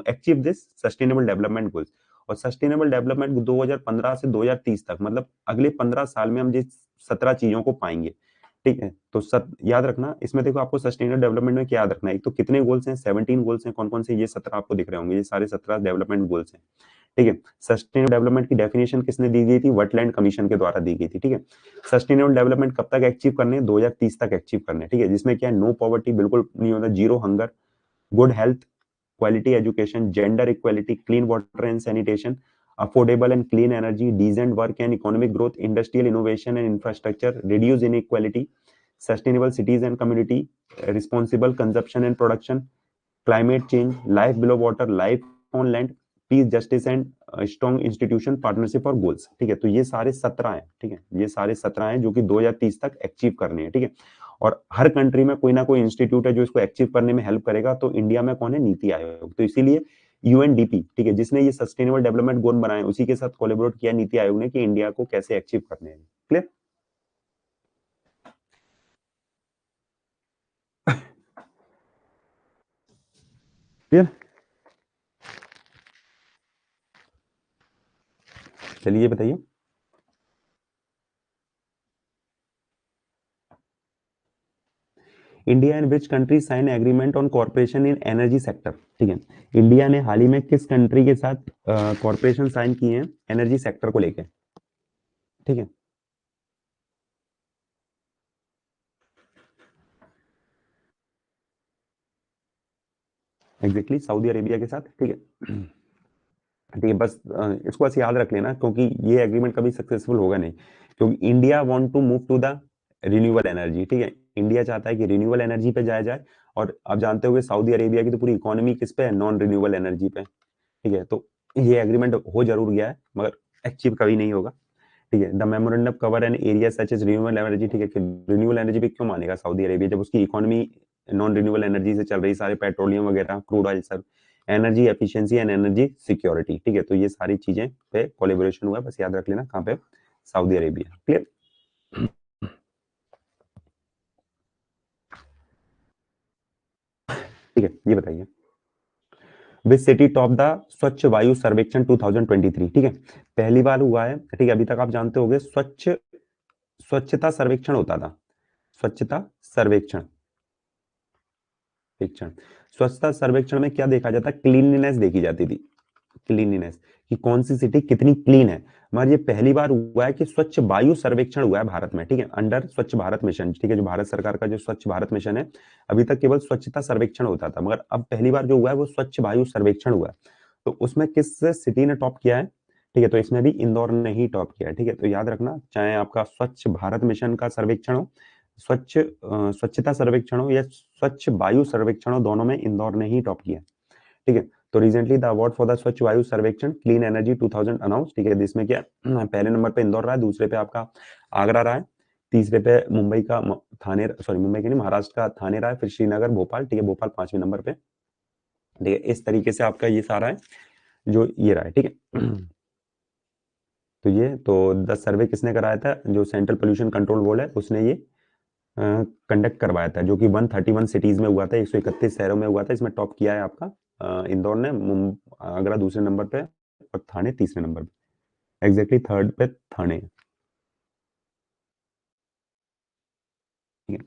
achieve this sustainable development goals. और सस्टेनेबल डेवलपमेंट 2015 से 2030 तक, मतलब अगले 15 साल में हम जिस 17 चीजों को पाएंगे, ठीक है। तो याद रखना इसमें, देखो आपको सस्टेनेबल डेवलपमेंट में क्या याद रखना है, एक तो कितने गोल्स हैं, 17 गोल्स हैं, कौन कौन से, ये 17 आपको दिख रहे होंगे, ये सारे 17 डेवलपमेंट गोल्स हैं, ठीक है। सस्टेनेबल डेवलपमेंट की डेफिनेशन किसने दी गई थी, वेटलैंड कमीशन के द्वारा दी गई थी, ठीक है। सस्टेनेबल डेवलपमेंट कब तक अचीव करने, 2030 तक अचीव करने, ठीक है, जिसमें क्या है, नो पॉवर्टी बिल्कुल नहीं होता, zero hunger, good health, quality education, gender equality, clean water and sanitation, affordable and clean energy, decent work and economic growth, industrial innovation and infrastructure, reduce inequality, sustainable cities and community, responsible consumption and production, climate change, life below water, life on land, piece justice and strong institution partnership और गोल्स, ठीक है। तो ये सारे 17 हैं, ठीक है, ये सारे 17 हैं जो कि 2030 तक अचीव करने हैं, ठीक है। और हर कंट्री में कोई ना कोई इंस्टीट्यूट है जो इसको अचीव करने में हेल्प करेगा। तो इंडिया में कौन है, नीति आयोग। तो इसीलिए यूएनडीपी, ठीक है, जिसने ये सस्टेनेबल डेवलपमेंट गोल बनाए, उसी के साथ कोलैबोरेट किया नीति आयोग ने कि इंडिया को कैसे अचीव करने हैं। Clear, clear. चलिए बताइए, India and which country sign agreement on corporation in energy sector, ठीक है। इंडिया ने हाल ही में किस कंट्री के साथ कॉर्पोरेशन साइन किए हैं एनर्जी सेक्टर को लेकर, ठीक है। एग्जैक्टली सऊदी अरेबिया के साथ, ठीक है। ठीक है, बस इसको बस याद रख लेना, क्योंकि ये एग्रीमेंट कभी सक्सेसफुल होगा नहीं, क्योंकि India want to move to the renewable energy, ठीक है। इंडिया चाहता है कि रिन्यूएबल एनर्जी पे जाया जाए, और आप जानते होंगे सऊदी अरेबिया की तो पूरी इकोनॉमी किस पे है, नॉन रिन्यूएबल एनर्जी पे, ठीक है। तो ये एग्रीमेंट हो जरूर गया है, मगर अचीव कभी नहीं होगा, ठीक है। The memorandum cover an area such as renewable energy, ठीक है, कि रिन्यूएबल एनर्जी पे क्यों मानेगा सऊदी अरेबिया जब उसकी इकोनॉमी नॉन रिन्यूएबल एनर्जी से चल रही, सारे पेट्रोलियम वगैरह, क्रूड ऑयल, सब energy efficiency and energy security, ठीक है। तो ये सारी चीजें पे कोलैबोरेशन हुआ है, बस याद रख लेना कहाँ पे, सऊदी अरेबिया। क्लियर, ठीक है। ये बताइए, विच सिटी टॉप द स्वच्छ वायु सर्वेक्षण 2023, ठीक है। पहली बार हुआ है, ठीक है। अभी तक आप जानते होंगे स्वच्छता सर्वेक्षण होता था, स्वच्छता सर्वेक्षण, सर्वेक्षण, स्वच्छता सर्वेक्षण में क्या देखा जाता, क्लीनलीनेस देखी जाती थी, क्लीनलीनेस, कि कौन सी सिटी कितनी क्लीन है। मगर ये पहली बार हुआ है कि स्वच्छ वायु सर्वेक्षण हुआ है भारत में, ठीक है, अंडर स्वच्छ भारत मिशन, ठीक है, जो भारत सरकार का जो स्वच्छ भारत मिशन है। अभी तक केवल स्वच्छता सर्वेक्षण होता था, मगर अब पहली बार जो हुआ है वो स्वच्छ वायु सर्वेक्षण हुआ है। तो उसमें किस सिटी ने टॉप किया है, ठीक है, तो इसमें भी इंदौर ने ही टॉप किया है, ठीक है। तो याद रखना, चाहे आपका स्वच्छ भारत मिशन का सर्वेक्षण हो, स्वच्छता सर्वेक्षण हो, या स्वच्छ वायु सर्वेक्षण हो, दोनों में इंदौर ने ही टॉप किया, ठीक है। तो recently the award for the स्वच्छ वायु सर्वेक्षण क्लीन एनर्जी 2000 अनाउंस, ठीक है, जिसमें क्या पहले नंबर पे इंदौर रहा है, दूसरे पे आपका आगरा रहा है, तीसरे पे मुंबई का थाने, सॉरी मुंबई के नहीं, महाराष्ट्र का थाने रहा है, फिर श्रीनगर, भोपाल, ठीक है, भोपाल 5वें नंबर पे, ठीक है। इस तरीके से आपका ये सारा है जो ये रहा है, ठीक है। तो ये तो 10 सर्वे किसने कराया था, जो सेंट्रल पोल्यूशन कंट्रोल बोर्ड है उसने ये कंडक्ट करवाया था, जो कि 131 सिटीज में हुआ था, 131 शहरों में हुआ था। इसमें टॉप किया है आपका इंदौर ने, आगरा दूसरे नंबर पे और थाने तीसरे नंबर पे, एग्जैक्टली थर्ड पे थाने है, ठीक है।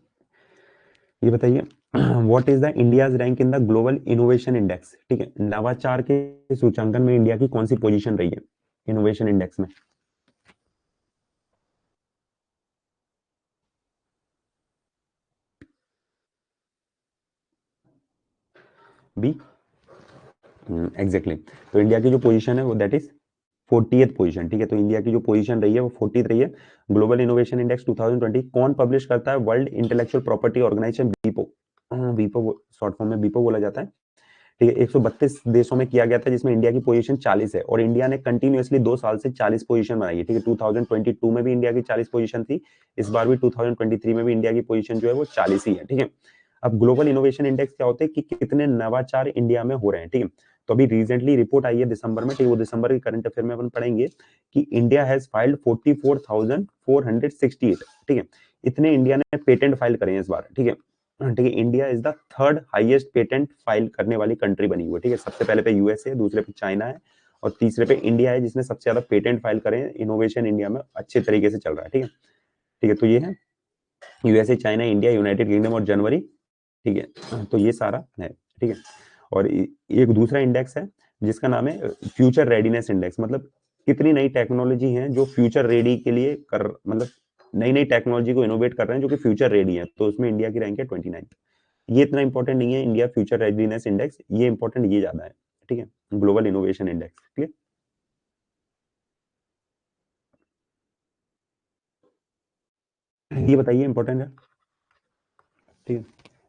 ये बताइए what is the India's rank in the global innovation index, ठीक है, नवाचार के सूचांकन में इंडिया की कौन सी पोजीशन रही है इनोवेशन इंडेक्स में? B, exactly. तो इंडिया की जो पोजीशन है वो दैट इज 40th पोजीशन, ठीक है। तो इंडिया की जो पोजीशन रही है वो 40th रही है। ग्लोबल इनोवेशन इंडेक्स 2020 कौन पब्लिश करता है? वर्ल्ड इंटेलेक्चुअल प्रॉपर्टी ऑर्गेनाइजेशन, वीपो। वीपो शॉर्ट फॉर्म में वीपो बोला जाता है, ठीक है। 132 देशों में किया गया था, जिसमें इंडिया की पोजीशन 40 है, और इंडिया ने कंटिन्यूअसली 2 साल से 40 पोजीशन बनाई है, ठीक है। 2022 में भी इंडिया की 40 पोजीशन थी, इस बार भी 2023 में भी इंडिया की पोजीशन जो है वो 40 ही है, ठीक है। अब ग्लोबल इनोवेशन इंडेक्स क्या होते हैं कि कितने नवाचार इंडिया में हो रहे हैं, ठीक है। तो अभी रिसेंटली रिपोर्ट आई है दिसंबर में, ठीक है, वो दिसंबर के करंट अफेयर में अपन पढ़ेंगे कि इंडिया हैज फाइल्ड 44,468, ठीक है। इतने इंडिया ने पेटेंट फाइल करे हैं इस बार, ठीक है, ठीक है। India is the third highest patent file करने वाली कंट्री बनी हुई है, ठीक है। सबसे पहले पे यूएसए, दूसरे पे चाइना है, और तीसरे पे इंडिया है, जिसने सबसे ज्यादा पेटेंट फाइल करे हैं। इनोवेशन इंडिया में अच्छे तरीके से चल रहा है, ठीक है, ठीक है। तो ये है USA, China, India, United kingdom और जनवरी, ठीक है। तो ये सारा है, ठीक है। और एक दूसरा इंडेक्स है जिसका नाम है फ्यूचर रेडीनेस इंडेक्स, मतलब कितनी नई टेक्नोलॉजी है जो फ्यूचर रेडी के लिए कर, मतलब नई नई टेक्नोलॉजी को इनोवेट कर रहे हैं जो कि फ्यूचर रेडी है। तो उसमें इंडिया की रैंक है 29। ये इतना इंपॉर्टेंट नहीं है इंडिया फ्यूचर रेडीनेस इंडेक्स, ये इंपॉर्टेंट ये ज्यादा है, ठीक है, ग्लोबल इनोवेशन इंडेक्स, ठीक है। ये बताइए इंपॉर्टेंट है, ठीक है।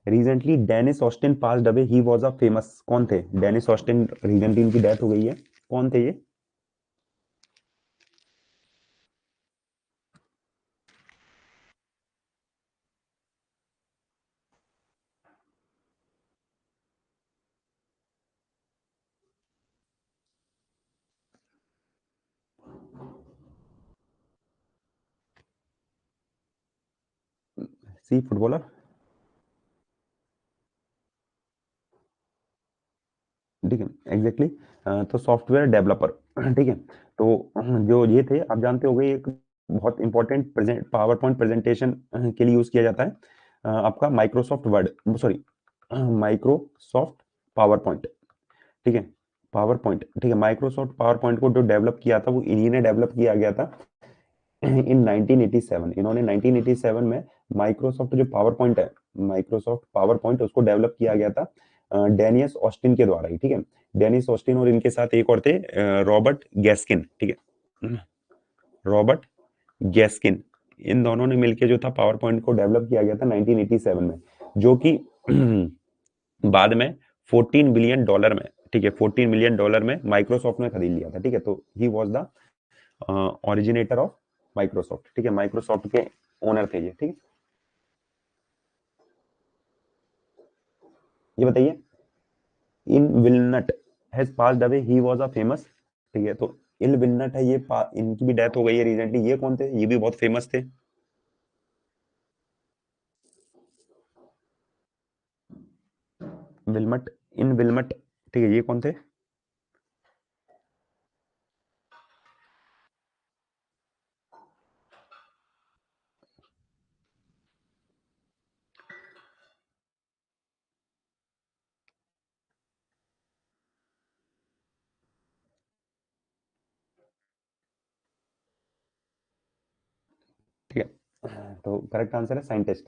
Recently Dennis Austin passed away, he was a famous, कौन थे डेनिस ऑस्टिन? रिसेंटली इनकी डेथ हो गई है, कौन थे ये? सी फुटबॉलर, ठीक है, एग्जैक्टली तो सॉफ्टवेयर डेवलपर, ठीक है। तो जो ये थे, आप जानते हो गए, एक बहुत important present power point presentation के लिए यूज किया जाता है आपका Microsoft word, sorry Microsoft power point, ठीक है, पावर पॉइंट, ठीक है। माइक्रोसॉफ्ट पावर पॉइंट को जो डेवलप किया था वो इन्हीं ने डेवलप किया गया था इन 1987। इन्होंने 1987 में माइक्रोसॉफ्ट जो पावर पॉइंट है, माइक्रोसॉफ्ट पावर पॉइंट, उसको डेवलप किया गया था डेनियस ऑस्टिन के द्वारा ही, ठीक है। डेनिस ऑस्टिन और इनके साथ एक और थे रॉबर्ट गैस्किन, ठीक है, रॉबर्ट गैस्किन। इन दोनों ने मिलकर जो था पावर पॉइंट को डेवलप किया गया था 1987 में, जो कि बाद में 14 बिलियन डॉलर में, ठीक है, 14 मिलियन डॉलर में माइक्रोसॉफ्ट ने खरीद लिया था, ठीक है। तो he was the originator of Microsoft, ठीक है, माइक्रोसॉफ्ट के ओनर थे ये, ठीक है। ये बताइए इन विलनट has passed away, he was a famous, ठीक है। तो इल विलनट है ये, इनकी भी डेथ हो गई है रिसेंटली, ये कौन थे? ये भी बहुत फेमस थे। विलमट, इन विलमट, ठीक है, ये कौन थे? ठीक है, तो करेक्ट आंसर है साइंटिस्ट,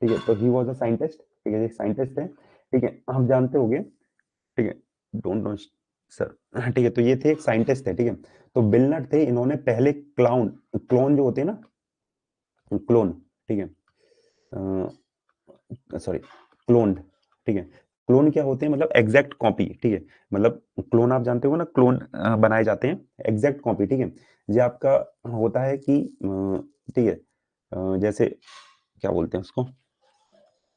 ठीक है। तो ही वाज अ साइंटिस्ट, ठीक है, एक साइंटिस्ट थे, ठीक है, आप जानते होंगे, ठीक है, डोंट नो सर, ठीक है। तो ये थे एक साइंटिस्ट थे, ठीक है। तो बिलनट थे, इन्होंने पहले क्लाउन, क्लोन जो होते हैं ना, क्लोन, ठीक है, सॉरी क्लोन्ड, ठीक है, क्लोन क्या होते हैं, मतलब एग्जैक्ट कॉपी, ठीक है, मतलब क्लोन आप जानते हो ना, क्लोन बनाए जाते हैं, एग्जैक्ट कॉपी, ठीक है। ये आपका होता है कि ठीक है, जैसे क्या बोलते हैं उसको,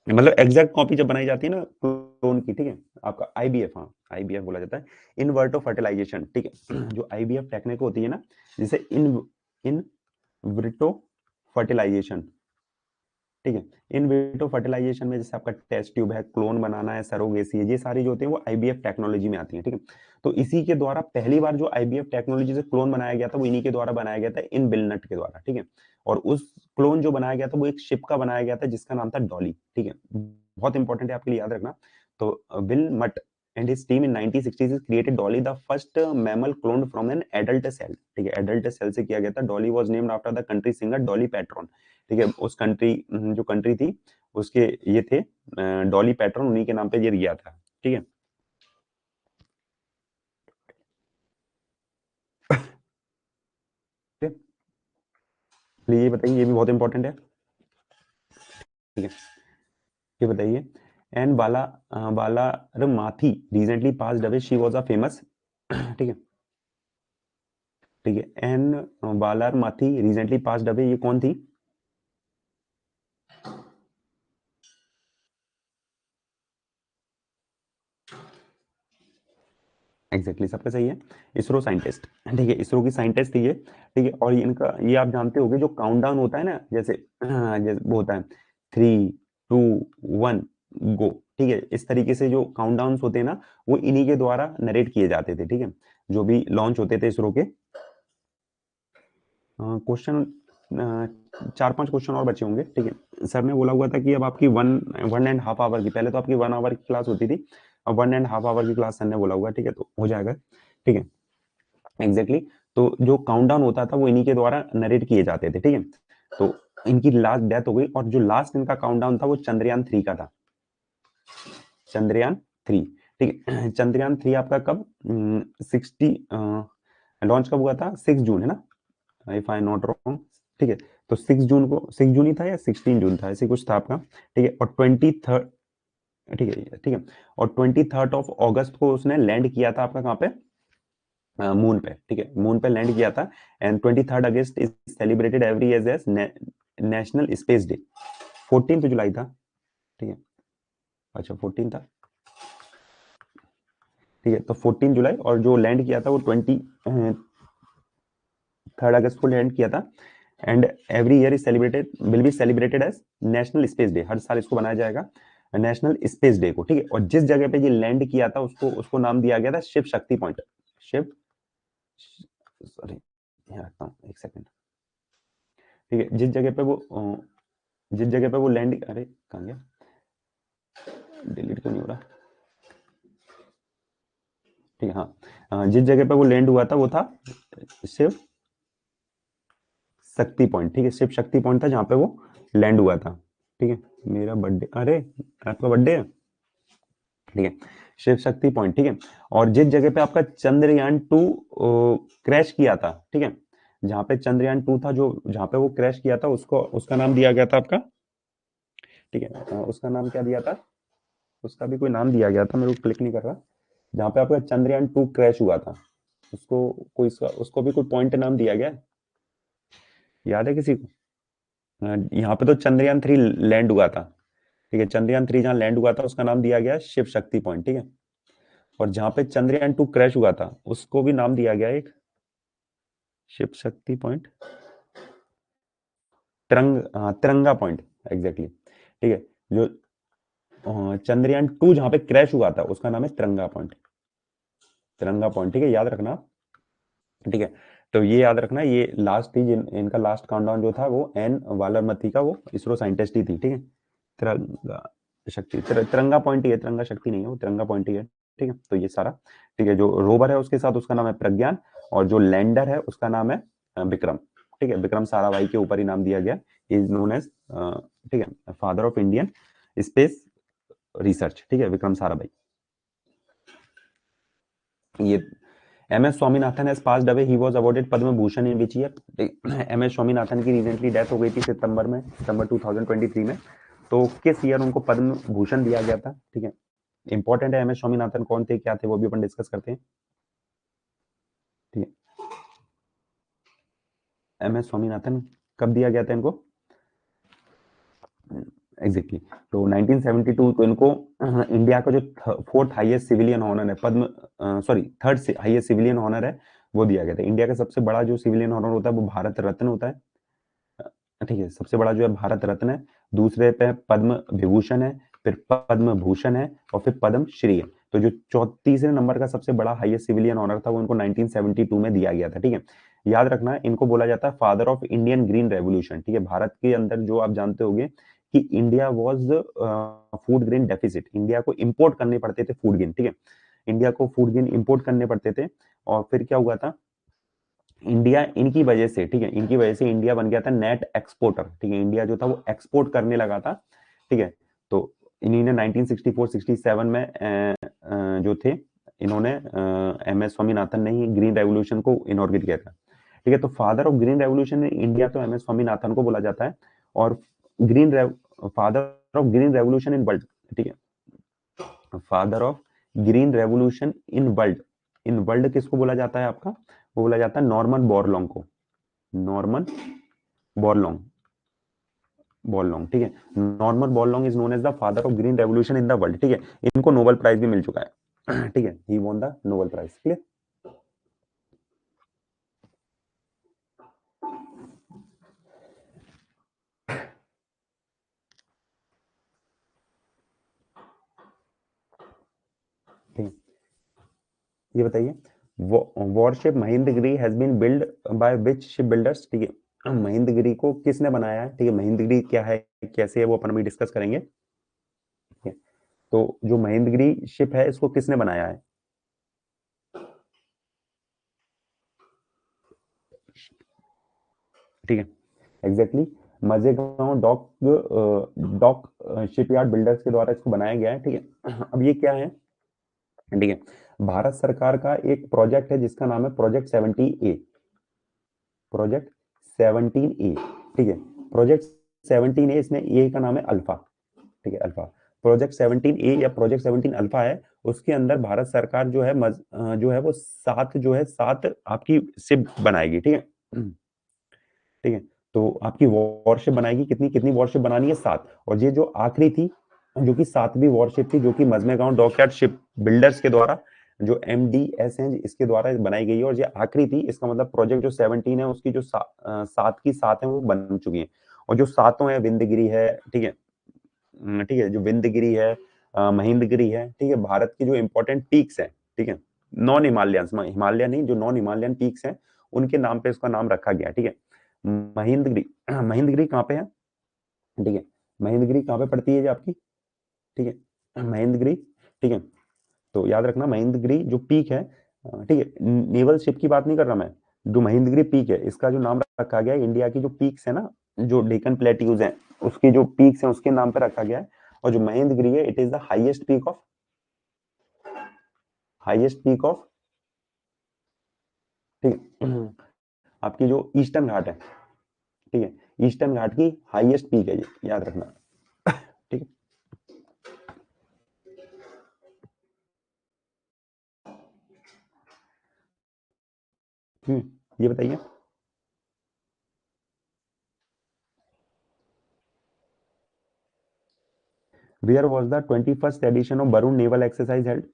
मतलब एग्जैक्ट कॉपी जब बनाई जाती है ना क्लोन की, ठीक है, आपका आईबीएफ, हाँ आईबीएफ बोला जाता है, इन वर्टो फर्टिलाइजेशन, ठीक है। जो आईबीएफ टेक्निक होती है ना, जिसे इन विट्रो फर्टिलाइजेशन, ठीक है, इन विट्रो फर्टिलाइजेशन में जैसे आपका टेस्ट ट्यूब है, क्लोन बनाना है, सरोगेसी है, ये सारी जो होती है वो आईबीएफ टेक्नोलॉजी में आती है, ठीक है। तो इसी के द्वारा पहली बार जो आईबीएफ टेक्नोलॉजी से क्लोन बनाया गया था वो इन्हीं के द्वारा बनाया गया था, इन बिलनट के द्वारा, ठीक है। और उस क्लोन जो बनाया गया था वो एक शिप का बनाया गया था जिसका नाम था डॉली, ठीक है, बहुत इंपॉर्टेंट है आपके लिए याद रखना। तो विल मट and his team in 1960s created Dolly, the first mammal cloned from an adult cell, ठीक है, adult cell से किया गया था। Dolly was named after the country singer Dolly Parton, ठीक है, उस कंट्री जो कंट्री थी उसके ये थे डॉली पैटर्न, उन्हीं के नाम पे ये दिया था, ठीक है। ये बताइए, ये भी बहुत इंपॉर्टेंट है, ठीक है। ये बताइए, and Balaramathi recently passed away, she was a famous, ठीक है, ठीक है, and Balaramathi recently passed away, ये कौन थी? एग्जैक्टली सबका सही है, इसरो साइंटिस्ट, ठीक है, इसरो की साइंटिस्ट थी ये, ठीक है। और इनका ये आप जानते होंगे जो काउंटडाउन होता है ना, जैसे जैसे वो होता है 3, 2, 1 गो, ठीक है, इस तरीके से जो काउंटडाउन होते हैं ना वो इन्हीं के द्वारा नरेट किए जाते थे, ठीक है, जो भी लॉन्च होते थे इसरो के। क्वेश्चन 4-5 क्वेश्चन और बचे होंगे, ठीक है। सर ने बोला हुआ था कि अब आपकी 1.5 आवर की, पहले तो आपकी 1 आवर की क्लास होती थी, अब 1.5 आवर की क्लास सर ने बोला हुआ, ठीक है, तो हो जाएगा, ठीक है, एग्जैक्टली तो जो काउंटडाउन होता था वो इन्हीं के द्वारा नरेट किए जाते थे, ठीक है। तो इनकी लास्ट डेथ हो गई, और जो लास्ट इनका काउंटडाउन था वो चंद्रयान 3 का था, चंद्रयान 3, ठीक है। चंद्रयान 3 आपका कब 60 लॉन्च कब हुआ था? 6 जून, है ना, इफ आई नॉट रॉन्ग, ठीक है। तो 6 जून को, 6 जून ही था या 16 जून था, ऐसे कुछ था आपका, ठीक है। और 23, ठीक है, ठीक है, और 23 ऑगस्ट को उसने लैंड किया था आपका कहाँ पे, मून पे, ठीक है, मून पे लैंड किया था। And 23 August is celebrated every year as national space day. 14 जुलाई था, ठीक है, अच्छा 14 था, ठीक है। तो 14 जुलाई, और जो लैंड किया था वो 23 अगस्त को लैंड किया था। And every year is celebrated, will be celebrated as national space day, हर साल इसको बनाया जाएगा नेशनल स्पेस डे को, ठीक है। और जिस जगह पे ये लैंड किया था उसको उसको नाम दिया गया था शिव शक्ति पॉइंट, शिव, सॉरी यहाँ रखता हूँ एक सेकंड, ठीक है। जिस जगह पे वो लैंड, अरे कहाँ गया, डिलीट क्यों नहीं हो रहा, ठीक है, हाँ, जिस जगह पे वो लैंड हुआ था वो था शिव शक्ति पॉइंट, ठीक है, शिव शक्ति पॉइंट था जहाँ पे वो लैंड हुआ था, ठीक है। मेरा बर्थडे, अरे आपका बर्थडे है, ठीक है, शिव शक्ति पॉइंट, ठीक है। और जिस जगह पे आपका चंद्रयान 2 क्रैश किया था, ठीक है, जहाँ पे चंद्रयान 2 था, जो जहाँ पे वो क्रैश किया था उसको उसका नाम दिया गया था आपका, ठीक है, उसका नाम क्या दिया था, उसका भी कोई नाम दिया गया था, मेरे को क्लिक नहीं कर रहा, जहाँ पे आपका चंद्रयान 2 क्रैश हुआ था, उसको कोई उसको भी कोई पॉइंट नाम दिया गया है? याद है किसी को? यहाँ पे तो चंद्रयान 3 लैंड हुआ था, ठीक है, चंद्रयान 3 जहाँ लैंड हुआ था उसका नाम दिया गया शिव शक्ति पॉइंट, ठीक है। और जहाँ पे चंद्रयान 2 क्रैश हुआ था उसको भी नाम दिया गया एक शिव शक्ति पॉइंट, तिरंगा पॉइंट, एग्जैक्टली, ठीक है। जो चंद्रयान 2 जहाँ पे क्रैश हुआ था उसका नाम है तिरंगा पॉइंट, तिरंगा पॉइंट, ठीक है, याद रखना, ठीक है। तो ये याद रखना, ये लास्ट थी इनका लास्ट काउंटडाउन जो था वो एन वालरमती का, वो इसरो साइंटिस्ट ही थी, ठीक है। तिरंगा शक्ति, तिरंगा पॉइंट ही है, तिरंगा शक्ति नहीं है, वो तिरंगा पॉइंट ही है, ठीक है। तो ये सारा, ठीक है, जो रोवर है उसके साथ उसका नाम है प्रज्ञान, और जो लैंडर है उसका नाम है विक्रम, ठीक है, विक्रम साराभाई के ऊपर ही नाम दिया गया, इज नोन एज, ठीक है, father of Indian space research, ठीक है, विक्रम साराभाई। ये M S Swaminathan has passed away, he was awarded Padma Bhushan in which year? M S Swaminathan की रिसेंटली डेथ हो गई थी सितंबर 2023 में, तो किस ईयर उनको पद्म भूषण दिया गया था, ठीक है, इंपॉर्टेंट है। एम एस स्वामीनाथन कौन थे, क्या थे, वो भी अपन डिस्कस करते हैं। ठीक है, एम एस स्वामीनाथन कब दिया गया था इनको? एग्जैक्टली तो 1972 को इनको इंडिया का जो फोर्थ हाईएस्ट सिविलियन ऑनर है, Padma sorry third highest civilian honour है, वो दिया गया था। इंडिया का सबसे बड़ा जो सिविलियन ऑनर होता है वो भारत रत्न होता है। ठीक है, सबसे बड़ा जो है भारत रत्न है, दूसरे पे पद्म विभूषण है, फिर पद्म भूषण है और फिर पद्म श्री है। तो जो तीसरे नंबर का सबसे बड़ा हाईएस्ट सिविलियन ऑनर था वो इनको 1972 में दिया गया था। ठीक है, याद रखना इनको बोला जाता है father of Indian green revolution. ठीक है, भारत के अंदर जो आप जानते होंगे कि India was food grain deficit, India को इंपोर्ट करने पड़ते थे फूड ग्रेन। ठीक है, इंडिया को फूड ग्रेन इंपोर्ट करने पड़ते थे और फिर क्या हुआ था, इंडिया इनकी वजह से, ठीक है, इनकी वजह से इंडिया बन गया था नेट एक्सपोर्टर। ठीक है, इंडिया जो था वो एक्सपोर्ट करने लगा था। ठीक है, तो इन्हीं ने 1964-67 में जो थे इन्होंने एम एस स्वामीनाथन ने ही ग्रीन रेवोल्यूशन को इनॉर्गेट किया था। ठीक है, तो father of green revolution in India तो एम एस स्वामीनाथन को बोला जाता है, और father of green revolution in world, ठीक है, father of green revolution in world किसको बोला जाता है आपका? वो बोला जाता है नॉर्मन बोरलॉन्ग को, नॉर्मन बोरलॉन्ग, बोरलॉन्ग। ठीक है, Norman Borlaug is known as the father of green revolution in the world. ठीक है, इनको नोबेल प्राइज भी मिल चुका है। ठीक है, he won the Nobel prize. Clear? ठीक है, ये बताइए warship Mahendragiri has been build by which ship builders? ठीक है, महेंद्रगिरी को किसने बनाया है? ठीक है, महेंद्रगिरी क्या है, कैसे है, वो अपन अभी डिस्कस करेंगे। ठीक है, तो जो महेंद्रगिरी शिप है इसको किसने बनाया है? ठीक है, एग्जैक्टली मजेगांव डॉक शिपयार्ड बिल्डर्स के द्वारा इसको बनाया गया है। ठीक है, अब ये क्या है? ठीक है, भारत सरकार का एक प्रोजेक्ट है जिसका नाम है प्रोजेक्ट 70A, प्रोजेक्ट 17A। ठीक है, प्रोजेक्ट 17A, इसमें ए का नाम है अल्फा। ठीक है, अल्फा प्रोजेक्ट 17A या प्रोजेक्ट 17 अल्फा है। उसके अंदर भारत सरकार जो है जो है वो सात आपकी शिप बनाएगी। ठीक है, ठीक है, तो आपकी वॉरशिप बनाएगी, कितनी कितनी वॉरशिप बनानी है? 7। और ये जो आखिरी थी, जो कि 7वीं वॉरशिप थी, जो कि मजमेगांव डॉकयार्ड शिप बिल्डर्स के द्वारा, जो MDS हैं इसके द्वारा बनाई गई है, और ये आखिरी थी। इसका मतलब प्रोजेक्ट जो 17 है उसकी जो 7 की 7 है वो बन चुकी है। और जो सातों है, विंध्यगिरी है, ठीक है, ठीक है, जो विंध्यगिरी है, महेंद्रगिरी है, ठीक है, भारत की जो इंपॉर्टेंट पीक्स है, ठीक है, नॉन हिमालयन, हिमालय नहीं, जो नॉन हिमालयन पीक्स हैं उनके नाम पे इसका नाम रखा गया। ठीक है, महेंद्रगिरी, महेंद्रगिरी कहाँ पे है? ठीक है, महेंद्रगिरी कहाँ पे पड़ती है ये आपकी? ठीक है, महेंद्रगिरी, ठीक है, तो याद रखना महेंद्रगिरी जो पीक है, ठीक है, नेवल शिप की बात नहीं कर रहा मैं, जो महेंद्रगिरी पीक है इसका जो नाम रखा गया है, इंडिया की जो पीक्स है ना, जो डेक्कन प्लेट्यूज हैं उसकी जो पीक्स हैं उसके नाम पे रखा गया है। और जो महेंद्रगिरी है it is the highest peak of, ठीक है, आपकी जो ईस्टर्न घाट है, ठीक है, ईस्टर्न घाट की हाईएस्ट पीक है ये, याद रखना। ठीक है, ये बताइए where was the 21st edition of Varun naval exercise held?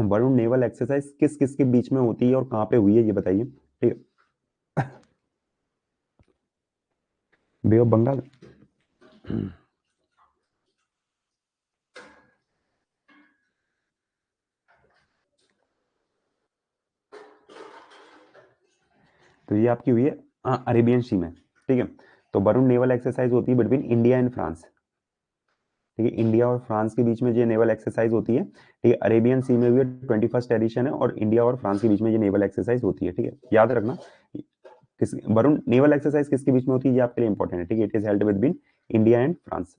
Varun naval exercise किस किस के बीच में होती है और कहाँ पे हुई है, ये बताइए। ठीक है, बे ऑफ बंगाल, तो ये आपकी हुई है अरेबियन सी में। ठीक है, तो वरुण नेवल एक्सरसाइज होती है बिटवीन इंडिया एंड फ्रांस। ठीक है, इंडिया और फ्रांस के बीच में ये नेवल एक्सरसाइज होती है। ठीक है, अरेबियन सी में भी 21st एडिशन है, और इंडिया और फ्रांस के बीच में ये नेवल एक्सरसाइज होती है। ठीक है, याद रखना किस वरुण नेवल एक्सरसाइज किसके बीच में होती है, ये आपके लिए इंपॉर्टेंट है। ठीक है, it is held between India and France,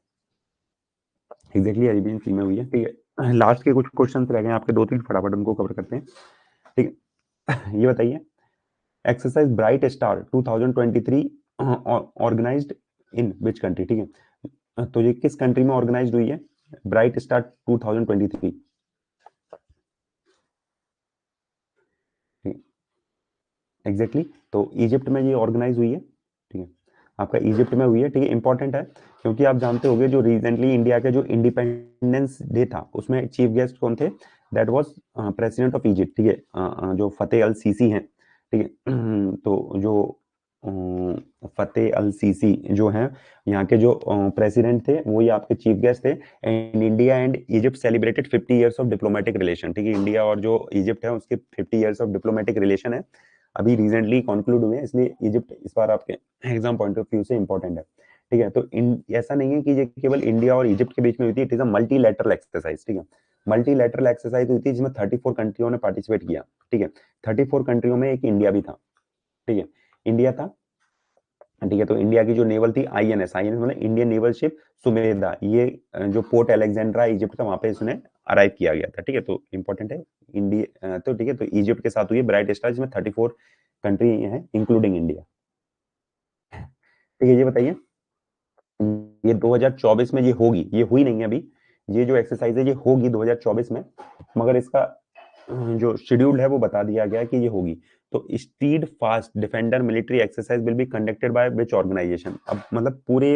exactly Arabian sea में हुई है। ठीक है, लास्ट के कुछ क्वेश्चन रह गए आपके, 2-3 फटाफट उनको कवर करते हैं। ठीक है, ये बताइए exercise bright star 2023 organised in which country? ठीक है, तो ये किस कंट्री में ऑर्गेनाइज्ड हुई है? Bright star 2023। एग्जैक्टली तो इजिप्ट में ये ऑर्गेनाइज हुई है, ठीक है, आपका इजिप्ट में हुई है, ठीक है, इंपॉर्टेंट है क्योंकि आप जानते होंगे जो रिसेंटली इंडिया के जो इंडिपेंडेंस डे था उसमें चीफ गेस्ट कौन थे, that was president of Egypt, ठीक है, जो फतेह अल सीसी हैं, ठीक है। तो जो फतेह अल सीसी जो हैं यहाँ के जो प्रेसिडेंट थे वो ये आपके चीफ गेस्ट थे। And India and Egypt celebrated 50 years of diplomatic relation, ठीक है, इंडिया और जो इजिप्ट है उसके 50 इयर्स ऑफ डिप्लोमेटिक रिलेशन है, अभी रिसेंटली कंक्लूड हुए हैं, इसलिए इजिप्ट इस बार आपके एग्जाम पॉइंट ऑफ व्यू से इंपॉर्टेंट है, ठीक है। तो ऐसा नहीं है कि ये केवल इंडिया और इजिप्ट के बीच में हुई थी, it is a multilateral exercise, ठीक है, मल्टीलैटरल एक्सरसाइज हुई थी जिसमें 34 कंट्रियों ने पार्टिसिपेट किया, ठीक है, 34 कंट्रियों में एक इंडिया भी था, ठीक है, इंडिया था, ठीक है। तो इंडिया की जो नेवल थी आईएनएस, आईएनएस मतलब इंडियन नेवल शिप सुमेधा, ये जो पोर्ट अलेक्जेंड्रा इजिप्ट था वहां पे इसने अराइव किया गया था, ठीक है, तो इंपॉर्टेंट है इंडिया, तो ठीक है, तो इजिप्ट के साथ हुई ब्राइट स्टार जिसमें 34 कंट्री है इंक्लूडिंग इंडिया, ठीक है। ये बताइए ये 2024 में ये होगी, ये हुई नहीं है अभी, ये जो एक्सरसाइज है ये होगी 2024 में, मगर इसका जो शेड्यूल है वो बता दिया गया है कि ये होगी। तो steadfast defender military exercise will be conducted by which organisation, अब मतलब पूरे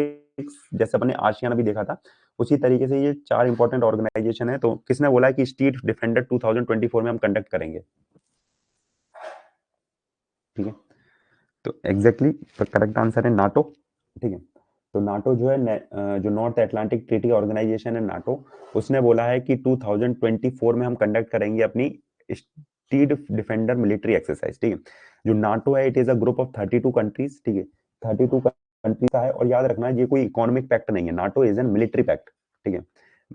जैसे अपने आशियाना भी देखा था उसी तरीके से ये 4 इंपॉर्टेंट ऑर्गेनाइजेशन है, तो किसने बोला है कि स्टीड डिफेंडर 2024 में हम कंडक्ट करेंगे, ठीक है। तो एग्जैक्टली करेक्ट आंसर है नाटो, ठीक है। तो नाटो जो है जो नॉर्थ अटलांटिक ट्रीटी ऑर्गेनाइजेशन है नाटो, उसने बोला है कि 2024 में हम कंडक्ट करेंगे अपनी स्टीड डिफेंडर मिलिट्री एक्सरसाइज, ठीक है। जो नाटो है it is a group of 32 countries, ठीक है, 32 कंट्रीज का है, और याद रखना ये कोई इकोनॉमिक पैक्ट नहीं है, NATO is an military pact, ठीक है।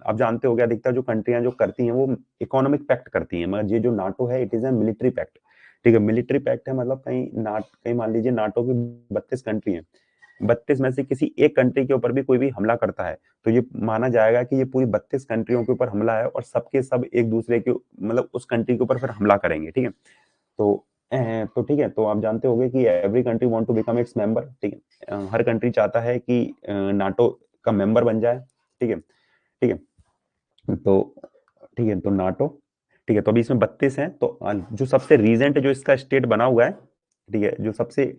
आप जानते हो गया अधिकतर जो कंट्रियां जो करती हैं वो इकोनॉमिक पैक्ट करती हैं, मगर ये जो नाटो है it is a military pact, ठीक है, मिलिट्री पैक्ट है, मतलब कहीं मान लीजिए नाटो की 32 कंट्री है, 32 में से किसी एक कंट्री के ऊपर भी कोई भी हमला करता है तो ये माना जाएगा कि ये पूरी 32 कंट्रियों के ऊपर हमला है और सबके सब एक दूसरे के मतलब उस कंट्री के ऊपर फिर हमला करेंगे, ठीक है। तो तो ठीक है, तो आप जानते होंगे कि every country want to become its member, ठीक है, हर कंट्री चाहता है कि नाटो का मेंबर बन जाए, ठीक है, ठीक है। तो ठीक है, तो नाटो, ठीक है, तो अभी इसमें 32 है, तो जो सबसे रीसेंट जो इसका स्टेट बना हुआ है, ठीक है, जो सबसे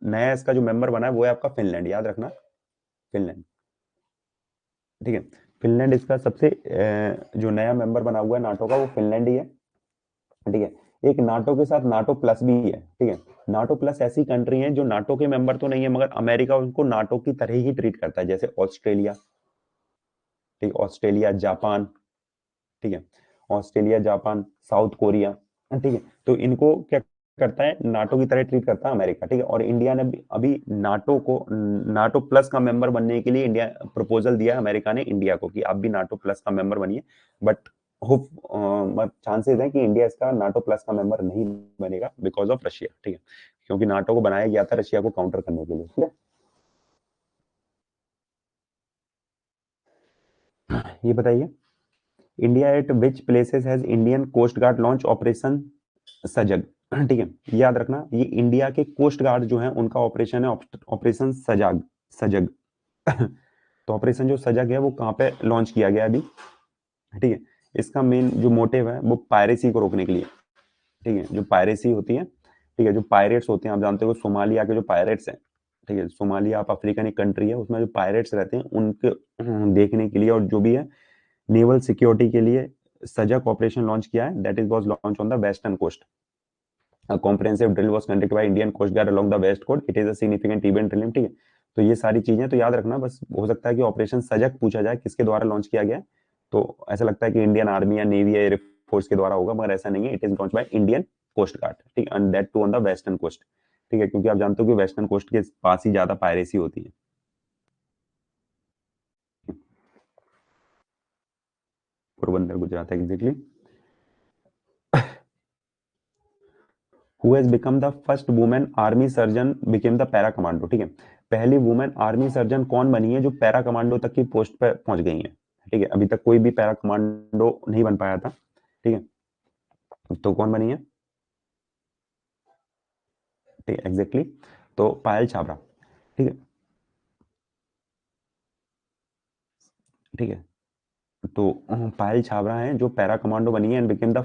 नया इसका जो मेंबर बना है वो है आपका फिनलैंड, याद रखना, फिनलैंड, ठीक है, फिनलैंड इसका सबसे जो नया मेंबर बना हुआ है नाटो का वो फिनलैंड ही है, ठीक है। एक नाटो के साथ नाटो प्लस भी है, ठीक है, नाटो प्लस ऐसी कंट्री है जो नाटो के मेंबर तो नहीं है मगर अमेरिका उनको नाटो की तरह ही ट्रीट करता है, जैसे ऑस्ट्रेलिया, ठीक, ऑस्ट्रेलिया जापान, ठीक है, ऑस्ट्रेलिया जापान साउथ कोरिया, ठीक है, तो इनको क्या करता है नाटो की तरह ट्रीट करता है अमेरिका, ठीक है। और इंडिया ने अभी नाटो को नाटो प्लस का मेंबर बनने के लिए इंडिया प्रपोजल दिया है अमेरिका ने इंडिया को कि आप भी नाटो प्लस का मेंबर बनिए, बट होप चांसेस है कि इंडिया इसका नाटो प्लस का मेंबर नहीं बनेगा बिकॉज ऑफ रशिया, ठीक है, क्योंकि नाटो को बनाया गया था रशिया को काउंटर करने के लिए, ठीक है। ये बताइए India at which places has Indian coast guard launch operation Sajag, ठीक है, याद रखना ये इंडिया के कोस्ट गार्ड जो है उनका ऑपरेशन है ऑपरेशन सजाग, सजग तो ऑपरेशन जो सजग है वो कहाँ पे लॉन्च किया गया अभी, ठीक है, इसका मेन जो मोटिव है वो पायरेसी को रोकने के लिए, ठीक है, जो पायरेसी होती है, ठीक है, जो पायरेट्स होते हैं आप जानते हो सोमालिया के जो पायरेट्स हैं, ठीक है, सोमालिया आप अफ्रीकन एक कंट्री है उसमें जो पायरेट्स रहते हैं उनके देखने के लिए और जो भी है नेवल सिक्योरिटी के लिए सजग ऑपरेशन लॉन्च किया है, that is was launch on the western coast, a comprehensive drill was conducted by Indian Coast Guard along the west coast, it is a significant event drilling, ठीक है। तो ये सारी चीजें तो याद रखना, बस हो सकता है कि ऑपरेशन सजग पूछा जाए किसके द्वारा लॉन्च किया गया है, तो ऐसा लगता है कि इंडियन आर्मी या नेवी या एयर फोर्स के द्वारा होगा, मगर ऐसा नहीं है, it is launch by Indian coast guard, ठीक है, and that too on the western coast, ठीक है, क्योंकि आप जानते हो कि वेस्टर्न कोस्ट के पास ही ज्यादा पायरेसी होती है, Porbandar Gujarat exactly. Who has become the first women army surgeon became the para commando, ठीक है, पहली वुमेन आर्मी सर्जन कौन बनी है जो पैरा कमांडो तक की पोस्ट पे पहुंच गई है, ठीक है, अभी तक कोई भी पैरा कमांडो नहीं बन पाया था, ठीक है, तो कौन बनी है, ठीक है, एग्जैक्टली, तो पायल छाबरा, ठीक है, ठीक है, तो पायल छाबरा है जो पैरा कमांडो बनी है and became the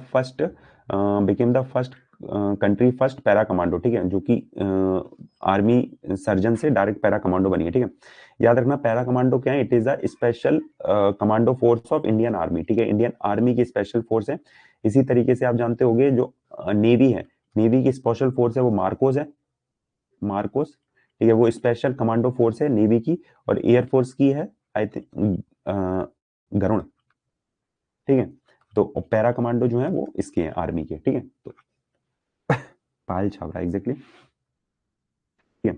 first country first para commando, ठीक है, जो कि आर्मी सर्जन से डायरेक्ट पैरा कमांडो बनी है, ठीक है। याद रखना पैरा कमांडो क्या है, it is a special commando force of Indian army, ठीक है, इंडियन आर्मी की स्पेशल फोर्स है। इसी तरीके से आप जानते होंगे जो नेवी है, नेवी की स्पेशल फोर्स है वो मार्कोस है, मार्कोस, ठीक है, वो स्पेशल कमांडो फोर्स है नेवी की। और एयरफोर्स की है आई थिंक गरुण, ठीक है। तो पैरा कमांडो जो है वो इसके हैं आर्मी के, ठीक है। तो पायल छाबरा एग्जैक्टली, ठीक है।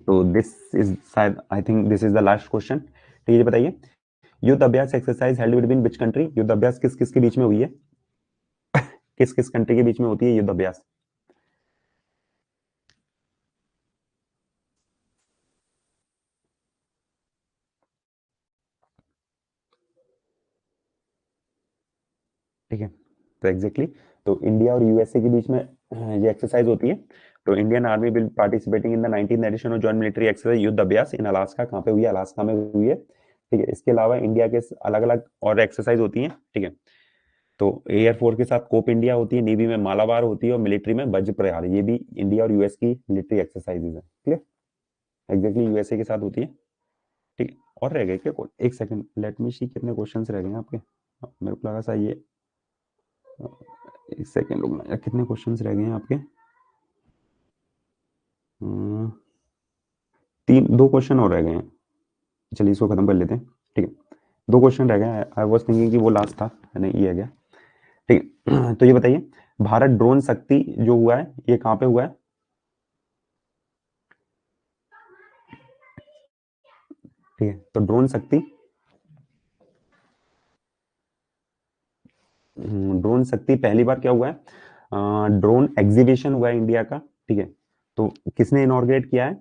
तो दिस इज शायद I think this is the last question, ठीक है। ये बताइए युद्ध अभ्यास exercise held between which country, युद्ध अभ्यास किस किस के बीच में हुई है, किस किस कंट्री के बीच में होती है युद्ध अभ्यास। ठीक है, तो एग्जैक्टली तो इंडिया और यूएसए के बीच में ये एक्सरसाइज होती है। तो Indian army will participating in the 19th edition of joint military exercise Yudh Abhyas in Alaska, कहाँ पे हुई है, अलास्का में हुई है, ठीक है। इसके अलावा इंडिया के अलग अलग और एक्सरसाइज होती हैं, ठीक है। तो एयरफोर्स के साथ कोप इंडिया होती है, नेवी में मालाबार होती है और मिलिट्री में वज्र प्रहार, ये भी इंडिया और यूएस की मिलिट्री एक्सरसाइजेज है, क्लियर। एग्जैक्टली यूएसए के साथ होती है, ठीक है। और रह गए क्या, एक सेकंड लेट मी सी कितने क्वेश्चंस रह गए हैं आपके, मेरे को लगा सा ये, एक सेकंड रुकना यार, कितने क्वेश्चंस रह गए हैं आपके, हम्म, तीन दो क्वेश्चन और रह गए हैं, चलिए इसको खत्म कर लेते हैं, ठीक है। दो क्वेश्चन रह गए, आई वाज थिंकिंग कि वो लास्ट था, नहीं ये आ गया, ठीक है। तो ये बताइए भारत ड्रोन शक्ति जो हुआ है ये कहाँ पे हुआ है, ठीक है। तो ड्रोन शक्ति, ड्रोन शक्ति पहली बार क्या हुआ है, ड्रोन एग्जीबिशन हुआ है इंडिया का, ठीक है। तो किसने इनॉर्गेट किया है,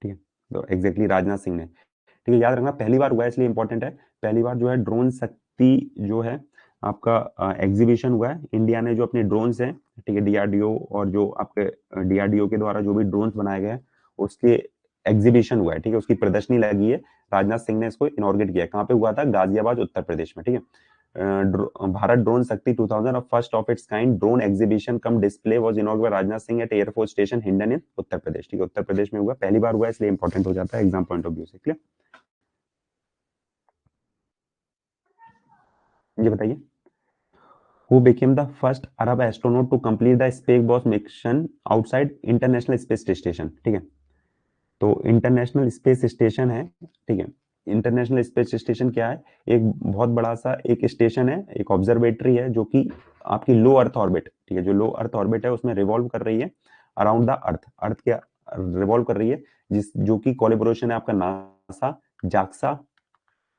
ठीक है, तो एग्जैक्टली राजनाथ सिंह ने, ठीक है। याद रखना पहली बार हुआ है इसलिए इंपॉर्टेंट है, पहली बार जो है ड्रोन शक्ति जो है आपका एग्जीबिशन हुआ है, इंडिया ने जो अपने ड्रोन्स हैं, ठीक है, डीआरडीओ और जो आपके डीआरडीओ के द्वारा जो भी ड्रोन्स बनाए गए हैं उसके एग्जीबिशन हुआ है, ठीक है, उसकी प्रदर्शनी लगी है, राजनाथ सिंह ने इसको इनॉर्गेट किया, कहाँ पे हुआ था, गाजियाबाद उत्तर प्रदेश में, ठीक है। Bharat drone Shakti 2000 first of its kind drone exhibition cum display was inaugurated by Rajnath Singh at air force station Hindan in Uttar Pradesh, ठीक है, उत्तर प्रदेश में हुआ, पहली बार हुआ इसलिए इंपॉर्टेंट हो जाता है एग्जाम पॉइंट ऑफ व्यू से, क्लियर। ये बताइए who became the first Arab astronaut to complete the space boss mission outside international space station, ठीक है। तो इंटरनेशनल स्पेस स्टेशन है, ठीक है, इंटरनेशनल स्पेस स्टेशन क्या है, एक बहुत बड़ा सा एक स्टेशन है, एक ऑब्जर्वेटरी है जो कि आपकी लो अर्थ ऑर्बिट, ठीक है, जो लो अर्थ ऑर्बिट है उसमें रिवॉल्व कर रही है अराउंड द अर्थ, अर्थ के रिवॉल्व कर रही है, जिस जो कि कोलैबोरेशन है आपका नासा, जाक्सा,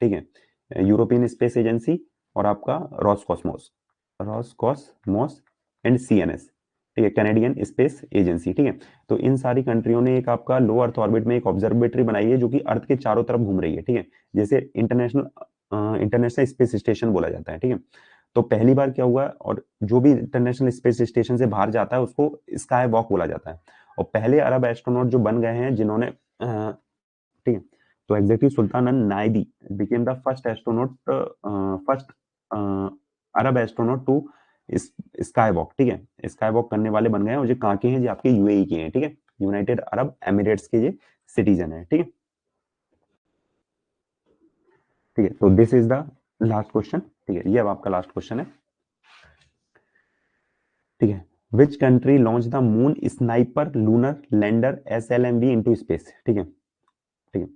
ठीक है, यूरोपियन स्पेस एजेंसी और आपका रॉसकॉस्मोस, रॉसकॉस्मोस एंड सीएनएस, ठीक है, कैनेडियन स्पेस एजेंसी, ठीक है। तो इन सारी कंट्रियों ने एक आपका लो अर्थ ऑर्बिट में एक ऑब्जर्वेटरी बनाई है जो कि अर्थ के चारों तरफ घूम रही है, ठीक है, जैसे इंटरनेशनल स्पेस स्टेशन बोला जाता है, ठीक है। तो पहली बार क्या हुआ, और जो भी इंटरनेशनल स्पेस स्टेशन से बाहर जाता है उसको स्काई वॉक बोला जाता है, और पहले अरब एस्ट्रोनॉट जो बन गए हैं जिन्होंने, ठीक है, तो exactly Sultan Al Neyadi became the first astronaut, first Arab astronaut to sky walk, ठीक है, स्काई वॉक करने वाले बन गए हैं, और जो कहाँ के हैं, जो आपके यूएई के हैं, ठीक है, यूनाइटेड अरब एमिरेट्स के ये सिटीजन है, ठीक है, ठीक है। तो this is the last question, ठीक है, ये अब आपका लास्ट क्वेश्चन है, ठीक है। Which country launch the moon sniper lunar lander SLMV into space, ठीक है, ठीक है।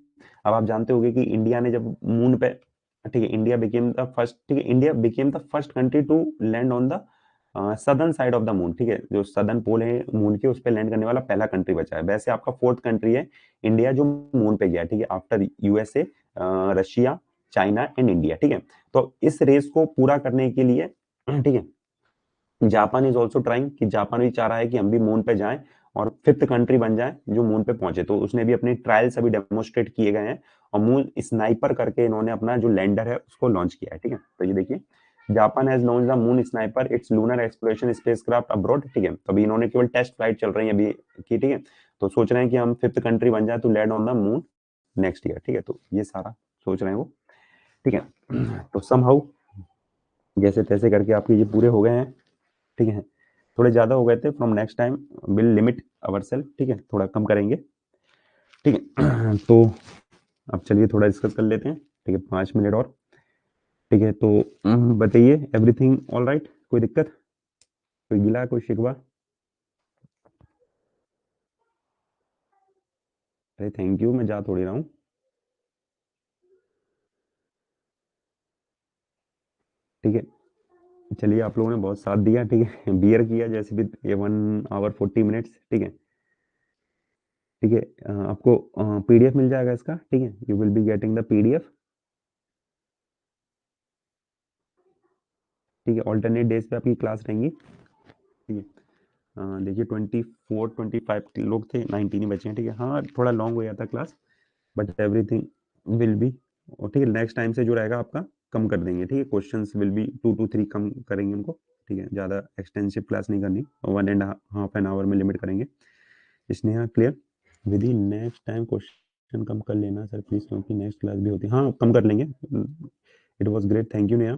अब आप जानते होंगे कि इंडिया ने जब मून पे, ठीक है, इंडिया बिकेम द फर्स्ट, ठीक है, India became the first country to land on the southern side of the moon, ठीक है, जो सदर्न पोल है मून के उस पे लैंड करने वाला पहला कंट्री बचा है, वैसे आपका फोर्थ कंट्री है इंडिया जो मून पे गया, ठीक है, after USA, Russia, China and India, ठीक है। तो इस रेस को पूरा करने के लिए, ठीक है, जापान इज ऑल्सो ट्राइंग, कि जापान भी चाह रहा है कि हम भी मून पे जाएं और फिफ्थ कंट्री बन जाए जो मून पे पहुंचे, तो उसने भी अपने ट्रायल्स अभी डेमोन्स्ट्रेट किए गए हैं, और मून स्नाइपर करके इन्होंने अपना जो लैंडर है उसको लॉन्च किया है, ठीक है। तो ये देखिए Japan has launch the moon sniper it's lunar exploration spacecraft abroad, ठीक है, तो अभी इन्होंने केवल टेस्ट फ्लाइट चल रही है अभी की, ठीक है, तो सोच रहे हैं कि हम फिफ्थ कंट्री बन जाए to land on the moon next year, ठीक है, तो ये सारा सोच रहे हैं वो, ठीक है। तो समहाउ जैसे तैसे करके आपके ये पूरे हो गए हैं, ठीक है। थोड़े ज़्यादा हो गए थे, from next time will limit our self, ठीक है, थोड़ा कम करेंगे, ठीक है। तो अब चलिए थोड़ा डिस्कस कर लेते हैं, ठीक है, 5 मिनट और, ठीक है। तो बताइए, एवरीथिंग ऑल राइट, कोई दिक्कत, कोई गिला, कोई शिकवा? अरे थैंक यू, मैं जा थोड़ी रहा हूँ, ठीक है। चलिए आप लोगों ने बहुत साथ दिया, ठीक है, बियर किया जैसे भी, ये 1 hour 40 minutes, ठीक है, ठीक है। आपको पीडीएफ मिल जाएगा इसका, ठीक है, you will be getting the PDF, ठीक है। ऑल्टरनेट डेज पे आपकी क्लास रहेंगी, ठीक है। देखिए 24-25 लोग थे, 19 ही बचे हैं, ठीक है। हाँ थोड़ा लॉन्ग हो जाता class, but everything will be, और ठीक है, नेक्स्ट टाइम से जो रहेगा आपका कम कर देंगे, ठीक है। क्वेश्चंस विल बी 2 to 3 कम करेंगे उनको, ठीक है। ज़्यादा एक्सटेंसिव क्लास नहीं करनी, 1.5 hour में लिमिट करेंगे। स्नेहा क्लियर? विधि नेक्स्ट टाइम क्वेश्चन कम कर लेना सर प्लीज, क्योंकि नेक्स्ट क्लास भी होती है। हाँ कम कर लेंगे, it was great, thank you Neha.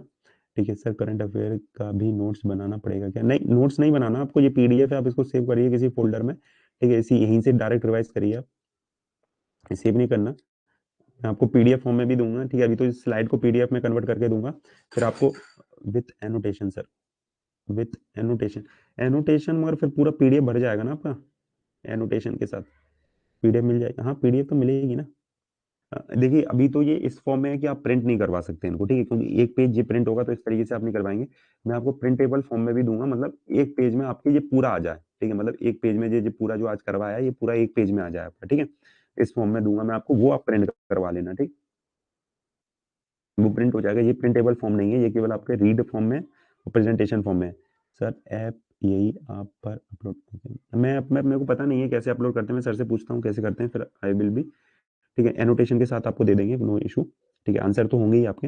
ठीक है सर, करंट अफेयर का भी नोट्स बनाना पड़ेगा क्या? नहीं, नोट्स नहीं बनाना आपको, ये पीडीएफ है, आप इसको सेव करिए किसी फोल्डर में, ठीक है। इसी यहीं से डायरेक्ट रिवाइज करिए आप, सेव नहीं करना। मैं आपको पीडीएफ फॉर्म में भी दूंगा, ठीक है। अभी तो इस स्लाइड को पीडीएफ में कन्वर्ट करके दूंगा, फिर आपको with annotation sir, with annotation, annotation, मगर फिर पूरा पीडीएफ भर जाएगा ना आपका एनोटेशन के साथ, पीडीएफ मिल जाएगा। हाँ पीडीएफ तो मिलेगी ना। देखिए अभी तो ये इस फॉर्म में है कि आप प्रिंट नहीं करवा सकते इनको, ठीक है, क्योंकि एक पेज ये प्रिंट होगा तो इस तरीके से आप नहीं करवाएंगे। मैं आपको प्रिंटेबल फॉर्म में भी दूंगा, मतलब एक पेज में आपके ये पूरा आ जाए, ठीक है। मतलब एक पेज में ये पूरा जो आज करवाया है ये पूरा एक पेज में आ जाए आपका, ठीक है। इस फॉर्म में दूंगा मैं आपको, वो आप प्रिंट करवा लेना, ठीक। वो प्रिंट हो जाएगा, ये प्रिंटेबल फॉर्म नहीं है, ये केवल आपके रीड फॉर्म में और प्रेजेंटेशन फॉर्म में है। सर ऐप यही आप पर अपलोड, मैं मेरे को पता नहीं है कैसे अपलोड करते हैं, मैं सर से पूछता हूँ कैसे करते हैं, फिर आई विल बी, ठीक है, एनोटेशन के साथ आपको दे देंगे, नो इशू, ठीक है। आंसर तो होंगे ही आपके,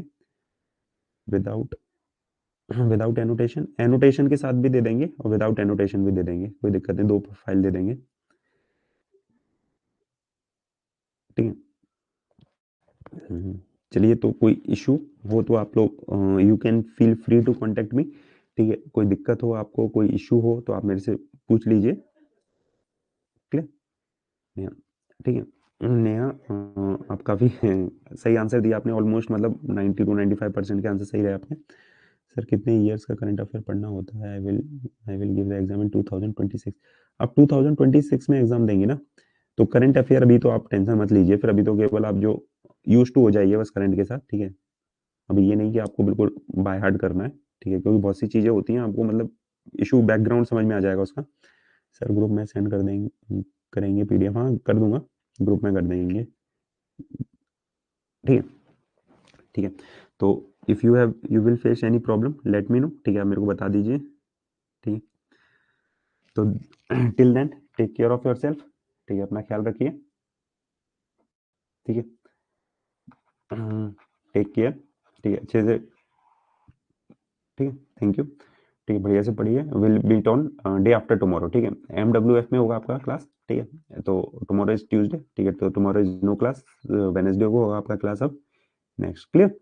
विदाउट विदाउट एनोटेशन, एनोटेशन के साथ भी दे देंगे और विदाउट एनोटेशन भी दे देंगे, कोई दिक्कत नहीं, 2 फाइल दे देंगे, ठीक है। चलिए, तो कोई इशू हो तो आप लोग you can feel free to contact me, ठीक है। कोई दिक्कत हो आपको, कोई इशू हो तो आप मेरे से पूछ लीजिए, क्लियर नेहा, ठीक है। नेहा आप काफ़ी सही आंसर दिया आपने, ऑलमोस्ट मतलब 90 to 95% के आंसर सही रहे आपने। सर कितने ईयर्स का करंट अफेयर पढ़ना होता है? I will give the exam in 2026। आप 2026 में एग्जाम देंगे ना, तो करंट अफेयर अभी तो आप टेंशन मत लीजिए, फिर अभी तो केवल आप जो यूज टू हो जाइए बस करंट के साथ, ठीक है। अभी ये नहीं कि आपको बिल्कुल बाय हार्ट करना है, ठीक है, क्योंकि बहुत सी चीज़ें होती हैं आपको मतलब इशू बैकग्राउंड समझ में आ जाएगा उसका। सर ग्रुप में सेंड कर देंगे, करेंगे पीडीएफ, हाँ कर दूंगा, ग्रुप में कर देंगे, ठीक है, ठीक है। तो if you will face any problem let me know, ठीक है, आप मेरे को बता दीजिए, ठीक है। तो till then take care of yourself, ठीक है, अपना ख्याल रखिए, ठीक है, टेक केयर, ठीक है, अच्छे से, ठीक है, थैंक यू, ठीक है, बढ़िया से पढ़िए, will meet on day after tomorrow, ठीक है। एमडब्ल्यूएफ में होगा आपका क्लास, ठीक है, तो टुमारो इज ट्यूसडे, ठीक है, तो tomorrow is no class, Wednesday को होगा आपका क्लास, अब next, clear,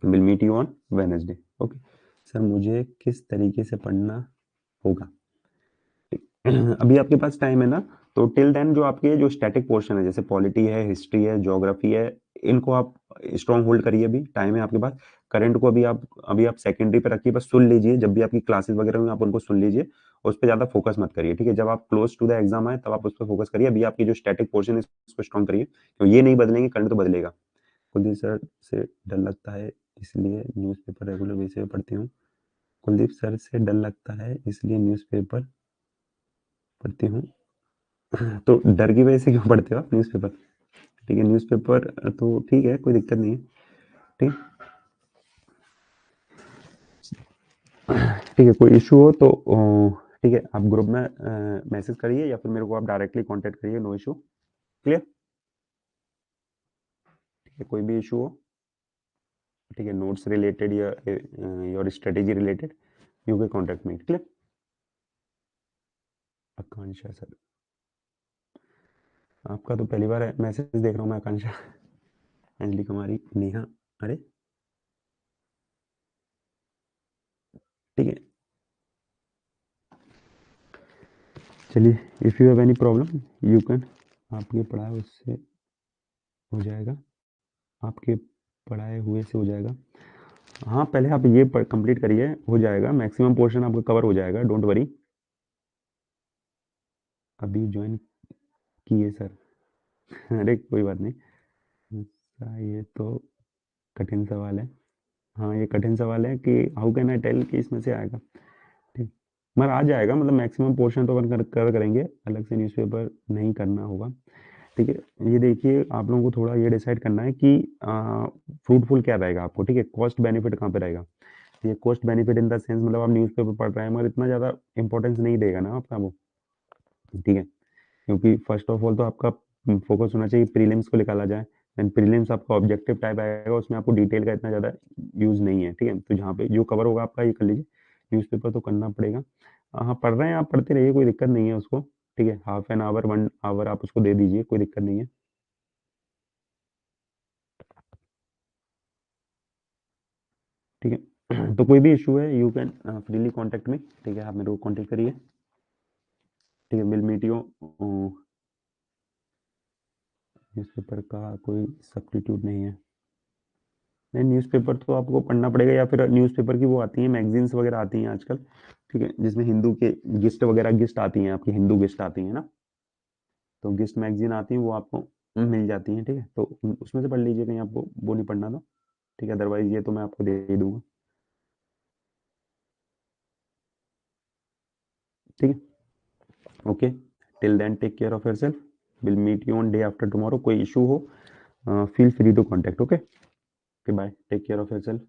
will meet you on Wednesday, okay. Sir मुझे किस तरीके से पढ़ना होगा? अभी आपके पास टाइम है ना, तो टिल देन जो आपके जो स्टैटिक पोर्शन है, जैसे पॉलिटी है, हिस्ट्री है, ज्योग्राफी है, इनको आप स्ट्रॉन्ग होल्ड करिए, अभी टाइम है आपके पास। करंट को अभी आप सेकेंडरी पे रखिए, बस सुन लीजिए, जब भी आपकी क्लासेस वगैरह होंगी आप उनको सुन लीजिए, उस पर ज्यादा फोकस मत करिए, ठीक है। जब आप क्लोज टू द एग्जाम आए तब आप उस पर फोकस करिए, अभी आपकी जो स्टैटिक पोर्शन है इसको स्ट्रॉन्ग करिए, तो ये नहीं बदलेंगे, करंट तो बदलेगा। कुलदीप सर से डर लगता है इसलिए न्यूज़पेपर रेगुलर बेसिस पे पढ़ती हूँ, कुलदीप सर से डर लगता है इसलिए न्यूज़पेपर पढ़ती हूँ, तो डर की वजह से क्यों पढ़ते हो आप न्यूज़पेपर? ठीक है, न्यूज़पेपर तो ठीक है, कोई दिक्कत नहीं है, ठीक, ठीक है। कोई इशू हो तो ठीक है, आप ग्रुप में मैसेज करिए या फिर मेरे को आप डायरेक्टली कांटेक्ट करिए, नो इशू, क्लियर, ठीक है। कोई भी इशू हो, ठीक है, नोट्स रिलेटेड या your strategy related, you can contact me, clear. Akanksha sir, आपका तो पहली बार मैसेज देख रहा हूँ मैं, आकांक्षा, अंजलि कुमारी, नेहा, अरे ठीक है, चलिए, if you have any problem you can, आपकी पढ़ाई उससे हो जाएगा, आपके पढ़ाए हुए से हो जाएगा। हाँ, पहले आप ये कंप्लीट करिए, हो जाएगा, मैक्सिमम पोर्शन आपका कवर हो जाएगा, डोंट वरी। अभी ज्वाइन किए सर। अरे कोई बात नहीं। अच्छा, ये तो कठिन सवाल है। हाँ, ये कठिन सवाल है कि हाउ कैन आई टेल कि इसमें से आएगा। ठीक, मगर आ जाएगा, मतलब मैक्सिमम पोर्शन तो अपन कर करेंगे, अलग से न्यूज़पेपर नहीं करना होगा। ठीक है, ये देखिए, आप लोगों को थोड़ा ये डिसाइड करना है कि फ्रूटफुल क्या रहेगा आपको। ठीक है, कॉस्ट बेनिफिट कहाँ पे रहेगा। ये cost benefit in the sense, मतलब आप न्यूज़पेपर पढ़ रहे हैं मगर इतना ज़्यादा इंपॉर्टेंस नहीं देगा ना आपका वो। ठीक है, क्योंकि फर्स्ट ऑफ ऑल तो आपका फोकस होना चाहिए प्रीलिम्स को निकाला जाए, एंड प्रीलिम्स आपका ऑब्जेक्टिव टाइप आएगा, उसमें आपको डिटेल का इतना ज़्यादा यूज़ नहीं है। ठीक है, तो जहाँ पे जो कवर होगा आपका ये कर लीजिए, न्यूज़पेपर तो करना पड़ेगा। हाँ, पढ़ रहे हैं आप, पढ़ते रहिए, कोई दिक्कत नहीं है उसको। ठीक है, हाफ एन आवर 1 आवर आप उसको दे दीजिए, कोई दिक्कत नहीं है। ठीक है, तो कोई भी इशू है you can freely contact me. ठीक है, आप मेरे को कॉन्टेक्ट करिए। ठीक है, विल मीट यू। न्यूज़पेपर का कोई सब्स्टिट्यूट नहीं है। नहीं, न्यूज़पेपर तो आपको पढ़ना पड़ेगा, या फिर न्यूज़पेपर की वो आती हैं, मैगजीन्स वगैरह आती हैं आजकल। ठीक है, जिसमें हिंदू के गिस्ट वगैरह, गिस्ट आती हैं आपकी, हिंदू गिस्ट आती हैं ना, तो गिस्ट मैगजीन आती हैं, वो आपको मिल जाती हैं। ठीक है, तो उसमें से पढ़ लीजिए, कहीं आपको वो नहीं पढ़ना तो। ठीक है, अदरवाइज ये तो मैं आपको दे ही दूंगा। ठीक है, okay, till then take care of yourself, will meet you on day after tomorrow. कोई इशू हो feel free to contact. Okay, bye, take care of your self.